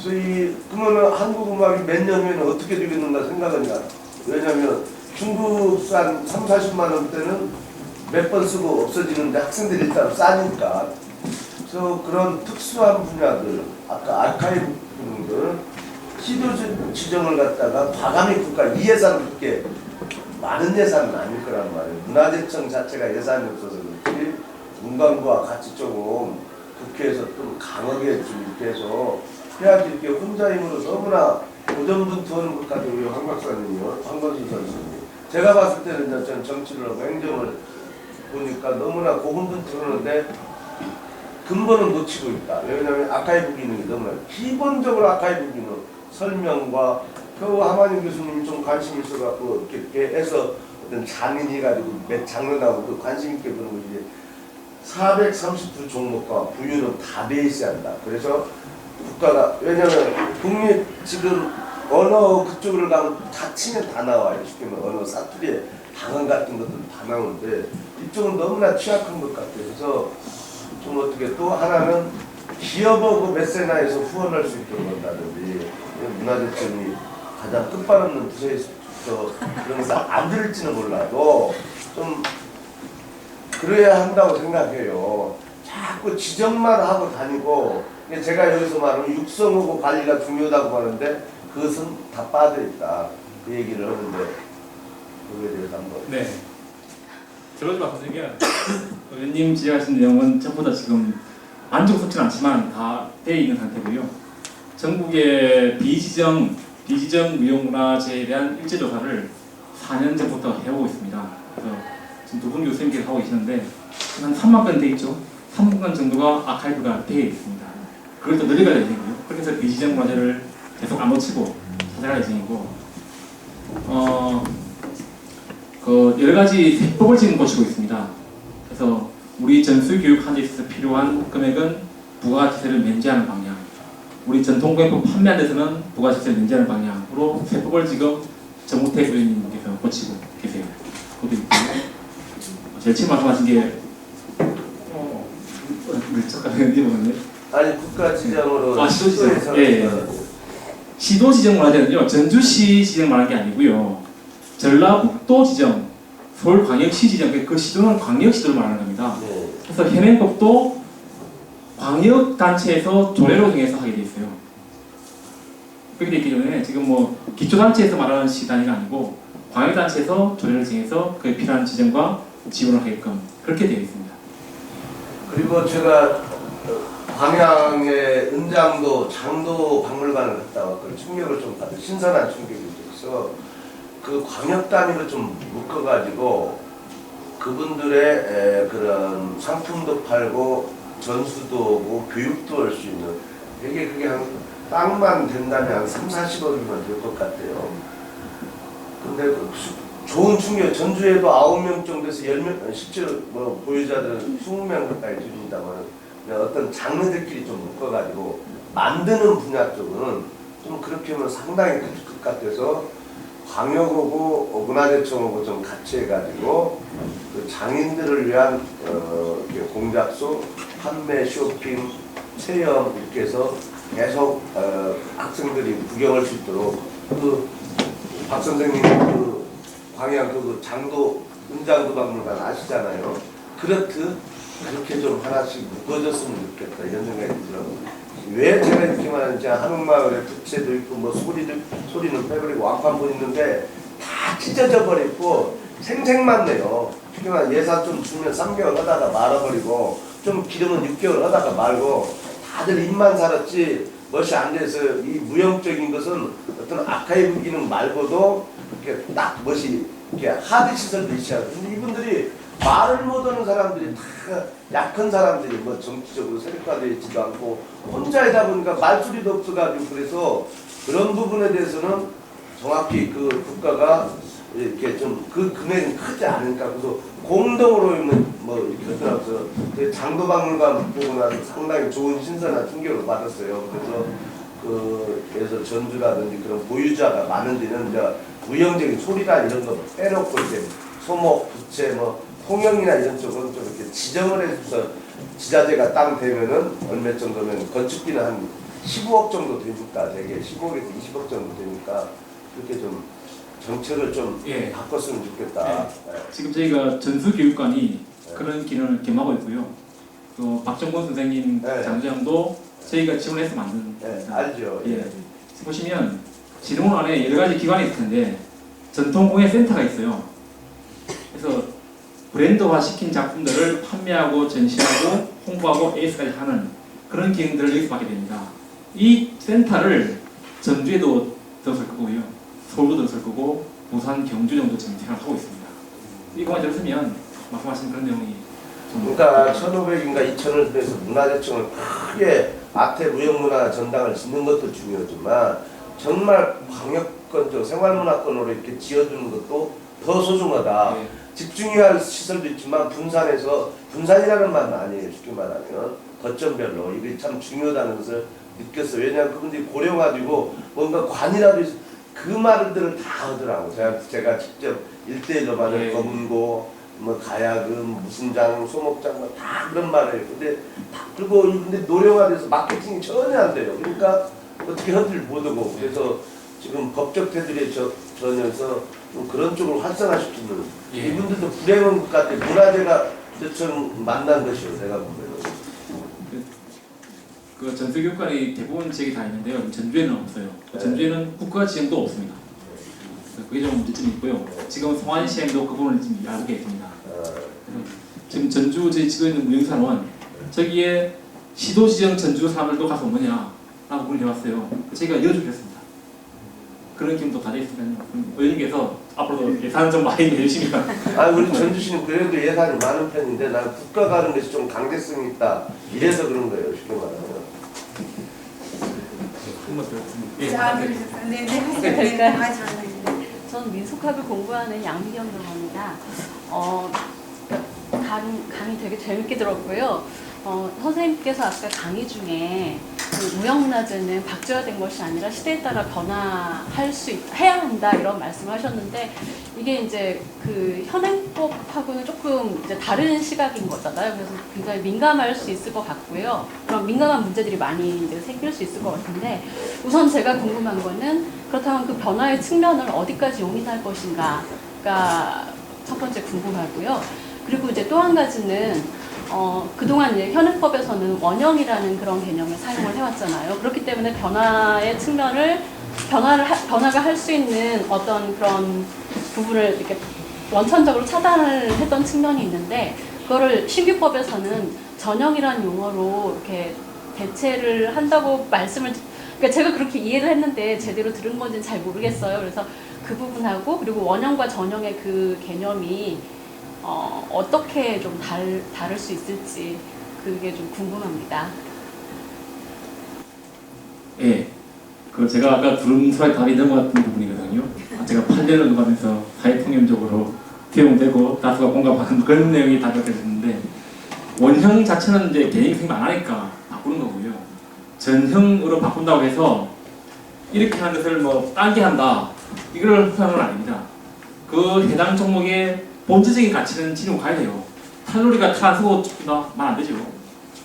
그래서 그러면 한국 음악이 몇 년 후에는 어떻게 되겠는가 생각은 나. 왜냐하면 중국산 30, 40만 원대는 몇 번 쓰고 없어지는데 학생들이 일단 싸니까. 그래서 그런 특수한 분야들, 아까 아카이브 분들 시도 지정을 갖다가 과감히 국가 이 예산은 그렇게 많은 예산은 아닐 거란 말이에요. 문화재청 자체가 예산이 없어서 그렇지 문광부와 같이 조금 국회에서 좀 강하게 좀 이렇게 해서 해야지 이렇게 혼자 힘으로 너무나 고전분투하는 것까지 우리 황 박사님이요, 황건수 선생님. 제가 봤을 때는 이제 전 정치를 하고 행정을 보니까 너무나 고군분투하는데 근본은 놓치고 있다. 왜냐하면 아카이브 기능이 너무나 기본적으로 아카이브 기능 설명과 그 하마님 교수님이 좀 관심 있어갖고 이렇게 해서 어떤 장인이 가지고 몇 장르나고 그 관심 있게 보는 것이 430부 종목과 부유는 다 돼 있어야 한다. 그래서 국가가 왜냐하면 국립 지금 언어 그쪽으로 가면 다 치면 다 나와요. 쉽게 말하면 언어 사투리에 방언 같은 것들 다 나오는데 이쪽은 너무나 취약한 것 같아요. 그래서 좀 어떻게 또 하나는 기업하고 메세나에서 후원할 수 있도록 한다든지 문화재청이 가장 끝발없는 부서에서 그런 것을 안 들을지는 몰라도 좀 그래야 한다고 생각해요. 자꾸 지적만 하고 다니고 제가 여기서 말하면 육성하고 관리가 중요하다고 하는데 그것은 다 빠져있다. 그 얘기를 하는데 그거에 대해서 한번. 네. 들어오지 마세요. 의원님 지적하신 내용은 전부 다 지금 만족스럽지는 않지만 다 되어 있는 상태고요. 전국의 비지정 무형문화재에 대한 일제조사를 4년 전부터 해오고 있습니다. 그래서 지금 두 분 교수님께서 하고 계시는데 한 3만 건 되어 있죠. 3만 건 정도가 아카이브가 되어 있습니다. 그걸 또 늘려갈 예정이고요. 그래서 비지정 문화재를 계속 안 놓치고 찾아갈 예정이고 그 여러 가지 세법을 지금 고치고 있습니다. 그래서 우리 전수교육하는 데 있어서 필요한 금액은 부가가치세를 면제하는 방향, 우리 전통공예품 판매하는 데서는 부가가치세를 면제하는 방향으로 세법을 지금 정우택 의원님께서 고치고 계세요. 그것도 있고요. 제일 처음 말씀하신 게 물적한 의원님 아니 국가 지정으로 시도지정. 예. 시도지정 문화재는요 전주시 지정 말하는 게 아니고요. 전라북도 지정, 서울광역시 지정, 그 시도는 광역시도를 말하는 겁니다. 네. 그래서 현행법도 광역단체에서 조례로 정해서 하게 돼 있어요. 그렇게 되기 때문에 지금 뭐 기초단체에서 말하는 시 단위가 아니고 광역단체에서 조례를 정해서 그에 필요한 지정과 지원을 하게끔 그렇게 되어 있습니다. 그리고 제가 광양의 은장도 장도 박물관을 갔다 왔고 충격을 좀 받은 신선한 충격이 있어서 그 광역 단위로 좀 묶어가지고 그분들의 그런 상품도 팔고 전수도 오고 교육도 할 수 있는 되게 그게 한 땅만 된다면 한 3,40억이면 될 것 같아요. 근데 좋은 충격, 전주에도 9명 정도에서 10명, 실제로 뭐 보유자들은 20명 가까이 되신다면 어떤 장르들끼리 좀 묶어가지고 만드는 분야 쪽은 좀 그렇게 하면 상당히 클 것 같아서 광역하고 문화재청하고 좀 같이 해가지고 그 장인들을 위한 이렇게 공작소, 판매, 쇼핑, 체험 이렇게 해서 계속 학생들이 구경할 수 있도록 그 박 선생님 그 광양 그 장도 은장도 박물관 아시잖아요. 그렇듯 그렇게 좀 하나씩 묶어졌으면 좋겠다 이런 생각이 들어요. 왜 제가 이렇게 말하는지 한옥마을에 부채도 있고 뭐 소리는 빼버리고 완판본 있는데 다 찢어져 버리고 생색만 내요. 특히나 예산 좀 주면 3개월 하다가 말아버리고 좀 기르면 6개월 하다가 말고 다들 입만 살았지 멋이 안 돼서 이 무형적인 것은 어떤 아카이브 기능 말고도 이렇게 딱 멋이 이렇게 하드 시설도 있어야 돼. 근데 이분들이 말을 못하는 사람들이 다 약한 사람들이 뭐 정치적으로 세력화되어 있지도 않고 혼자이다 보니까 말소리도 없어가지고 그래서 그런 부분에 대해서는 정확히 그 국가가 이렇게 좀 그 금액은 크지 않으니까 그래서 공동으로 뭐 이렇게 하더라고요. 장도박물관 보고 나서 상당히 좋은 신선한 충격을 받았어요. 그래서 전주라든지 그런 보유자가 많은 데는 이제 무형적인 소리나 이런 거 빼놓고 이제 소목, 부채, 뭐 통영이나 이런 쪽은 좀 이렇게 지정을 해줘서 지자체가 땅 되면은 얼마 정도면 건축비는 한 15억 정도 되니까 되게 15억에서 20억 정도 되니까 그렇게 좀 정책을 좀 예. 바꿨으면 좋겠다. 지금 저희가 전수교육관이 그런 기능을 겸하고 있고요. 또 박정권 선생님 네. 장부장도 저희가 지원해서 만든 알죠. 예. 보시면 지능원 안에 여러 가지 기관이 있을 텐데 전통공예센터가 있어요. 그래서 브랜드화 시킨 작품들을 판매하고 전시하고 홍보하고 AS까지 하는 그런 기능들을 여기서 받게 됩니다. 이 센터를 전주에도 들어설 거고요. 서울도 들어설 거고 부산, 경주 정도 지금 생각하고 있습니다. 이거만 들었으면 말씀하신 그런 내용이 좀 그러니까 1,500인가 2,000을 들여서 문화재청을 크게 아태 무형문화 전당을 짓는 것도 중요하지만 정말 광역권적 생활문화권으로 이렇게 지어주는 것도 더 소중하다. 예. 집중해야 할 시설도 있지만 분산해서 분산이라는 말은 아니에요. 쉽게 말하면 거점별로 이게 참 중요하다는 것을 느꼈어요. 왜냐하면 그분들이 고려가지고 뭔가 관이라도 그 말들을 다 하더라고. 제가 직접 1대1로 말을 예. 검은고 뭐 가야금 무슨 장 소목장 뭐 다 그런 말을 해요. 근데 다 그리고 근데 노령화돼서 마케팅이 전혀 안 돼요. 그러니까 어떻게 현지를 못 오고 그래서 지금 법적 테두리에 전혀서 좀 그런 쪽으로 활성화시키는 예. 이분들도 불행한 것 같아요. 문화재가 저처럼 만난 것이요. 내가 보면. 그 전수교육관이 대부분 지역이 다 있는데요. 전주에는 없어요. 네. 전주에는 국가 지원도 없습니다. 그게 좀 문제점이 있고요. 지금 성안시장도 그 부분을 지금 알고 계십니다. 지금 전주 저희 지금 있는 무형산원 저기에 시도지정 전주 사람들도 가서 오느냐 라고 문의해왔어요. 저희가 이어주겠습니다. 그런 기능도 다 되어 있으니까요. 의원님께서 앞으로도 예산 좀 많이 내주시면 우리 전주시는 그래도 예산이 많은 편인데 나는 국가 가는 것이 좀 강제성이 있다. 이래서 그런 거예요. 쉽게 말하면. 예, 저는 민속학을 공부하는 양미경 동호입니다. 강의 되게 재밌게 들었고요. 선생님께서 아까 강의 중에 그 무형문화재는 박제화된 것이 아니라 시대에 따라 변화할 해야 한다 이런 말씀을 하셨는데 이게 이제 그 현행법하고는 조금 이제 다른 시각인 거잖아요. 그래서 굉장히 민감할 수 있을 것 같고요. 그런 민감한 문제들이 많이 이제 생길 수 있을 것 같은데 우선 제가 궁금한 거는 그렇다면 그 변화의 측면을 어디까지 용인할 것인가가 첫 번째 궁금하고요. 그리고 이제 또 한 가지는 그동안 이제 현행법에서는 원형이라는 그런 개념을 사용을 해왔잖아요. 그렇기 때문에 변화의 측면을 변화가 할 수 있는 어떤 그런 부분을 이렇게 원천적으로 차단을 했던 측면이 있는데 그거를 신규법에서는 전형이라는 용어로 이렇게 대체를 한다고 그러니까 제가 그렇게 이해를 했는데 제대로 들은 건지는 잘 모르겠어요. 그래서 그 부분하고 그리고 원형과 전형의 그 개념이 어떻게 좀 다를 수 있을지 그게 좀 궁금합니다. 예, 그 제가 아까 두루뭉술하게 답이 넘어갔던 부분이거든요. 제가 8년을 넘어가면서 사회통념적으로 기용되고 다수가 공감하는 그런 내용이 답변됐는데 원형 자체는 이제 개인이 생각 안 하니까 바꾸는 거고요. 전형으로 바꾼다고 해서 이렇게 하는 것을 뭐 딴게 한다 이걸 하는 건 아닙니다. 그 해당 종목의 본질적인 가치는 지니고 가야 돼요. 탈로리가 타 쓰고 말 안 되죠.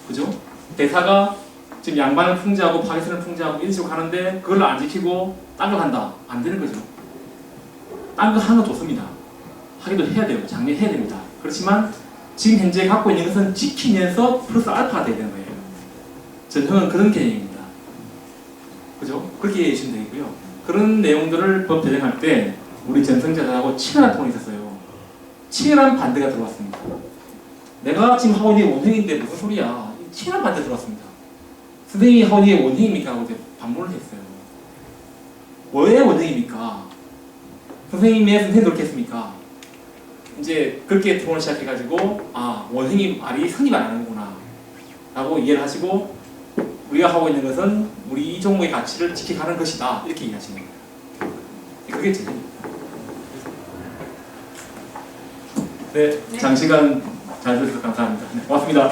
그죠? 대사가 지금 양반을 풍자하고 파리선을 풍자하고 이런 식으로 가는데 그걸 안 지키고 딴 걸 한다. 안 되는 거죠. 딴 거 하는 거 좋습니다. 하기도 해야 돼요. 장려해야 됩니다. 그렇지만 지금 현재 갖고 있는 것은 지키면서 플러스 알파가 돼야 되는 거예요. 전형은 그런 개념입니다. 그죠? 그렇게 이해해 주시면 되겠고요. 그런 내용들을 법 제정할 때 우리 전성자들하고 치열한 토론이 있었어요. 치열한 반대가 들어왔습니다. 내가 지금 하고 있는 게 원형인데 무슨 소리야. 치열한 반대 들어왔습니다. 선생님이 하고 있는 게 원형입니까? 하고 반문을 했어요. 왜 원형입니까? 선생님이 그렇게 했습니까? 이제 그렇게 토론을 시작해가지고 원형이 말이 성립 안 하는구나 라고 이해를 하시고 우리가 하고 있는 것은 우리 이 종목의 가치를 지켜가는 것이다 이렇게 이해하시는 거예요. 그게 제정입니다. 네, 장시간 잘 들어주셔서 감사합니다. 네, 고맙습니다.